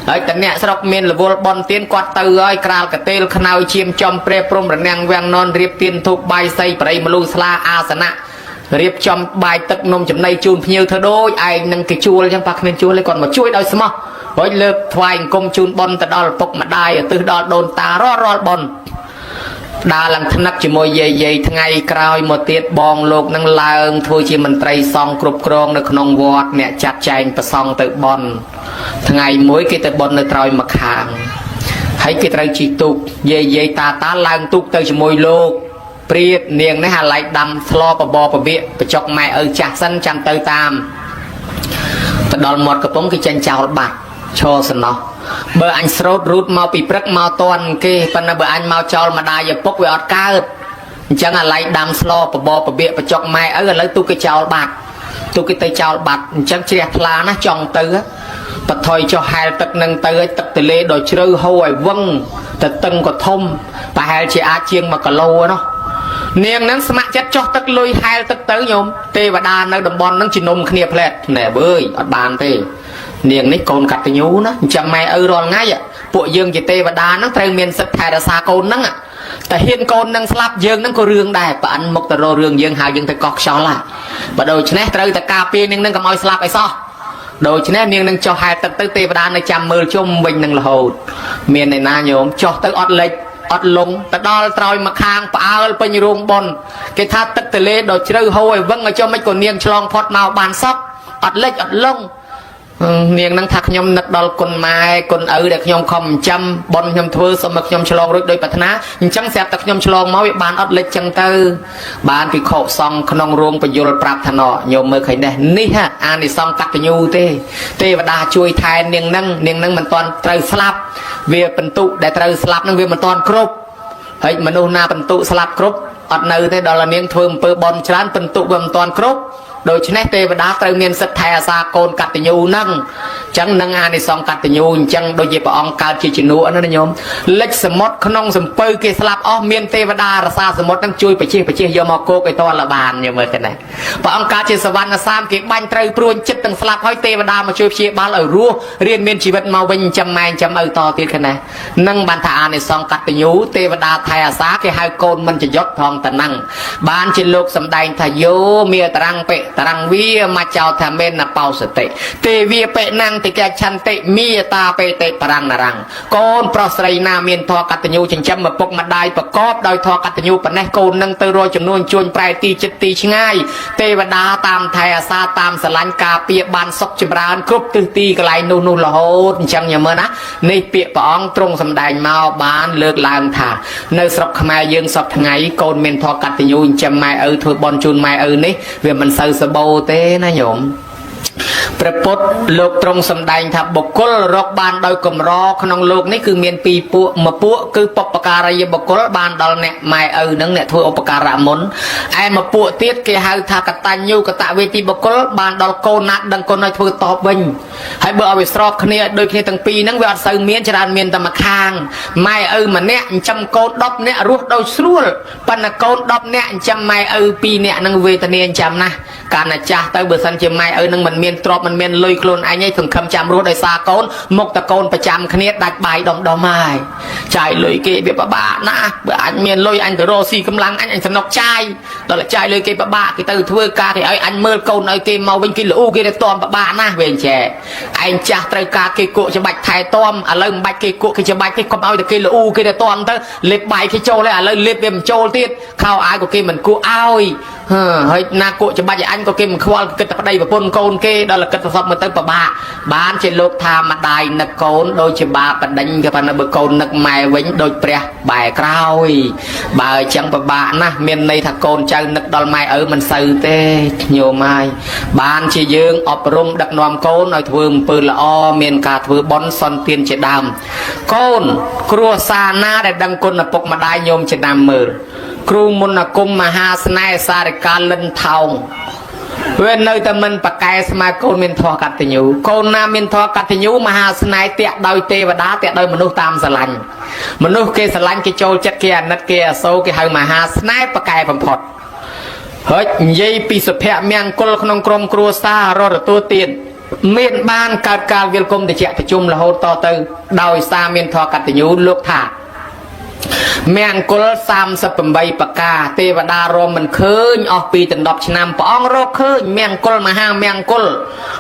ហើយតអ្នកស្រុកមានរវល់បនទៀនគាត់ទៅហើយក្រាលកតេលខ្នើយឈាមចំព្រះព្រំរនាំងវាំងននរៀបទៀនធូបបាយសីបរិមលូស្លាអាសនៈរៀបចំបាយទឹកនំចំណីជូនភ្ញៀវធ្វើដូចឯងនឹងគេជួលអញ្ចឹងប៉ះគ្មានជួលទេគាត់មកជួយដោយស្មោះហើយលើកថ្វាយអង្គមជូនបនទៅដល់ឪពុកម្ដាយឧទ្ទិសដល់ដូនតារាល់បន đa lần thân nắp chỉ môi dây ngày cào một tiết bong lục năng làng thôi chỉ mình tray song cục krong được nông vọt nè chặt chành và song tự bon ngày mỗi cái tự bon nơi trôi mặc hàng thấy cái tray chỉ tục dây ta làng tục tới chỉ môi lục priết niềng nó hà lại đầm slo bò bịa chọc mẹ ở chặt sân chăn tơi tam đòn một cái bóng cái chân chào bạc cho sân nó bờ anh sốt rút mau bị prắc mau toàn kia phần bờ anh mau cho mà đai giờ bốc về ọt cao chẳng là lại đầm slo bò bịa chọc mẹ ở lấy tu cái chào bạc tu cái tay chào bạc chẳng chia lá nó tròn tư á bật thôi cho hai tật nâng tư tật từ lê đòi chơi hôi vâng tật tân của thông và hai chị á chiêng mà cả lâu nó niềng nắng smart chất cho tất lôi hai tất tới nhôm tê và đàn nơi đồng bon nắng chỉ nôm khnia plẹt nè bơi ở bàn tê niềng nít côn cắt cái nhú nó chậm mày rồi ngay vậy bộ dương chỉ tê và đàn nó tây miền sắt thải là xa côn nắng ạแต่เห็นคนนั่งสลับยังนั่งก็เรื่องได้ปะอันมกตะโรเรื่องยังหายังแต่กอกชอละปะโดยชนะเตยแต่กาเปียนึงนั่งกับมอยสลับไอ้ซอโดยชนะยังนั่งจอหายตึกตึกเตวดานในจำมือชุ่มวิ่งนั่งละโหดเมียนในนาโยมจอตึกอดเล็กอดลงแต่ดอลตรอยมาคางปะเอาไปยรงบนเกทัดตึกตะเลโดยเชื่อโหยวังไอ้เจ้าไม่กดเนียงฉลองพอดมาบานซับอดเล็กอดลงเนียงนั่งทักยมนักดอลคนไม้คนเด็กยมคอมจำบนยมทัวสมัครยมฉลองรถโดยปัฒนาจังแสบตักยมฉลองมาวิบานอดเล็กจังเตอร์บานปีโคซองขนมรวงประโยชน์ปราบถนอโยมเมื่อใครได้นี่ฮะอันนี้ซองตักยูเตวดาช่วยแทนเนียงนั่งมันตอนเตยสลับเวียเป็นตุได้เตยสลับนั่งเวียมันตอนครบเฮ้ยมนุษย์นาเป็นตุสลับครบอดเนยได้ดอลเนียงทวมเปิดบอลชานเป็นตุเวียมันตอนครบโดยชนะเทวดาเตยเมียนสัตย์ไทยอาสาโกนกัตยูนั่งจังนังงานในซองกัตยูจังโดยเฉพาะองค์การจิจินุอันนั้นโยมเล็กสมดขนมสมเปย์เกสลับอ้อเมียนเทวดาราซาสมดนั่งช่วยไปเชี่ยยมโกไอตอนละบานอย่างเมื่อกันไหนพระองค์การเจสวรรค์สามเก็บบันเตยปรุนจิตตั้งสลับให้เทวดามาช่วยเชี่ยบ้านเอารู้เรียนเมียนชีวิตมาวิ่งจำแมงจำเอาต่อตีกันไหนนั่งบันทาในซองกัตยูเทวดาไทยอาสาเกให้โกนมันจะยศทองแต่นั่งบ้านจิโลกสำได้ทายโยเมียตรังเปตรังวิมาเจ้าทำเมนเป่าสติเตวีเปนังติแกชันเตมีตาเปเตปรังนรังโกนปรสไรนาเมียนทอกัตยูจึงจำมาปกมาได้ประกอบโดยทอกัตยูปนัยโกนนังเตโรจำนวนชวนปลายตีจิตตีง่ายเทวดาตามไทยอาซาตามสลันกาเปียบานศกจิบรานครบตีกลายนูละโหดจังอย่างเมื่อนะในเปียปองตรงสำแดงมาบานเลิกลางถ่าในสอบขมายยืงสอบไงโกนเมียนทอกัตยูจำไม่ถือบอลจูนไม่นี่เวียมันเซอร์สโบเต้นะโยมประพฤติโลกตรงสำแดงทับบุคคลรกบานโดยกลมรอขนมโลกนี่คือเมียนปีปัวมาปัวคือปปการยบุคคลบานดอลเนี่ยไม่นั่งเนี่ยทั่วอุปการะมนไอมาปัวเตี้ยเกี่ยหาทากตันยูกตะเวทีบุคคลบานดอลโกนัดดังคนในทั่วตอบวิญให้เบอร์เอาไปสอบเนี่ยโดยเนี่ยตั้งปีนั่งเวลาซื้อเมียนจรานเมียนตะมาคางไม่มันเนี่ยจำโกดดเนี่ยรู้โดยสู้ปันโกดดเนี่ยจำไม่ปีเนี่ยนั่งเวทเนียนจำนะการจ่าเตอร์เบอร์สันจำไม่นั่งมันเมียนตรอบมันเมียนลุยโคลนไอ้เนี่ยถึงคำจำรู้โดยซาโกนมกตะโกนประจำคณีดัดใบดอมไม้ใจเลยเกย์แบบบ้านะเบื่ออันเมียนลุยอันเดโรซีกำลังอันสนกใจตอนละใจเลยเกย์บ้าเกย์ตื่นทั่วกาเกย์อันเมื่อโกนไอ้เกย์เมาเป็นกิโลเกย์ตอมบ้านะเวียนแฉไอ้จ่าเตอร์กาเกย์โกจะบัดไทยตอมอะไรบัดเกย์โกเกย์จะบัดเกย์คอมเอาแต่กิโลเกย์ตอมเตอร์เล็บใบเกย์โจเลยอะไรเล็บเบี่ยมโจตีดเข้าอายก็เกย์เหมือนกูเอาเฮ้ยนาโกจะบัดอันก็เกย์มันควอลเกย์ตะปได้แบบปนโกนเกย์ดอลเกย์ตะสอบมันเตอร์บ้าบ้านเชลูกทามาได้นักโกนโดยเฉพาะประเด็นกับพันธุ์โกนนักไม้วิ่งโดยเปรี้ยบ่ายกล้าวบ่ายจังปะบ้านะเมียนในถักโกนจังนักดอลไม้มันสื่อเตโยไม้บ้านเชยืงอบรมดักนอมโกนหน่อยถือปืนละอเมียนกาถือบอลซอนเตียนเจดามโกนครัวซาหน้าได้ดังคนปกมาได้โยมเจดามมือครูมุนกุมมหาสนายสาริการลันเทาเว้นเลยแต่มันปะไก่สมัยโกนเมียนทอกัตยูโกนนาเมียนทอกัตยูมหาสนายเตะโดยเทวดาเตะโดยมนุษย์ตามสลันมนุษย์เกสลันเกโจจัดเกียนัดเกียโซเกหามหาสนายปะไก่ผมพอดเฮ้ยยัยปีสุเพะเมียงกุลขนมกรมครัวซารอดตัวเตียนเมียนบ้านการเวลกรมแต่เจ้าประชุมละโหต่อเติมโดยซาเมียนทอกัตยูลูกถาเมียงกุลสามสปัมใบปากกาเทวดารมมันคืนออกปีตันดอกชนามปองโรคคืนเมียงกุลมาห้าเมียงกุล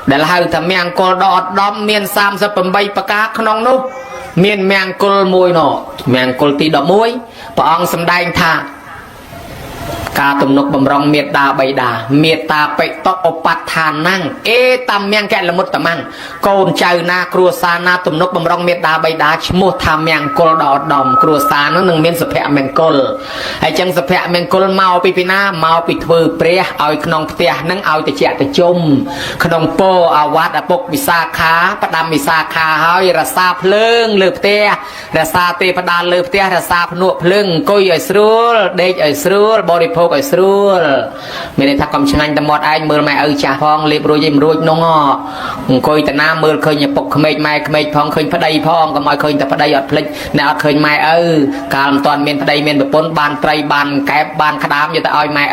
เดี๋ยวเราทำเมียงกุลดอดดอมเมียนสามสปัมใบปากกาขนมนุ miền mèng côn môi nọ mèng côn tì đỏ môi bà ông xâm đai thà cả tụm nục bầm rong miệt đà bày đà miệt ta bậy tóc opat thà năng ê tam mèng kẹt là một tầm ăn côn chào na cua sa na tụm nục bầm rong miệt đà bày đà một tham mèng côn đỏ đầm cua sa nó nâng miền sập hẹ mèng côn hay chẳng sập hẹ mèng côn mau pi na mau pi thưa pre ao nong tia nâng ao te chẹt te chum nong po aoวัดอปกวิสาขาประดามวิสาขาเฮาระซาเพลิงเลือบเตียระซาเตประดาเลือบเตียระซาพนุเพลิงกุยไอสรูลเด็กไอสรูลบริโภคไอสรูลไม่ได้ทักกำชังแต่หมดไอเมื่อไม่จ่าพองเรียบรู้ยิ้มรู้น้องกุยแต่น้ำเมื่อเคยเนี่ยปกขมิไม่ขมิพองเคยพดายพองก็ไม่เคยแต่พดายอดพลิกแนวเคยไม่การตอนเมียนพดายเมียนแบบปนบานไตรบานแกบบานขดามอยู่แต่อ้อยไม่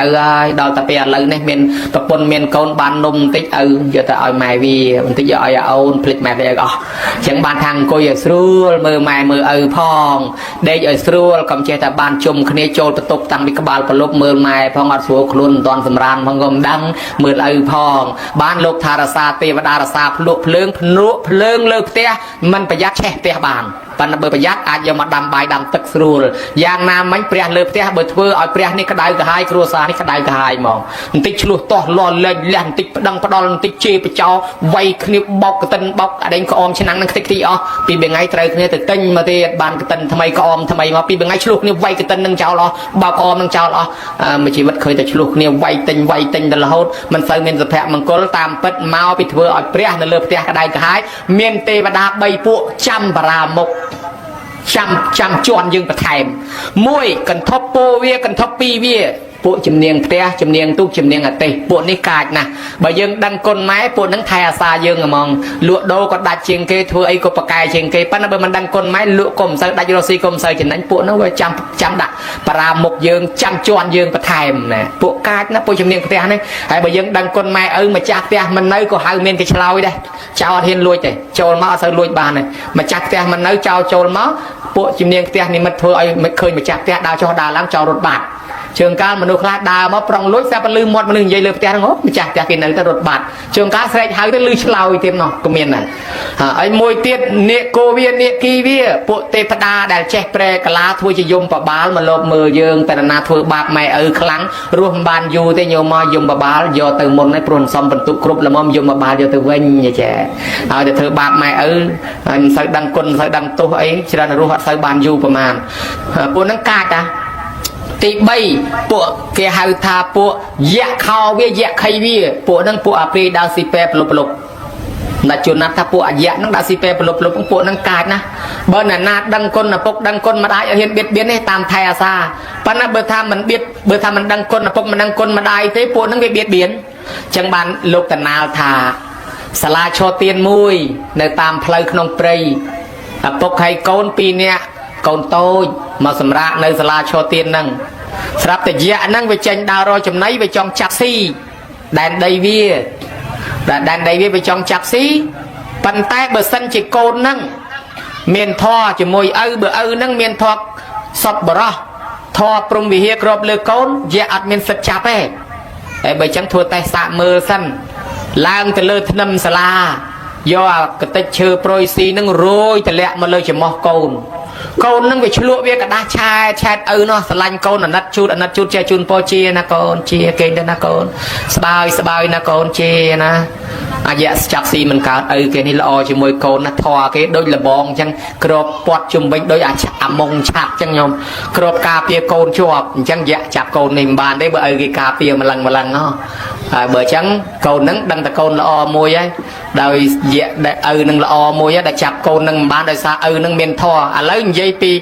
ดาวตะเปียเลยเนี่ยเมียนแบบปนเมียนโกนบานนมติ๊กอยู่แต่อ้อยไม่วีมันที่จะเอาผลิตมาได้ก็chẳng bàn thằng cô ở sưu mơ mày mơ phong đây ở sưu cầm che ta bàn chùm khné trôi tục tăng đi các bạn có lúc mơ mày phong ở xuống luôn toàn sầm ran phong gom đăng mơ phong ban lúc thà sa tê và đa sa lụa phượng lơ tia mình phải giác che tia bànปันเบอร์ประหยัดอาจจะมาดำใบดำตึกรูลยางน้ำมันเปรี้ยเลือบเตี้ยเบอร์เพื่อเอาเปรี้ยนี่กระไดกระหายครัวซานี่กระไดกระหายมองติดฉลุต่อหล่อเล่นติดดังประดอนติดเจี๊ยบเจ้าไวคณิบบอกกระตันบอกอะไรก็อมชนะนั่งติดที่อ๋อปีเป็นไงไตรเนี่ยติดติ้งมาเตะบานกระตันทำไมก็อมทำไมมาปีเป็นไงฉลุเนี่ยไวกระตันนั่งเจ้าหรอบอกอมนั่งเจ้าหรอไม่ชีวิตเคยแต่ฉลุเนี่ยไวติงแต่ละหดมันใส่เมียนสะแพะมันก็ตามเป็ดเมาไปเพื่อเอาเปรี้ยในเลือบเตี้ยกระไดกระหายเมียนเตะบดาใบพวกจำปรามกจำจวนยังประทายมวยกันทบโปเวียกันทบปีเวียพวกจำเนียงเตี้ยจำเนียงตุกจำเนียงอะเตะพวกนี้กาดนะบ่ยังดังก้นไม้พวกนั้นไทยอาซายังมองลวดโดก็ดัดเชียงเกยทัวไอก็ปากายเชียงเกยปั้นมันดังก้นไม้ลวดกลมใส่ดัดยูโรซีกลมใส่ฉะนั้นพวกนั้นว่าจำดักปราหมกยังจำจวนยังประทายนะพวกกาดนะพวกจำเนียงเตี้ยนี่ไอ้บ่ยังดังก้นไม้มาจากเตี้ยมันเนื้อก็หายเมียนกระชลอยได้เจ้าเทียนรวยแต่โจรมาเอารวยบานเลยมาจากเตี้ยมันเนื้อเจ้าโจรมาพวกจำเนียงเตี้ยนี่มันทัวไอไม่เคยมาจากเตี้ยดาวเจ้าดาวล้างเจ้ารถบาดเชิงการมนุษย์คลาดดาวมาปรองลุยแซ่บลืมหมดมันลืมใหญ่เลยแต่ทั้งหมดมันจักกินอะไรแต่รถบัตรเชิงการแสดงหายแต่ลืมเฉลาอีเต็มเนาะก็เมียนนั่นไอ้มวยเตี้ยเนโกเวียเนกีเวียปุเตปดาได้เช็คเปรกลาทัวจะยมปะบาลมาลบมือเยิงแต่นาทัวบาปไม่ครั้งรวมบานยูเตโยมายมปะบาลโยเติมมนในปรนซอมบรรทุกครบละมอมยมปะบาลโยเติมเวงอย่าแฉเอาแต่เธอบาปไม่ใส่ดังคนใส่ดังตัวไอ้ชนะรู้ว่าใส่บานยูประมาณปนนังกาดอะตีใบพวกเกี่ยหาทาพวกแยกข้าวเวียแยกไข่เวียพวกนั่งพวกอภิดาสิเปปลบนัดจุนัดถ้าพวกแยกนั่งดาสิเปปลบพวกนั่งกาดนะเบอร์นาดังคนนะพวกดังคนมาได้เห็นเบียดเบียนให้ตามไทยอาซาปัญหาเบอร์ทำมันเบียดเบอร์ทำมันดังคนนะพวกมันดังคนมาได้แต่พวกนั่งเบียดเบียนจังบันโลกตนาทาสลาโชเตียนมุยในตามเพลย์ขนมเปรย์พวกใครโกนปีเนี้ยโกนโตมาสำราญในสลาโชเตียนนั่งสำหรับแต่ยะนั่งไปเจนดาวรอจำไหนไปจองจักซี่แดนไดเวียไปจองจักซี่ปันแตะเบอร์สันจิโกนนั่งเมียนทอจะมวยเบอร์นั่งเมียนทอสับบรอทอปรุงวิเฮียกรอบเลือกโกนยะอัดเมียนสัจจับไอ้ใบจังทัวแต่สะมือสั้นล่างแต่เลือดน้ำสลาย่อกระติเชือโปรยซีนั่งโรยแต่แหละมาเลยจะมอโกนนั่งไปชุลเวียกระดาษชายแชทเนาะสลันโกนนัดชุดเจจุนโปเชียนะโกนเชียเก่งนะโกนสบายนะโกนเชียนะอาญะจักซีมันการเกนี่ละอจมวยโกนนะทอเกโดยละบองจังกรอบปอดจุ่มไปโดยอาจมงฉากจังยมกรอบกาเปียโกนชอบจังยะจับโกนในบ้านได้เบอร์กาเปียมาลังเนาะเบอร์จังโกนนั้นดังตะโกนละอมวยโดยยะได้นึงละอมวยได้จับโกนนึงบ้านได้ซานึงเมียนทออะไรยัยปี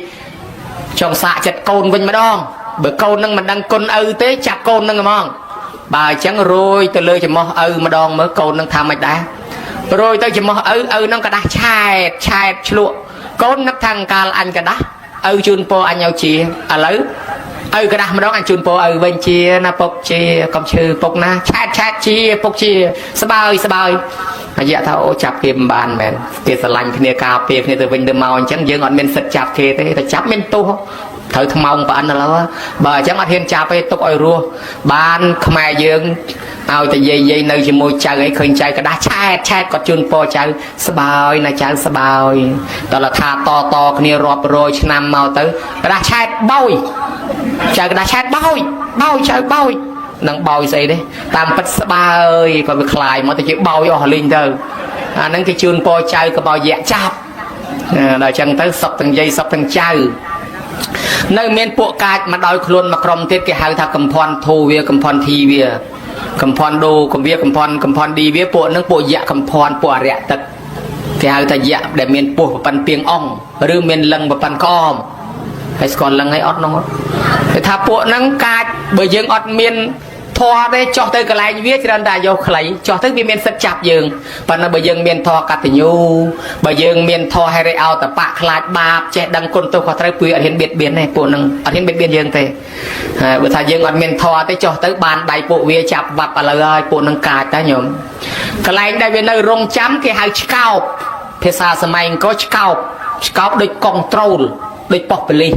จงสะจัดโกนวิ่งมาดองเบอร์โกนนึงมันดังคนเตะจับโกนนึงมองบ่ายจังโรยแต่เลยจะมอมาดองเมื่อโกนนึงทำไม่ได้โรยแต่จะมอนั่งกระดาษชายฉลุโกนนักทางการอันกระดาษจุนโปอันยาวเชียอะไรกระดาษมาดองอันจุนโปเวนเชียนะปกเชียกำชื่อปกนะชายเชียปกเชียสบาย អាយ៉ាថាអូចាប់គេមិនបានមែនគេស្រឡាញ់គ្នាការពារគ្នាទៅវិញទៅមកអញ្ចឹងយើងអត់មានសិទ្ធចាប់គេទេតែចាប់មានទោសត្រូវថ្មោងប្រអិនឥឡូវបើអញ្ចឹងអត់ហ៊ានចាប់ទេទុកឲ្យរស់បានខ្មែរយើងឲ្យតែយាយនៅជាមួយចៅអីឃើញចៅក្តាស់ឆែតគាត់ជូនពរចៅស្បើយណាចៅស្បើយដល់ថាតគ្នារាប់រយឆ្នាំមកទៅក្តាស់ឆែតបោយចៅក្តាស់ឆែតបោយចៅបោយនឹងបោយស្អីទេតាមពិតស្បើយក៏វាคลายមកទៅជាបោយអស់លីងទៅអាហ្នឹងគេជូនពរចៅក៏បោយយៈចាប់ដល់អញ្ចឹងទៅសុកទាំងយាយសុកទាំងចៅនៅមានពួកកាចមកដោយខ្លួនមកក្រុមទៀតគេហៅថាកំផន់ធូវាកំផន់ធីវាកំផន់ដូកំវាកំផន់ឌីវាពួកហ្នឹងពួកយៈកំផន់ពួកអរិយទឹកគេហៅថាយៈដែលមានពោះប្រប៉ិនពីងអង្គឬមានលឹងប្រប៉ិនក្អមហើយស្គាល់លឹងអីអត់នោះគេថាពួកហ្នឹងកាចបើយើងអត់មានធម៌ទេចោះទៅកន្លែងវាច្រើនតែយកខ្លីចោះទៅវាមានសិទ្ធចាប់យើងប៉ុន្តែបើយើងមានធម៌កតញ្ញូបើយើងមានធម៌ហេរិអោតបៈខ្លាចបាបចេះដឹងគុណទោសខុសត្រូវគឺអត់ហ៊ានបៀតបៀនទេពួកហ្នឹងអត់ហ៊ានបៀតបៀនយើងទេហើយបើថាយើងអត់មានធម៌ទេចោះទៅបានដៃពួកវាចាប់បាត់ឥឡូវហើយពួកហ្នឹងកាចតែញោមកន្លែងដែលវានៅរងចាំគេហៅឆ្កោបភាសាសម័យអង្គរឆ្កោបដូចកុងត្រូលដូចប៉ុស្តិ៍ប៉ូលីស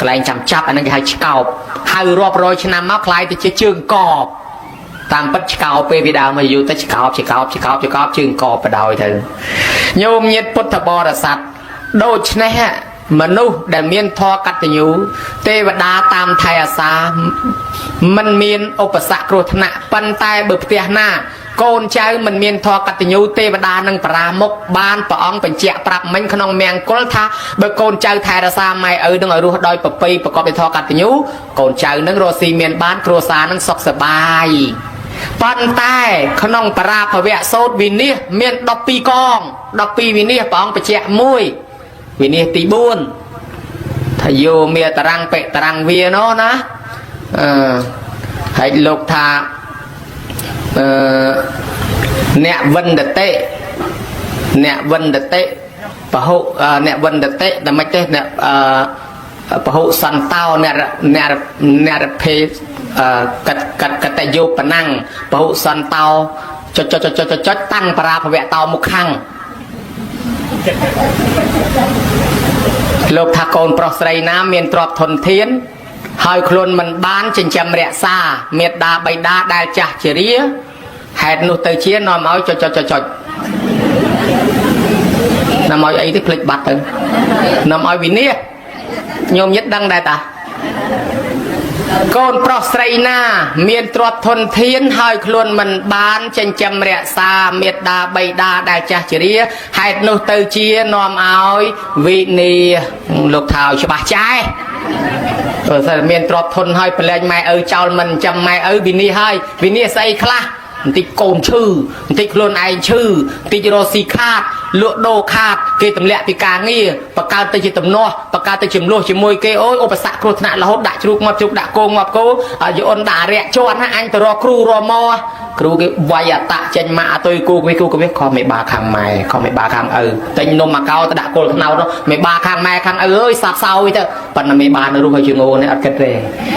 កន្លែងចាំចាប់អាហ្នឹងគេហៅឆ្កោបហៅរាប់រយឆ្នាំមកខ្លាយទៅជាជើងកបតាមពិតឆ្កោបពេលពីដើមមកយូរទៅឆ្កោបជើងកបបដោយទៅញោមញាតិពុទ្ធបរិស័ទដូច្នេះមនុស្សដែលមានធម៌កតញ្ញូទេវតាតាមថែអាសាមិនមានឧបសគ្គគ្រោះថ្នាក់ប៉ុន្តែបើផ្ទះណាកូនចៅមិនមានធម៌កតញ្ញូទេវតានឹងបរាមុខបានព្រះអង្គបញ្ជាក់ប្រាប់មិញក្នុងមង្គលថាបើកូនចៅថែរក្សាម៉ែឪនឹងឲ្យរស់ដោយប្រពៃប្រកបដោយធម៌កតញ្ញូកូនចៅនឹងរស់ស៊ីមានបានគ្រួសារនឹងសុខសប្បាយប៉ុន្តែក្នុងបរាភវៈសោតវិនិច្ឆ័យមាន12កង12វិនិច្ឆ័យព្រះអង្គបញ្ជាក់មួយវិនិច្ឆ័យទី4ថាយោមេតរាំងបេតរាំងវាណោះណាហើយលោកថាអ្នកវិនតិពហុអ្នកវិនតិតែមិនទេអ្នកពហុសន្តោអ្នករភេកតយោបណាំងពហុសន្តោចុចតាំងបរាភវៈតោមុខខាងលោកថាកូនប្រុសស្រីណាមានទ្រព្យធនធានហើយខ្លួនមិនបានចិញ្ចឹមរក្សាមេត្តាបិតាដែលចាស់ជរាហេតុនោះទៅជានាំឲ្យចុចនាំឲ្យអីទៅភ្លេចបាត់ទៅនាំឲ្យវិនិច្ឆ័យញោមញាតិដឹងដែរតាកូនប្រុសស្រីណាមានទ្រព្យធនធានហើយខ្លួនមិនបានចិញ្ចឹមរក្សាមេត្តាបិតាដែលចាស់ជរាហេតុនោះទៅជានាំឲ្យវិនិច្ឆ័យលោកថាឲ្យច្បាស់ចាស់បើសិនមានទ្រព្យធនហើយប្រឡែងម៉ែឪចោលមិនចាំម៉ែឪវិនិច្ឆ័យហើយវិនិច្ឆ័យស្អីខ្លះបន្តិចកូនឈឺបន្តិចខ្លួនឯងឈឺបន្តិចរស់ស៊ីខាតលក់ដូរខាតគេទម្លាក់ពីការងារបកកើតទៅជាទំនាស់បកកើតទៅចំនួនជាមួយគេអូយឧបសគ្គគ្រោះថ្នាក់រហូតដាក់ជ្រូកងាប់ជ្រូកដាក់គោងាប់គោយអូនដាក់រយៈជាន់ណាអញទៅរកគ្រូរមគ្រូគេវាយអតចេញមកអតុយគូគេខំមេបាខាងម៉ែខំមេបាខាងឪតែនំមកកោទៅដាក់គល់ខ្នោតមេបាខាងម៉ែខាងឪអើយសាប់សោយទៅប៉ុន្តែមេបានៅរស់ឲ្យជាងអូននេះអត់គិតទេ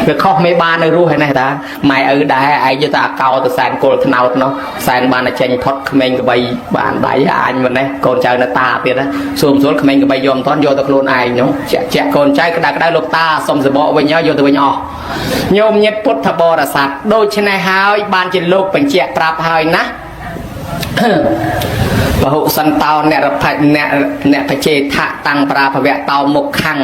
វាខុសមេបានៅរស់ហើយនេះតាម៉ែឪដែរឯងយកតែកោទៅសែនគល់ខ្នោតនោះសែនបានតែចេញផុតក្មេងក្បីបានដៃអញមិននេះកូនចៅនៅតាទៀតណាសួរស្រួលក្មេងក្បីយកមិនទាន់យកទៅខ្លួនឯងនោះជាកូនចៅក្តៅលោកតាសុំសបកវិញយកទៅវិញអស់ញោមញាតិពុទ្ធបរិស័ទដូច្នេះហើយបានជាលោកបញ្ជាក់ប្រាប់ហើយណាពហុសន្តោអ្នករភ័យអ្នកបច្ចេថៈតាំងប្រាភវៈតោមុខខាង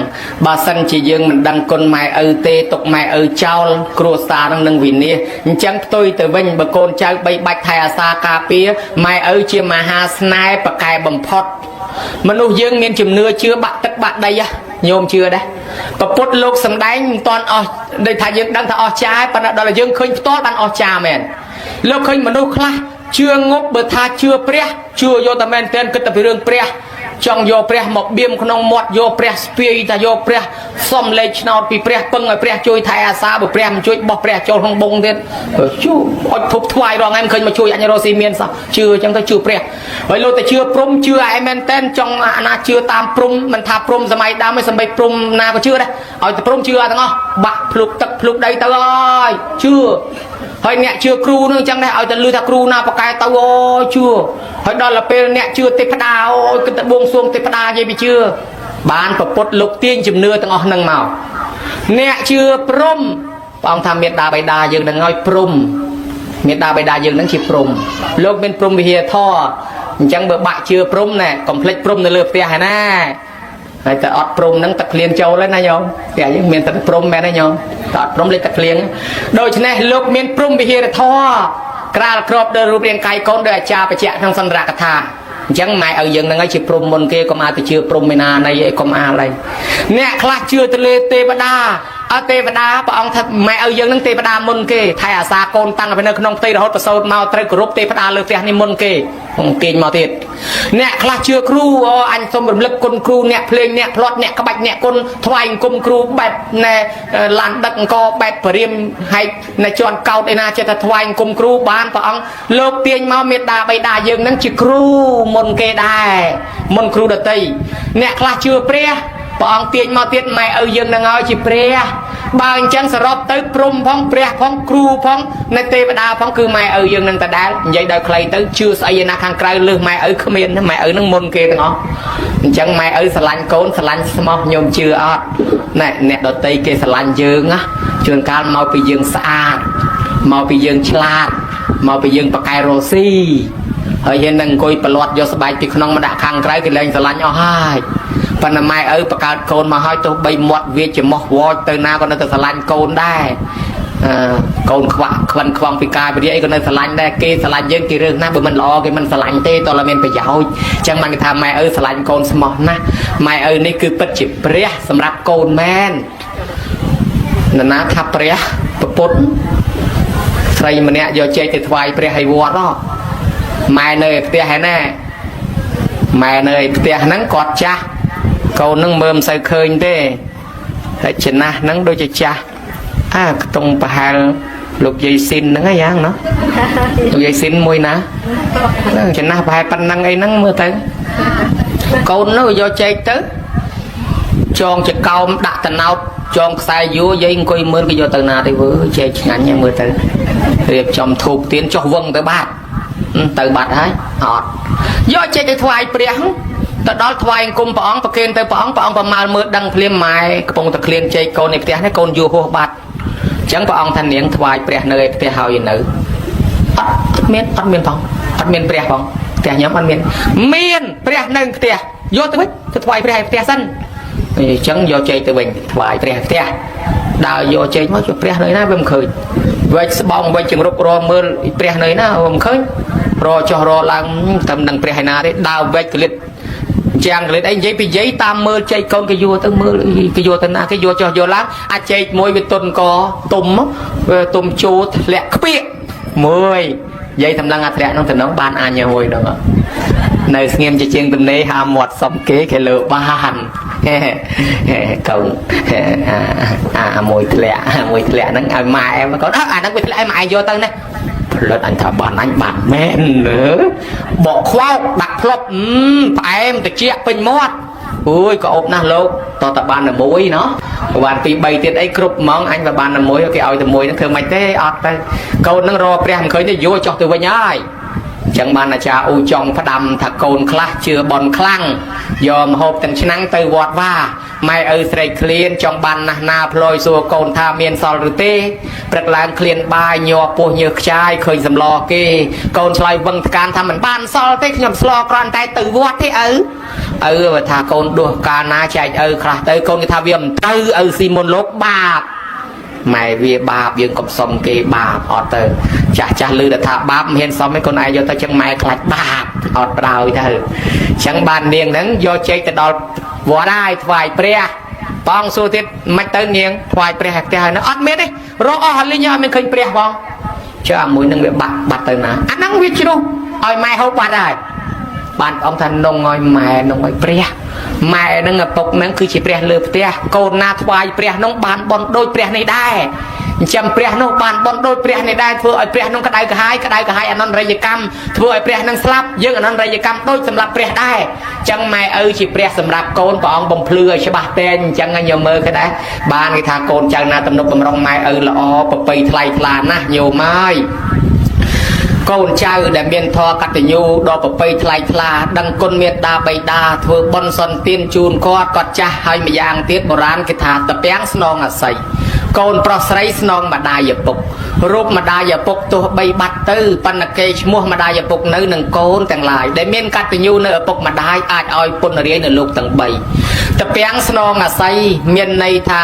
បើសិនជាយើងមិនដឹងគុណម៉ែឪទេទុកម៉ែឪចោលគ្រួសារនឹងវិនិច្ឆ័យអញ្ចឹងផ្ទុយទៅវិញបើកូនចៅបីបាច់ថែអាសាការពារម៉ែឪជាមហាស្នេហ៍ប្រកែបំផុតមនុស្សយើងមានជំនឿជឿបាក់ទឹកបាក់ដីញោមជឿដែរប្រពុតលោកសំដែងមិនតាន់អស់ដូចថាយើងដឹងថាអស់ចាប៉ុន្តែដល់យើងឃើញផ្ទាល់បានអស់ចាមែនលោកឃើញមនុស្សខ្លះជឿងប់បើថាជឿព្រះជឿយកតែមែនទែនគិតតែពីរឿងព្រះចង់យកព្រះមកបៀមក្នុងមាត់យកព្រះស្ពាយថាយកព្រះសុំលេខឆ្នោតពីព្រះពឹងឲ្យព្រះជួយថែអាសាបើព្រះមិនជួយបោះព្រះចូលក្នុងបងទៀតជួអត់ធប់ថ្វាយរងឯងឃើញមកជួយអញរស់ស៊ីមានសោះជឿអញ្ចឹងទៅជឿព្រះហើយលោកតែជឿព្រំជឿឯមែនទែនចង់អាណាជឿតាមព្រំមិនថាព្រំសម័យដើមឯងសំបីព្រំណាក៏ជឿដែរឲ្យតែព្រំជឿទាំងអស់បាក់ភ្លុកទឹកភ្លុកដីទៅហើយជឿ ហើយអ្នកជឿគ្រូនឹងចឹងដែរឲ្យតែលឺថាគ្រូណាប្រកែទៅអូជឿហើយដល់ទៅពេលអ្នកជឿទេវតាអូយគិតតែបួងសួងទេវតានិយាយពីជឿបានប្រពុតលោកទាញជំនឿទាំងអស់ហ្នឹងមកអ្នកជឿព្រំព្រះអង្គថាមេត្តាបិតាយើងនឹងឲ្យព្រំមេត្តាបិតាយើងនឹងជាព្រំលោកមានព្រំវិហារធរអញ្ចឹងបើបាក់ជឿព្រំណែកុំភ្លេចព្រំនៅលើផ្ទះឯណាហើយតែអត់ព្រំហ្នឹងទឹកភ្លៀងចូលហើយណាញោមផ្ទះយើងមានទឹកព្រំមែនទេញោមតែអត់ព្រំលេខទឹកភ្លៀងដូច្នេះលោកមានព្រំវិហារធរក្រាលក្របដល់រូបរាងកាយកូនដោយអាចារ្យបញ្ជាក់ក្នុងសន្ទរកថាអញ្ចឹងម៉ែឲ្យយើងនឹងឲ្យជាព្រំមុនគេកុំអាចទៅជឿព្រំឯណានៃអីកុំអាលអីអ្នកខ្លះជឿទៅលើទេវតាអត់ទេវតាព្រះអង្គថាម៉ែឲ្យយើងនឹងទេវតាមុនគេថែអាសាកូនតាំងទៅនៅក្នុងផ្ទៃរហូតប្រសូតមកត្រូវគោរពទេវតាលើផ្ទះនេះមុនគេគេងមកទៀតអ្នកខ្លះជឿគ្រូអូអញសូមរំលឹកគុណគ្រូអ្នកភ្លេងអ្នកផ្្លាត់អ្នកក្បាច់អ្នកគុណថ្វាយអង្គមគ្រូបែបណែឡានដឹកអង្គបែបព្រាមហែកនៅជាន់កោតឯណាចេះតែថ្វាយអង្គមគ្រូបានព្រះអង្គលោកទាញមកមេត្តាបិតាយើងនឹងជាគ្រូមុនគេដែរមុនគ្រូដតីអ្នកខ្លះជឿព្រះព្រះអង្គទាញមកទៀតម៉ែឪយើងនឹងឲ្យជាព្រះបើអញ្ចឹងសរុបទៅព្រំផងព្រះផងគ្រូផងនៃទេវតាផងគឺម៉ែឪយើងនឹងតដែលនិយាយដល់ខ្លីទៅជឿស្អីឯណាខាងក្រៅលើសម៉ែឪគ្មានម៉ែឪនឹងមុនគេទាំងអស់អញ្ចឹងម៉ែឪស្រឡាញ់កូនស្រឡាញ់ស្មោះញោមជឿអត់ណែអ្នកដតីគេស្រឡាញ់យើងណាជួនកាលមកពីយើងស្អាតមកពីយើងឆ្លាតមកពីយើងប្រកែរស់ស៊ីហើយយើងនឹងអង្គុយប្រឡាត់យកស្បែកពីក្នុងមកដាក់ខាងក្រៅគេលែងស្រឡាញ់អស់ហើយប៉ុន្តែម៉ែឪបង្កើតកូនមកឲ្យទោះបីមាត់វាច្រមុះវោចទៅណាក៏នៅតែស្រឡាញ់កូនដែរកូនខ្វាក់ខ្វិនខ្វងពីកាយវិរិយអីក៏នៅស្រឡាញ់ដែរគេស្រឡាញ់យើងគេរើសណាស់បើមិនល្អគេមិនស្រឡាញ់ទេតើមានប្រយោជន៍អញ្ចឹងបានគេថាម៉ែឪស្រឡាញ់កូនស្មោះណាស់ម៉ែឪនេះគឺពិតជាព្រះសម្រាប់កូនមែននរណាថាព្រះពុទ្ធស្រីម្នាក់យកចេកទៅថ្វាយព្រះឲ្យវត្តម៉ែនៅឯផ្ទះហ្នឹងណាម៉ែនៅឯផ្ទះហ្នឹងគាត់ចាស់កូននឹងមើលមិនសូវឃើញទេហើយចំណាស់ហ្នឹងដូចជាចាស់ខ្ទង់ប្រហែលលោកយាយស៊ីនហ្នឹងយ៉ាងណាលោកយាយស៊ីនមួយណាចំណាស់ប្រហែលប៉ុណ្ណឹងអីហ្នឹងមើលទៅកូននោះយកចេកទៅចងចកោមដាក់តំណោតចងខ្សែយួរយាយអង្គុយមើលគេយកទៅណាទៅវើចេកឆ្ងាញ់ហ្នឹងមើលទៅរៀបចំធូបទៀនចុះវឹងទៅបាត់ទៅបាត់ហើយអត់យកចេកទៅថ្វាយព្រះទៅដល់ថ្វាយអង្គមព្រះអង្គប្រគេនទៅព្រះអង្គប្រមាលមើលដឹងភ្លាមម៉ែកំពុងតែឃ្លានចេកកូនในផ្ទះនេះកូនយួរហួសបាត់អញ្ចឹងព្រះអង្គថានាងថ្វាយព្រះនៅឯផ្ទះហើយនៅអត់មានផងអត់មានព្រះផងផ្ទះខ្ញុំអត់មានព្រះនៅផ្ទះយកទៅវិញទៅថ្វាយព្រះឯផ្ទះសិនអញ្ចឹងយកចេកទៅវិញថ្វាយព្រះផ្ទះដើរយកចេកមកជួបព្រះនៅណាវាមិនឃើញវិញស្បោងវិញចង្រុករមើលព្រះនៅណាមិនឃើញរចុះរឡើងតែមិនដឹងព្រះឯណាទេដើរវិញក្លិតចាំងក្លិតអីនិយាយពីនិយាយតាមមើលចេកកូនគេយកទៅមើលគេយកទៅណាគេយកចុះយកឡើងអាចចេកមួយវាទុនកទុំជូរធ្លាក់ខ្ពាកមួយនិយាយតម្លឹងអាធ្លាក់នោះទៅនោះបានអញមួយនោះនៅស្ងៀមជាជាងទំនេរហាមាត់សុំគេលើបានកូនមួយធ្លាក់ហ្នឹងឲ្យម៉ែអែមកូនអាហ្នឹងវាធ្លាក់ឲ្យម៉ែយកទៅណាផ្លិតអញថាបានអញបានមែនបកខ្វោកដាក់ផ្លប់ផ្អែមត្រជាក់ពេញមាត់អូយក៏អប់ណាស់លោកតតបានតែមួយណោះបាន2 3ទៀតអីគ្រប់ហ្មងអញក៏បានតែមួយគេឲ្យតែមួយហ្នឹងធ្វើមិនទេអត់ទៅកូនហ្នឹងរកព្រះមិនឃើញទេយកចុះទៅវិញហើយចឹងបានអាចារ្យអ៊ូចុងផ្ដាំថាកូនខ្លះជឿបនខ្លាំងយកមហូបទាំងឆ្នាំងទៅវត្តវាម៉ែឪស្រីឃ្លានចង់បានណាស់ណាផ្លយសួរកូនថាមានសល់ឬទេព្រឹកឡើងឃ្លានបាយញ័រពោះញើសខ្ចាយឃើញសម្លគេកូនឆ្លើយវឹងថ្កានថាមិនបានសល់ទេខ្ញុំស្លគ្រាន់តែទៅវត្តទេឪបើថាកូនដួសកាលណាចែកឪខ្លះទៅកូនគេថាវាមិនទៅឪស៊ីមុនលោកបាបម៉ែវាបាបយើងកុំសុំគេបាបអត់ទៅចាស់លឺថាបាបមិនហ៊ានសុំឯងកូនឯងយកទៅចឹងម៉ែខ្លាចបាបអត់បដ ாய் ទៅចឹងបាននាងហ្នឹងយកចេកទៅដល់វត្តហើយថ្វាយព្រះបងសួរទៀតមិនទៅនាងថ្វាយព្រះឲ្យផ្ទះហើយអត់មានទេរកអស់លីងអត់មានឃើញព្រះបងចុះអាមួយហ្នឹងវាបាត់ទៅណាអាហ្នឹងវាជ្រុះឲ្យម៉ែហូបបាត់ហើយបានអង្គថានងឲ្យម៉ែនងឲ្យព្រះម៉ែនឹងឪពុកហ្នឹងគឺជាព្រះលើផ្ទះកូនណាថ្វាយព្រះនោះបានបន់ដូចព្រះនេះដែរ ចាំព្រះនោះបានបន់ដោយព្រះនេះដែរធ្វើឲ្យព្រះនោះក្តៅក្រហាយអនន្តរិយកម្មធ្វើឲ្យព្រះនឹងស្លាប់យើងអនន្តរិយកម្មដូចសម្រាប់ព្រះដែរអញ្ចឹងម៉ែឪជាព្រះសម្រាប់កូនព្រះអង្គបំភ្លឺឲ្យច្បាស់តែអញ្ចឹងញោមមើលគេដែរបានគេថាកូនចៅណាទំនុកបំរុងម៉ែឪល្អប្រពៃថ្លៃថ្លាណាស់ញោមហើយកូនចៅដែលមានធម៌កតញ្ញូដល់ប្រពៃថ្លៃថ្លាដឹងគុណមេត្តាបិតាធ្វើបុណ្យសន្តានជូនគាត់ចាស់ហើយម្យ៉ាងទៀតបុរាណគេថាតពាំងស្នងអាស័យកូនប្រុសស្រីស្នងម្ដាយឪពុករូបម្ដាយឪពុកទោះបីបាត់ទៅប៉ុន្តែគេឈ្មោះម្ដាយឪពុកនៅនឹងកូនទាំងឡាយដែលមានកតញ្ញូនៅឪពុកម្ដាយអាចឲ្យពុនរាយនៅលោកទាំង3តពាំងស្នងអាស័យមានន័យថា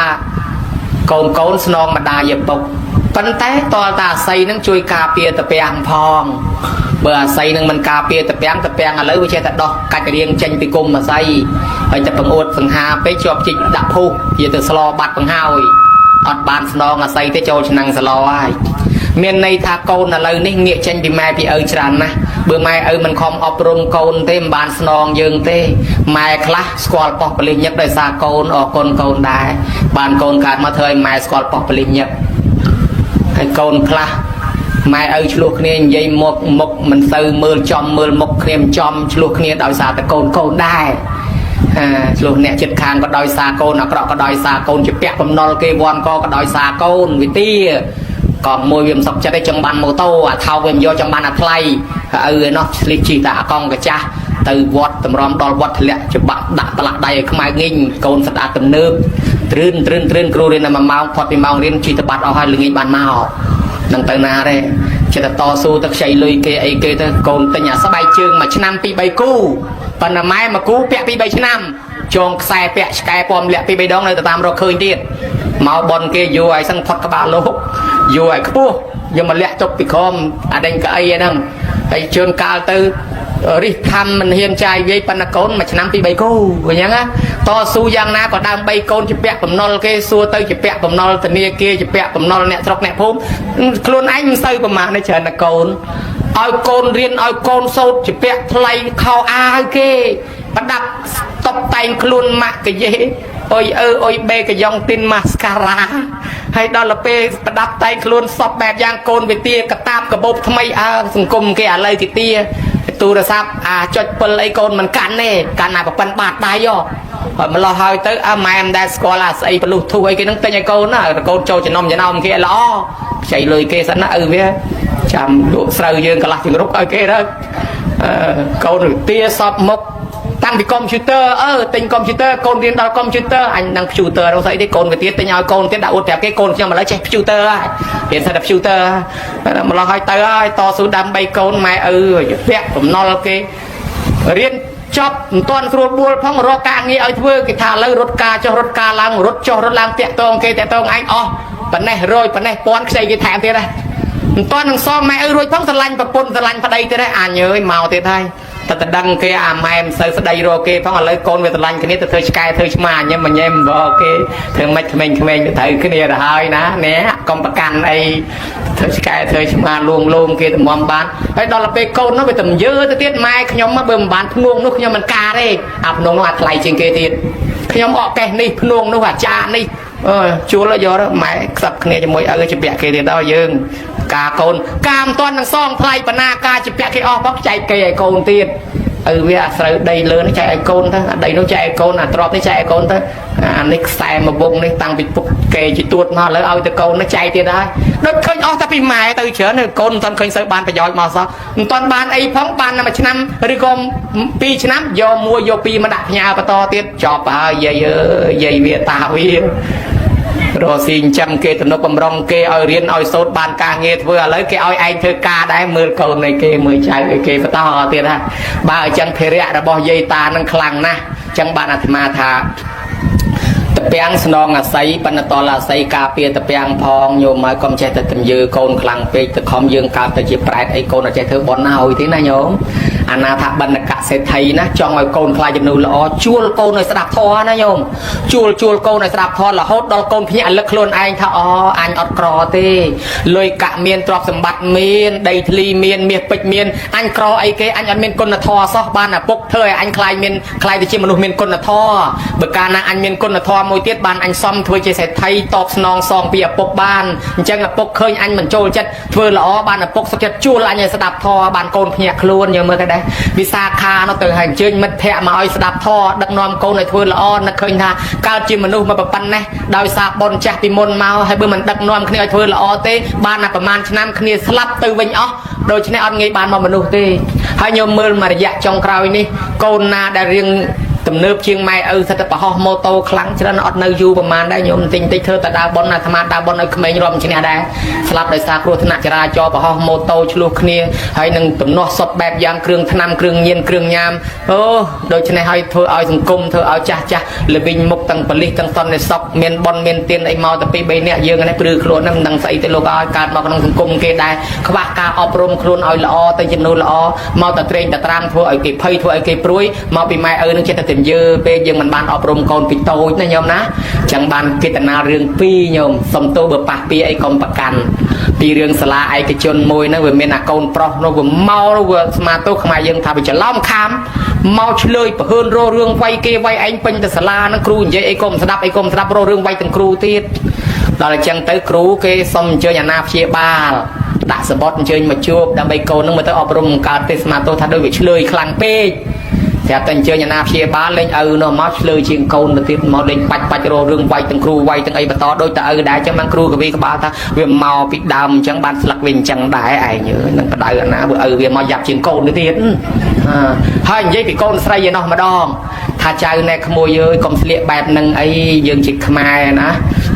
កូនស្នងម្ដាយឪពុកប៉ុន្តែតលតាអាស័យនឹងជួយការពារតពាំងផងបើអាស័យនឹងមិនការពារតពាំងឥឡូវវាចេះតែដោះកាច់រៀងចេញពីគុំអាស័យហើយតែបង្អួតសង្ហាពេកជាប់ជីកដាក់ភុះវាទៅស្លបាត់បង្ហើយអត់បានស្នងអាស័យទេចូលឆ្នាំងស្លហើយមានន័យថាកូនឥឡូវនេះងាកចេញពីម៉ែពីឪច្រើនណាស់បើម៉ែឪមិនខំអប់រំកូនទេមិនបានស្នងយើងទេម៉ែខ្លះស្គាល់ប៉ោះប៉លិសញឹកដោយសារកូនអរគុណកូនដែរបានកូនកើតមកធ្វើឲ្យម៉ែស្គាល់ប៉ោះប៉លិសញឹកហើយកូនខ្លះម៉ែឪឆ្លោះគ្នានិយាយមុខមិនសូវមើលចំមើលមុខគ្នាមិនចំឆ្លោះគ្នាដោយសារតែកូនដែរឆ្លោះអ្នកចិត្តខាងក៏ដោយសារកូនអាក្រក់ក៏ដោយសារកូនជាពាក់បំណុលគេវ័នក៏ដោយសារកូនវិទាក៏មួយវាមិនសុខចិត្តទេចង់បានម៉ូតូអាថោកវាមិនយកចង់បានអាថ្លៃឪឯនោះឆ្លៀកជីតាអកង់កាចាស់ទៅវត្តតម្រាំដល់វត្តធ្លាក់ច្បាក់ដាក់ប្រឡាក់ដៃឲ្យខ្មៅងិញកូនស្ដាប់ទំនើបទ្រឿនគ្រូរៀនតែ1ម៉ោងផុតពីម៉ោងរៀនជីទៅបាត់អស់ហើយល្ងាចបានមកនឹងទៅណាទេចិត្តតស៊ូទៅខ្ចីលុយគេអីគេទៅកូនទិញអាស្បែកជើង1ឆ្នាំ2 3គូប៉ុន្តែម៉ែមួយគូពាក់2 3ឆ្នាំចងខ្សែពាក់ឆ្កែពំលាក់2 3ដងនៅតែតាមរកឃើញទៀតមកបនគេយូរឲ្យសឹងផុតក្បាលលោកយូរឲ្យខ្ពស់យកមកលាក់ទុកពីក្រមអាដេញកៅអីហ្នឹងហើយជឿនកាលទៅរិះខំមិនហ៊ានចាយវាយប៉ុន្តែកូន1ឆ្នាំ2 3គូអញ្ចឹងណាតស៊ូយ៉ាងណាក៏ដើម្បីកូនជាពាក់បំណុលគេសួរទៅជាពាក់បំណុលធនាគារជាពាក់បំណុលអ្នកស្រុកអ្នកភូមិខ្លួនឯងមិនសូវប្រមាណទេច្រើនតែកូនឲ្យកូនរៀនឲ្យកូនសូត្រជាពាក់ថ្លៃខោអាវគេប្រដាប់តុបតែងខ្លួនម៉ាក់កាយេអុយអុយបេកយ៉ងទីនម៉ាស្ការ៉ាហើយដល់ទៅពេលប្រដាប់តែងខ្លួនសពបែបយ៉ាងកូនវិទាកតាបកបោបថ្មីសង្គមគេឥឡូវទីទាទូរស័ព្ទអាចុច7អីកូនមិនកាន់ទេកាន់តែប្រពន្ធបាតដៃហើយម្លោះហើយទៅម៉ែមិនដែលស្គាល់ស្អីបលុះធូរអីគេនឹងទិញឲ្យកូនណាកូនចូលចំណោមគេល្អខ្ចីលុយគេសិនណាឪវាចាំលក់ស្រូវយើងកន្លះជង្រុកឲ្យគេទៅកូនវិទាសពមុខតាំងពីកុំព្យូទ័រទិញកុំព្យូទ័រកូនរៀនដល់កុំព្យូទ័រអញនឹងព្យូទ័រនោះស្អីទេកូនវិទាទិញឲ្យកូនទៀតដាក់អួតប្រាប់គេកូនខ្ញុំឥឡូវចេះព្យូទ័រហើយរៀនសិនតែព្យូទ័រម្លោះហើយទៅហើយតស៊ូដើម្បីកូនម៉ែឪពាក់បំណុលគេរៀនចប់មិនទាន់ស្រួលបួលផងរកការងារឲ្យធ្វើគេថាឥឡូវរត់ការចុះរត់ការឡើងរត់ចុះរត់ឡើងតាក់តងគេតាក់តងអញអស់ប៉ណេះរយប៉ណេះពាន់ខ្ចីគេថែមទៀតដែរមិនទាន់នឹងសងម៉ែឪរួចផងស្រឡាញ់ប្រពន្ធស្រឡាញ់ប្តីទៀតដែរអញអើយមកទៀតហើយតែតដឹងគេអាម៉ែមិនសូវស្ដីរកគេផងឥឡូវកូនវាស្រឡាញ់គ្នាទៅធ្វើឆ្កែធ្វើឆ្មាញ៉ែមញ៉ែមបងគេធ្វើមិនក្មេងៗទៅត្រូវគ្នាទៅហើយណានេះកុំប្រកាន់អីធ្វើឆ្កែធ្វើឆ្មាលួងគេតម្រាំបានហើយដល់ទៅពេលកូននោះវាទៅយើទៅទៀតម៉ែខ្ញុំបើមិនបានភ្នួងនោះខ្ញុំមិនការទេអាភ្នួងនោះអាថ្លៃជាងគេទៀតខ្ញុំអកកេះនេះភ្នួងនោះអាចារ្យនេះជួលយកម៉ែខ្សឹបគ្នាជាមួយឪជាពាក់គេទៀតដល់យើងការកូនការមិនទាន់នឹងសងថ្លៃបណ្ណាការជាពាក់គេអស់ផងចែកគេឲ្យកូនទៀតវាអាស្រូវដីលើនេះចែកឲ្យកូនទៅអាដីនោះចែកឲ្យកូនអាទ្រព្យនេះចែកឲ្យកូនទៅអានេះខ្សែមួយវងនេះតាំងពីពុកគេជាទួតមកឥឡូវឲ្យទៅកូននេះចែកទៀតហើយដូចឃើញអស់តែពីម៉ែទៅច្រើនកូនមិនទាន់ឃើញសូវបានប្រយោជន៍មកសោះមិនទាន់បានអីផងបានតែ1ឆ្នាំឬក៏2ឆ្នាំយកមួយយក2មកដាក់ផ្ញើបន្តទៀតចប់ហើយយាយអើយយាយវាតាវារស់ស៊ីចិញ្ចឹមគេទំនុកបំរុងគេឲ្យរៀនឲ្យសូត្របានការងារធ្វើឥឡូវគេឲ្យឯងធ្វើការដែរមើលកូននៃគេមើលចៅឲ្យគេបន្តទៀតណាបើអញ្ចឹងភារៈរបស់យាយតានឹងខ្លាំងណាស់អញ្ចឹងបានអាត្មាថាតពាំងស្នងអាស័យបណ្ណតលអាស័យការពារតពាំងផងញោមឲ្យកុំចេះតែទញើកូនខ្លាំងពេកទៅខំយើងកើតទៅជាប្រែតអីកូនអត់ចេះធ្វើបន់ណាហើយទេណាញោម អាណាថាបណ្ឌកសេដ្ឋីណាចង់ឲ្យកូនខ្លាចចំណូលល្អជួលកូនឲ្យស្ដាប់ធម៌ណាញោមជួលកូនឲ្យស្ដាប់ធម៌រហូតដល់កូនភ្ញាក់លឹកខ្លួនឯងថាអូអញអត់ក្រទេលុយកាក់មានទ្រព្យសម្បត្តិមានដីធ្លីមានមាសពេជ្រមានអញក្រអីគេអញអត់មានគុណធម៌សោះបានឪពុកធ្វើឲ្យអញខ្លាយទៅជាមនុស្សមានគុណធម៌បើកាលណាអញមានគុណធម៌មួយទៀតបានអញសំធ្វើជាសេដ្ឋីតបស្នងសងពីឪពុកបានអញ្ចឹងឪពុកឃើញអញមិនចូលចិត្តធ្វើល្អបានឪពុកសុខចិត្តជួលអញឲ្យស្ដាប់ធម៌បានកូនភ្ញាក់ខ្លួនយើងមើលទៅដែរវិសាខានោះទៅឲ្យអញ្ជើញមិត្តភ័ក្តិមកឲ្យស្ដាប់ធម៌ដឹកនាំកូនឲ្យធ្វើល្អនឹកឃើញថាកើតជាមនុស្សមកប៉ុណ្ណេះដោយសារបុណ្យចាស់ពីមុនមកហើយបើមិនដឹកនាំគ្នាឲ្យធ្វើល្អទេបានតែប្រហែលឆ្នាំគ្នាស្លាប់ទៅវិញអស់ដូច្នេះអត់ងាយបានមកមនុស្សទេហើយញោមមើលមួយរយៈចុងក្រោយនេះកូនណាដែលរៀងទំនើបជាងម៉ែឪសិតតែបរហោះម៉ូតូខ្លាំងច្រើនអត់នៅយូរប្រហែលដែរញោមតិចធ្វើតែដើរបនអាត្មាដើរបនឲ្យក្មេងរំឈ្នះដែរស្លាប់ដោយសារគ្រោះថ្នាក់ចរាចរណ៍បរហោះម៉ូតូឆ្លោះគ្នាហើយនឹងទំនាស់សុតបែបយ៉ាងគ្រឿងថ្នាំគ្រឿងញៀនគ្រឿងញ៉ាំអូដូច្នេះហើយធ្វើឲ្យសង្គមធ្វើឲ្យចាស់ល្វីងមុខទាំងបលិសទាំងសន្តិសុខមានបនមានទានអីមកតែពី3នាក់យើងនេះព្រឺខ្លួនហ្នឹងមិនដឹងស្អីទេលោកឲ្យកើតមកក្នុងសង្គមគេដែរខ្វះការអប់រំខ្លួនឲ្យល្អទៅចំណូលល្អមកតែត្រេងតែត្រាំធ្វើឲ្យគេភ័យធ្វើឲ្យគេព្រួយមកពីម៉ែឪនឹងចិត្តតែយើពេលយើងមិនបានអប់រំកូនពីតូចណាញោមណាចឹងបានកិត្តនារឿង2ញោមសុំទោសបើប៉ះពីអីកុំប្រកាន់ពីរឿងសាលាឯកជនមួយហ្នឹងវាមានអាកូនប្រុសនោះវាមកវាស្មាទោសខ្មែរយើងថាវាច្រឡំខាមមកឆ្លើយប្រហើនរោរឿងវាយគេវាយឯងពេញទៅសាលាហ្នឹងគ្រូនិយាយអីកុំស្ដាប់រោរឿងវាយទាំងគ្រូទៀតដល់អញ្ចឹងទៅគ្រូគេសុំអញ្ជើញអាណាព្យាបាលដាក់សបុតអញ្ជើញមកជួបដើម្បីកូនហ្នឹងមកទៅអប់រំកើតទេស្មាទោសថាដូចវាឆ្លើយខ្លាំងពេកតែតែអញ្ជើញអាណាព្យាបាលលេងឪនោះមកឆ្លើយជាងកូនទៅទៀតមកលេងបាច់រោរឿងវាយទាំងគ្រូវាយទាំងអីបន្តដូចតែឪដែរអញ្ចឹងបានគ្រូកវីក្បាលថាវាមកពីដើមអញ្ចឹងបានស្លឹកវាអញ្ចឹងដែរឯងនឹងបដៅអាណាបើឪវាមកយ៉ាប់ជាងកូនទៅទៀតហើយនិយាយពីកូនស្រីឯនោះម្ដងថាចៅណែក្មួយអើយកុំស្លៀកបែបហ្នឹងអីយើងជាខ្មែរណា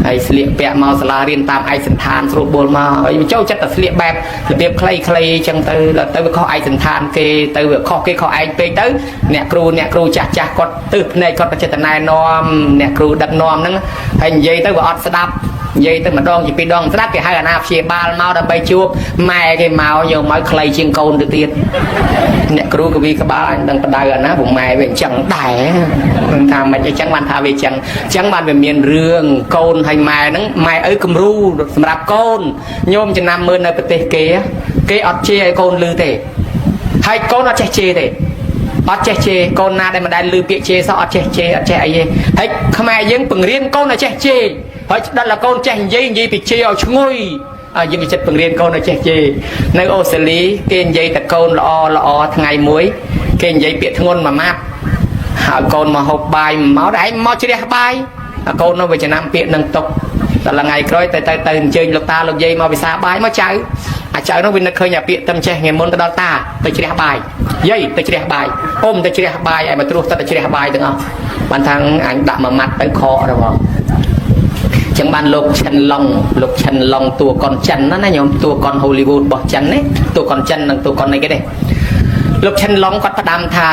ហើយស្លៀកពាក់មកសាលារៀនតាមឯកសន្តានស្រួលបួលមកហើយចូលចិត្តតែស្លៀកបែបរបៀបខ្លីអញ្ចឹងទៅវាខុសឯកសន្តានគេទៅវាខុសគេខុសឯងពេកទៅអ្នកគ្រូចាស់គាត់ទើសភ្នែកគាត់ក៏ចិត្តណែនាំអ្នកគ្រូដឹកនាំហ្នឹងហើយនិយាយទៅវាអត់ស្ដាប់និយាយទៅម្ដងជាពីរដងស្ដាប់គេហៅអាណាព្យាបាលមកដើម្បីជួបម៉ែគេមកយកមកខ្លីជាងកូនទៅទៀតអ្នកគ្រូកវីក្បាលអញដឹងបដៅអាណាព្រោះម៉ែវាអញ្ចឹងដែរមិនថាមិនអញ្ចឹងបានថាវាអញ្ចឹងបានវាមានរឿងកូនហើយម៉ែហ្នឹងម៉ែឪគំរូសម្រាប់កូនញោមចំណាំមើលនៅប្រទេសគេអត់ជេរឲ្យកូនលឺទេហើយកូនអត់ចេះជេរទេអត់ចេះជេរកូនណាដែលមិនដែលលឺពាក្យជេរសោះអត់ចេះជេរអត់ចេះអីទេហើយខ្មែរយើងបង្រៀនកូនឲ្យចេះជេរហើយដល់តែកូនចេះនិយាយពីជេរឲ្យឈ្ងុយយើងចិត្តបង្រៀនកូនឲ្យចេះជេរនៅអូស្ត្រាលីគេនិយាយតែកូនល្អថ្ងៃមួយគេនិយាយពាក្យធ្ងន់មួយម៉ាត់ហើយកូនមកហូបបាយមកតែឯងមកជ្រះបាយកូននោះវាចំណាំពាក្យនឹងទុកដល់ថ្ងៃក្រោយទៅអញ្ជើញលោកតាលោកយាយមកវិសាបាយមកចៅអាចៅនោះវានឹកឃើញអាពាក្យតែចេះថ្ងៃមុនទៅដល់តាទៅជ្រះបាយយាយទៅជ្រះបាយអ៊ំទៅជ្រះបាយឲ្យមកត្រួសទៅជ្រះបាយទាំងអស់បានថាអញដាក់មួយម៉ាត់ទៅខកទៅបងចឹងបានលោកឈិនឡុងតួកុនចិនណាញោមតួកុនហូលីវូដរបស់ចិនណាតួកុនចិននិងតួកុនអីគេទេលោកឈិនឡុងគាត់ផ្ដាំថា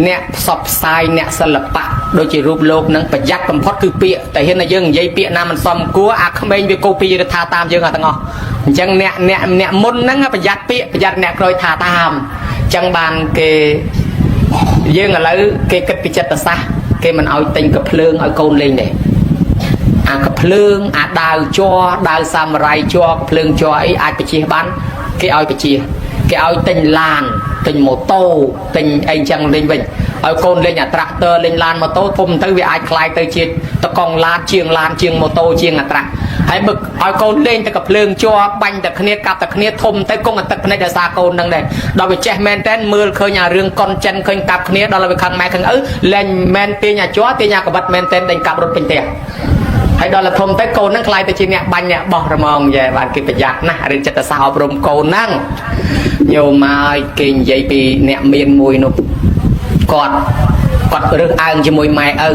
អ្នកផ្សព្វផ្សាយអ្នកសិល្បៈដូចជារូបលោកនឹងប្រយ័ត្នបំផុតគឺពាក្យតែហ៊ានតែយើងនិយាយពាក្យណាមិនសមគួរអាក្មេងវាកូពីរថាតាមយើងទាំងអស់អញ្ចឹងអ្នកមុនហ្នឹងប្រយ័ត្នពាក្យប្រយ័ត្នអ្នកក្រោយថាតាមអញ្ចឹងបានគេយើងឥឡូវគេគិតពីចិត្តសាស្ត្រគេមិនឲ្យទិញកាភ្លើងឲ្យកូនលេងទេអាកាភ្លើងអាដាវជ័រដាវសាមរ៉ៃជ័រកាភ្លើងជ័រអីអាចបជាបានគេឲ្យបជាគេឲ្យទិញឡានទិញម៉ូតូទិញអីចឹងលេងវិញឲ្យកូនលេងអាត្រាក់ទ័រលេងឡានម៉ូតូធំទៅវាអាចคล้ายទៅជាតកង់ឡានជាងម៉ូតូជាងអាត្រាក់ហើយបើឲ្យកូនលេងតែកាភ្លើងជ័របាញ់តែគ្នាកាប់តែគ្នាធំទៅគង់តែទឹកភ្នែកដោយសារកូននឹងដែរដល់វាចេះមែនតែនមើលឃើញអារឿងកុនចិនឃើញកាប់គ្នាដល់វាខឹងម៉ែខឹងឪលេងមែនទាញអាជ័រទាញអាកបិតមែនតែនដេញកាប់រត់ពេញផ្ទះហើយដល់ធំទៅកូនហ្នឹងខ្លាយទៅជាអ្នកបាញ់អ្នកបោះរមងយ៉ែបានគេប្រយ័ត្នណាស់រឿងចិត្តសាស្ត្រអប់រំកូនហ្នឹងញោមមកគេនិយាយពីអ្នកមានមួយនោះគាត់រើសអើងជាមួយម៉ែឪ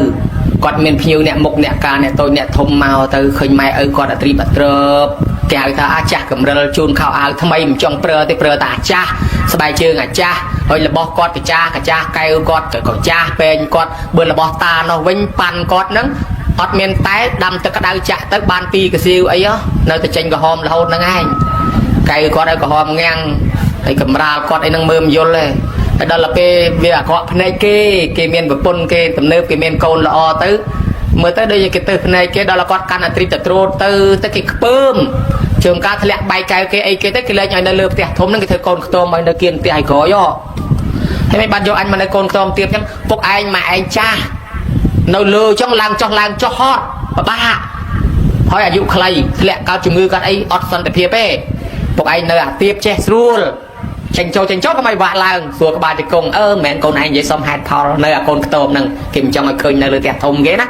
គាត់មានភ្ញៀវអ្នកមុខអ្នកការអ្នកតូចអ្នកធំមកទៅឃើញម៉ែឪគាត់អត្រីបត្រើបគេហៅថាអាចាស់កំរិលជូនខោអាវថ្មីមិនចង់ប្រើទេប្រើតែអាចាស់ស្បែកជើងអាចាស់ហើយរបស់គាត់កាចាស់កែវគាត់ក៏ចាស់ពេញគាត់បើរបស់តានោះវិញប៉ាន់គាត់ហ្នឹងអត់មានតែដាំទឹកក្តៅចាក់ទៅបាន2កសៀវអីនៅតែចេញក្រហមរហូតហ្នឹងឯងកែវគាត់ឲ្យក្រហមងាំងហើយកំរាលគាត់អីហ្នឹងមើលមិនយល់ទេ ដល់ទៅវាអាក្រក់ភ្នែកគេមានប្រពន្ធគេទំនើបគេមានកូនល្អទៅមើលទៅដូចគេទៅភ្នែកគេដល់គាត់កាន់អាត្រីតត្រួតទៅគេខ្ពើមជើងការធ្លាក់បាយកែវគេអីគេទៅគេលែងឲ្យនៅលើផ្ទះធំហ្នឹងគេធ្វើកូនខ្ទមឲ្យនៅគៀនផ្ទះឲ្យក្រោយហើយមិនបានយកអញមកនៅកូនខ្ទមទៀតអញ្ចឹងពុកឯងម៉ែឯងចាស់នៅលើអញ្ចឹងឡើងចុះហត់ពិបាកហើយអាយុខ្លីធ្លាក់កើតជំងឺកើតអីអត់សន្តិភាពទេពុកឯងនៅអាទៀបចេះស្រួលចេញចូលក៏មិនវាក់ឡើងសួរក្បាលជង្គង់មិនមែនកូនឯងនិយាយសុំហេតុផលនៅអាកូនខ្ទមហ្នឹងគេមិនចង់ឲ្យឃើញនៅលើផ្ទះធំគេណា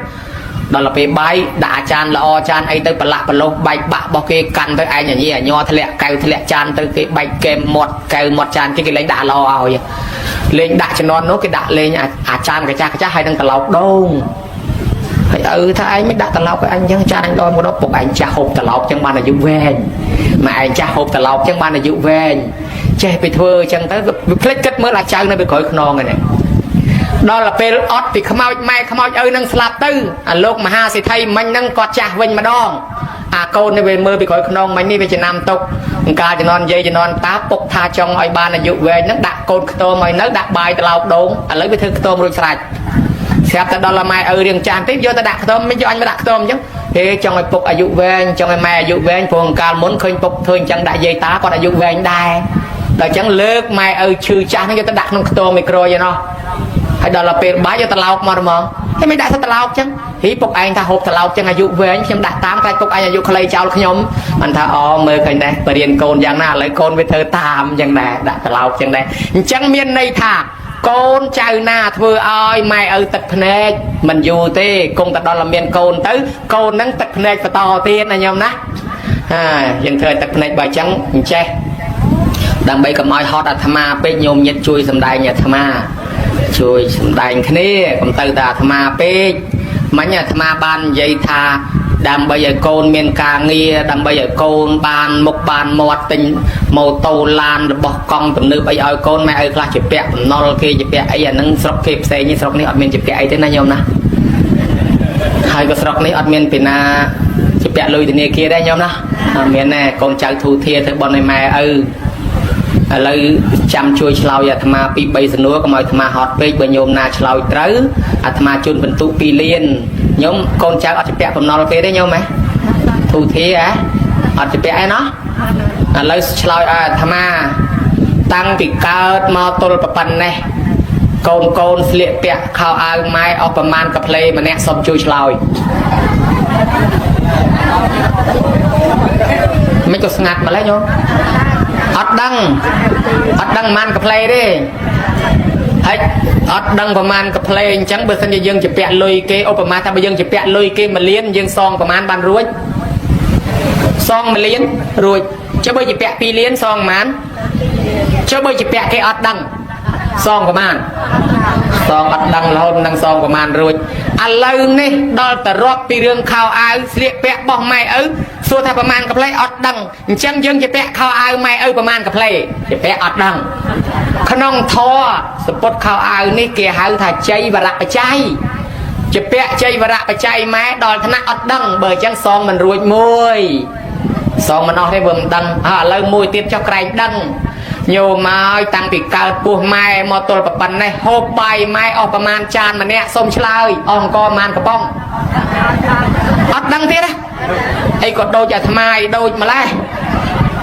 ដល់ទៅពេលបាយដាក់អាចារ្យល្អចានអីទៅប្រឡាក់ប្រឡោះបែកបាក់របស់គេកាន់ទៅឯងញ៉ធ្លាក់កៅធ្លាក់ចានទៅគេបែកកែមាត់កៅមាត់ចានគេលេងដាក់ល្អឲ្យលេងដាក់ជំនាន់នោះគេដាក់លេងអាចារ្យកចាស់ហើយនឹងត្រឡោកដូងហើយថាឯងមិនដាក់ត្រឡោកឲ្យអញអញ្ចឹងចានអញដល់មកដល់ពុកឯងចាស់ហូបត្រឡោកអញ្ចឹងបានអាយុវែងម៉ែឯងចាស់ហូបត្រឡោកអញ្ចឹងបានអាយុវែងចេះไปធ្វើអញ្ចឹងទៅវាភ្លេចគិតមើលអាចៅនៅពីក្រោយខ្នងហ្នឹងដល់ទៅពេលអត់ពីខ្មោចម៉ែខ្មោចឪនឹងស្លាប់ទៅអាលោកមហាសេដ្ឋីមិញហ្នឹងគាត់ចាស់វិញម្ដងអាកូននេះវាមើលពីក្រោយខ្នងមិញនេះវាចំណាំទុកអង្ការជំនាន់យាយជំនាន់តាពុកថាចង់ឲ្យបានអាយុវែងហ្នឹងដាក់កូនខ្ទមឲ្យនៅដាក់បាយត្រឡោកដូងឥឡូវវាធ្វើខ្ទមរួចស្រេចស្រាប់តែដល់ម៉ែឪរៀងចានតិចយកទៅដាក់ខ្ទមមិនយកអញមកដាក់ខ្ទមអញ្ចឹងចង់ឲ្យពុកអាយុវែងចង់ឲ្យម៉ែអាយុវែងព្រោះកាលមុនឃើញពុកធ្វើអញ្ចឹងដាក់យាយតាគាត់អាយុវែងដែរដល់អញ្ចឹងលើកម៉ែឪឈឺចាស់ហ្នឹងយកទៅដាក់ក្នុងខ្ទមមីក្រូយឯណោះហើយដល់ទៅពេលបាយយកត្រឡោកមកហ្មងហើយមិនដាក់ទៅត្រឡោកអញ្ចឹងហីពុកឯងថាហូបត្រឡោកអញ្ចឹងអាយុវែងខ្ញុំដាក់តាមខ្លាចពុកឯងអាយុខ្លីចោលខ្ញុំមិនថាមើលឃើញដែរបរៀនកូនយ៉ាងណាឥឡូវកូនវាធ្វើតាមអញ្ចឹងដែរដាក់ត្រឡោកអញ្ចឹងដែរអញ្ចឹងមានន័យថាកូនចៅណាធ្វើឲ្យម៉ែឪទឹកភ្នែកមិនយូរទេគង់តែដល់មានកូនទៅកូនហ្នឹងទឹកភ្នែកបន្តទៀតណាញោមណាយើងធ្វើទឹកភ្នែកបើអញ្ចឹងអញ្ចេះដើម្បីកុំឲ្យហត់អាត្មាពេកញោមញាតិជួយសម្ដែងអាត្មាជួយសម្ដែងគ្នាកុំទៅតែអាត្មាពេកមិញអាត្មាបាននិយាយថាដើម្បីឲ្យកូនមានការងារដើម្បីឲ្យកូនបានមុខបានមាត់ទិញម៉ូតូឡានរបស់កង់ទំនើបអីឲ្យកូនម៉ែឲ្យខ្លះជាពាក់បំណុលគេជាពាក់អីអាហ្នឹងស្រុកគេផ្សេងនេះស្រុកនេះអត់មានជាពាក់អីទេណាញោមណាហើយក៏ស្រុកនេះអត់មានពីណាជាពាក់លុយធនាគារដែរញោមណាអត់មានទេកូនចៅធូធាទៅបន់ឲ្យម៉ែឪឥឡូវចាំជួយឆ្លើយអាត្មាពី3សំណួរកុំឲ្យអាត្មាហត់ពេកបើញោមណាឆ្លើយត្រូវអាត្មាជូនបន្ទុក2លានញោមកូនចៅអត់ជាពាក់បំណុលគេទេញោមហ៎ធូធាអត់ជាពាក់អីណោះឥឡូវឆ្លើយឲ្យអាត្មាតាំងពីកើតមកទល់ប៉ុណ្ណេះកូនស្លៀកពាក់ខោអាវម៉ែអស់ប្រមាណកាផ្លេម្នាក់សុំជួយឆ្លើយមិនក៏ស្ងាត់ម្ល៉េះញោមអត់ដឹងប្រមាណកាផ្លេទេហើយអត់ដឹងប្រមាណកាផ្លេអញ្ចឹងបើសិនជាយើងជាពាក់លុយគេឧបមាថាបើយើងជាពាក់លុយគេ1លានយើងសងប្រមាណបានរួចសង1លានរួចចុះបើជាពាក់2លានសងប្រមាណចុះបើជាពាក់គេអត់ដឹងសងប្រមាណសងអត់ដឹងរហូតនឹងសងប្រមាណរួចឥឡូវនេះដល់តែរាប់ពីរឿងខោអាវស្លៀកពាក់របស់ម៉ែឪសួរថាប្រមាណកាផ្លេអត់ដឹងអញ្ចឹងយើងជាពាក់ខោអាវម៉ែឪប្រមាណកាផ្លេជាពាក់អត់ដឹងក្នុងធម៌សពុតខោអាវនេះគេហៅថាជ័យវរៈបច្ច័យជាពាក់ជ័យវរៈបច្ច័យម៉ែដល់ថ្នាក់អត់ដឹងបើអញ្ចឹងសងមិនរួចមួយសងមិនអស់ទេបើមិនដឹងឥឡូវមួយទៀតចុះក្រែងដឹងញោមមកតាំងពីកើតពោះម៉ែមកទល់ប៉ុណ្ណេះហូបបាយម៉ែអស់ប្រមាណចានម្នាក់សុំឆ្លើយអស់អង្គប្រមាណកំប៉ុងអត់ដឹងទៀតណាអីក៏ដូចអាត្មាឯដូចម្លេះ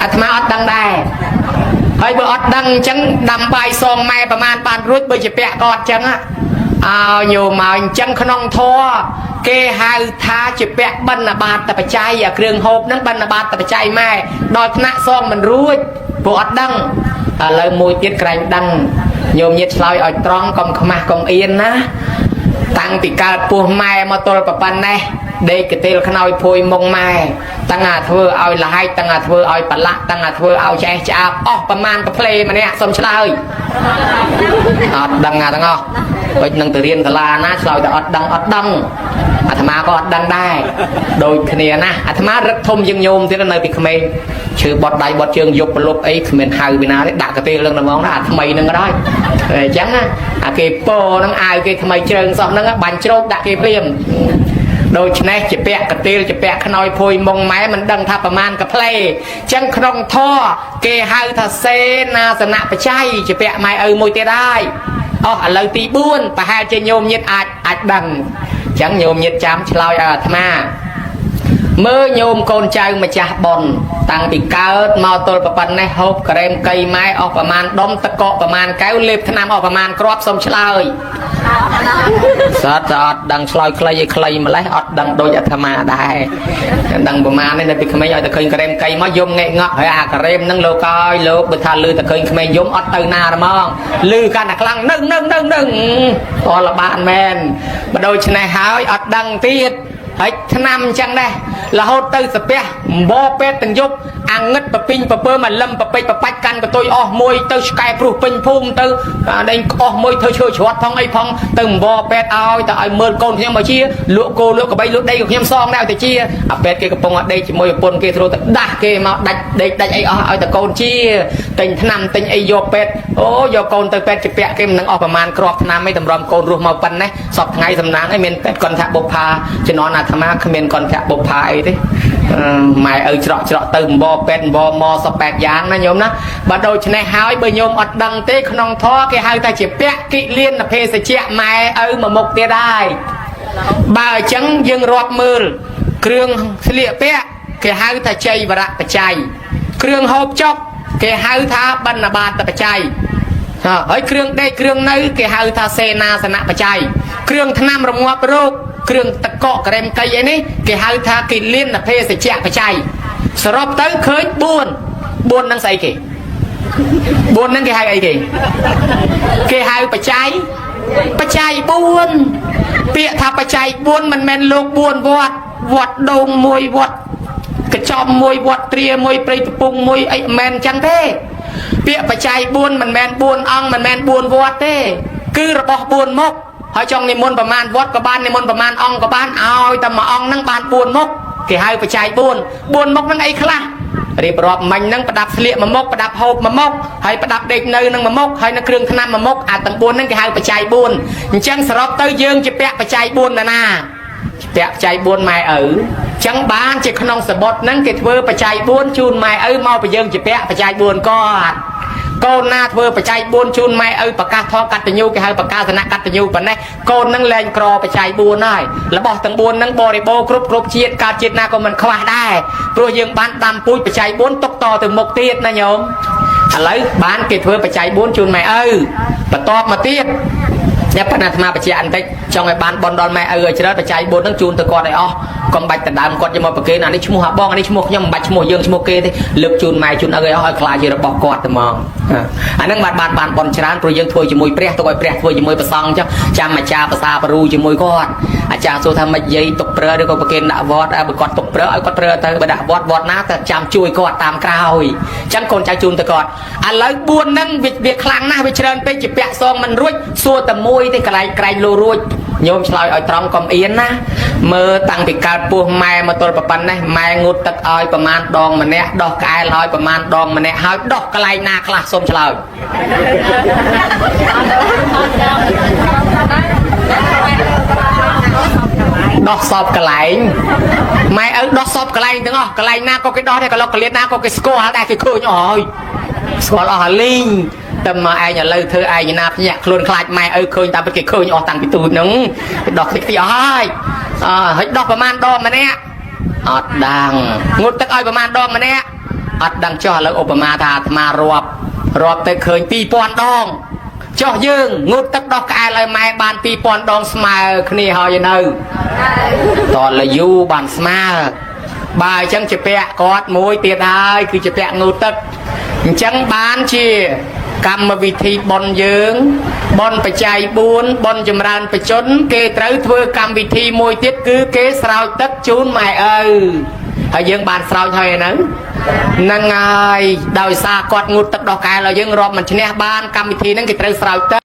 អាត្មាអត់ដឹងដែរហើយបើអត់ដឹងអញ្ចឹងដាំបាយសងម៉ែប្រមាណបានរួចបើជាពាក់ក៏អត់អញ្ចឹងញោមមកអញ្ចឹងក្នុងធម៌គេហៅថាជាពាក់បណ្ឌបាតបច្ច័យអាគ្រឿងហូបហ្នឹងបណ្ឌបាតបច្ច័យម៉ែដល់ថ្នាក់សងមិនរួចព្រោះអត់ដឹងឥឡូវមួយទៀតក្រែងដឹងញោមញាតឆ្លើយឲ្យត្រង់កុំខ្មាស់កុំអៀនណាតាំងពីកើតពោះម៉ែមកទល់ប៉ុណ្ណេះដេកកទេលខ្នើយភួយមុងម៉ែតាំងអាធ្វើឲ្យលហាយតាំងអាធ្វើឲ្យប្រឡាក់តាំងអាធ្វើឲ្យឆ្អេះឆ្អាបអស់ប្រមាណកាផ្លេម្នាក់សុំឆ្លើយអត់ដឹងទាំងអស់ដូចនឹងទៅរៀនសាលាណាឆ្លើយតែអត់ដឹងអាត្មាក៏អត់ដឹងដែរដូចគ្នាណាអាត្មារឹកធំជាងញោមទៀតនៅពីក្មេងឈឺបត់ដៃបត់ជើងយប់ប្រលប់អីគ្មានហៅពីណាទេដាក់កទេលនឹងហ្មងណាអាថ្មីនឹងក៏ដែរអញ្ចឹងអាគេពោហ្នឹងអាវគេថ្មីជ្រើងសោះហ្នឹងបាញ់ជ្រោកដាក់គេព្រាម đôi này chỉ bẹ cái tiêu chỉ bẹ cái nồi phôi mông máy mình đăng thápประมาณ cái play chân không tho kê hai thà xe na sẵn nạ chay chỉ bẹ mai môi tê đai lời tí buôn và hai chơi nhôm nhiệt ạch đằng chẳng nhôm nhiệt chám lao tham à mơ nhôm con trai mà chả bòn tăng bị cao mau tôi và phần này hộp krem cây mai ởประมาณ đom tắc cọ ประมาณ cái lệp thằng nam ở ประมาณ crop xong chơi sát ọt đằng sloi clay mà lấy ọt đằng đôi ở tham à đây đằng ประมาณ này là bị mấy ở khơi krem cây mới dùng nghệ ngọt hỏi krem nâng lô coi lô bật thà lư khơi mấy dùng ọt từ na mà không lư cả nạc lăng nâng to là bạn men mà đôi này hái ọt đằng tiết hãy năm chẳng đây là hốt tư sập bè bò bè từng giúp ăn ngất bập pin bập bơ mà lâm bập bê bập bách căn của tôi môi tư sky pru pin phun tư đây môi thôi chơi chuột phong ấy phong từng bò bè ao tại mơn con nhưng mà chia lụa cô lụa cái bay lụa đây của em son nào thì chia bè kia cái phong ở đây chỉ môi pôn kia thôi đặt kia mà đạch ấy ở tại con chia tình năm tình ấy vô bè vô con từ bè chỉ bè kia mình ởประมาณ crop năm mấy tầm ròm con ruột màu pan này sọt ngày tầm nắng ấy mình bè còn thạ bột pha cho nó là tham khăm miền còn thạ bột pha ấy thế mày chọ từ bò pet bò mò sập bẹt giang na nhôm na bắt đầu này hái bởi nhôm ọt đằng tê không thó cái hai ta chỉ pet kỵ liên là phê sẽ chẹt mày mà một tia đai bà trắng dương rọt mưa kêu lịa pet cái hai ta chơi và rạ chay kêu hộp chóc cái hai ta bắn là ba ta chay ấy kêu nơi cái hai ta xe na sẽ nạ chay kêu tham rồng ngọc rô kêu tắc cọ krem cây ấy nè cái hai ta kỵ liên là phê sẽ chẹt chay sọp tới khơi buồn đang say kì buồn đang cái hai ấy kì cái hai bà chay buồn bịa thà bà chay buồn mình men lục buồn vọt đầu môi vọt cái chòm môi vọt tria môi prey pung môi ấy men chẳng thế bịa bà chay buồn mình men buồn ong mình men buồn vọt thế cứ là bỏ buồn mốc hỏi trong này môn ประมาณ vọt có ban này môn ประมาณ ong có ban ao tầm mà ong năng ban buồn mốc cái hai bà chay buồn mốc năng ấy khlaรีบรอบมันนั่งประดับเสลียมามกประดับโฮบมามกให้ประดับเด็กเนยนั่งมามกให้นักเครื่องขนามามกอาจตั้งบุญนั่งกี่หายปัจจัยบุญจังสรบเตยยืงจะแปะปัจจัยบุญนะแปะปัจจัยบุญไม่จังบ้านจะขนมสบดนั่งกี่เวอร์ปัจจัยบุญจูนไม่มาไปยืงจะแปะปัจจัยบุญก็cô na thưaปัจจัยบุญจูนไม่ประกาศทอกัตยูกี่หายประกาศสนะกัตยูปนนี้โกนั่งแรงกรอปัจจัยบุญได้แล้วบอกตั้งบุญนั่งบริโภคกรุบเชียดการเชียดนาก็มันคว้าได้โปรยังบ้านดำปุ้ยปัจจัยบุญตกต่อถึงมกเตียดนะโยมอะไรบ้านกี่เธอปัจจัยบุญจูนไม่ปะตอบมาเตียดเนี่ยปนัดมาปัจจัยอันเด็กtrongไอ้บ้านบอลดอนไม่จะได้ปัจจัยบุญนั่งจูนตะกอดไอ้còn bạch tận đàm còn cho một cái nào đi chung hạ bong đi chung một nhom bạch chung một dương chung một cái thì lực chun mai chun ở khai giờ bọc cọt từ mong anh đang bàn bòn chán rồi dương thôi chỉ môi pre tôi pre thôi chỉ môi bờ song chứ cha mà cha bờ sa bờ ru chỉ môi con cha số tham dây tục pre đi còn cái nạ vót bờ cọt tục pre ở cọt pre tới bờ đạ vót nát chạm chui cọt tam cao chẳng còn cha chun từ cọt anh lấy buôn năng việc khang na việc chơiไปchỉ bẹ song mình ruột xua tầm môi thì cái lô ruột nhôm sợi ở trong cầm yên na mơ tăng bị caoปูแม่มาตัวประปันนี่แม่งูตัดอ้อยประมาณดองมันเนี่ยดอกกายลอยประมาณดองมันเนี่ยหายดอกกระไรนาคลาส้มเฉลยดอกสอบกระไรแม่ดอกสอบกระไรถึงอ๋อกระไรนาก็cái đó thì cái lọc cái liên na có cái score hảได้cái khơi nhỏi score là linhแต่มาไอ้เนี่ยเลยเธอไอ้เนี่ยนาพี่เนี่ยคลุนคลายแม่เคยตามไปเกี่ยเคยออกต่างไปตูนึงดอกสิที่อ้อยเฮ้ยดอกประมาณดอกมันเนี่ยอดดังงดตะอ้อยประมาณดอกมันเนี่ยอดดังจ่อแล้วอบประมาณมารวบแต่เคยปีปอนดองจ่อยืงงดตะดอกไอ้เลยแม่บานปีปอนดองสมาร์คนี่หอยยังตอนละยูบานสมาร์บ่ายจังจะแปะกอดมวยเตี้ยได้คือจะแปะงดตะจังบานเชียกรรมวิธีบอนเยื้องบอนปัจจัยบุญบอนจำรานประชนเกตรเพื่อกรรมวิธีมวยติดคือเกสราวตัดจูนใหม่ให้ยังบานสราวเท่านั้นนั่งไงดาวซากอดงูตัดดอกกายเรายังรอมันชนะบ้านกรรมวิธีนั้นเกตรสราวตัด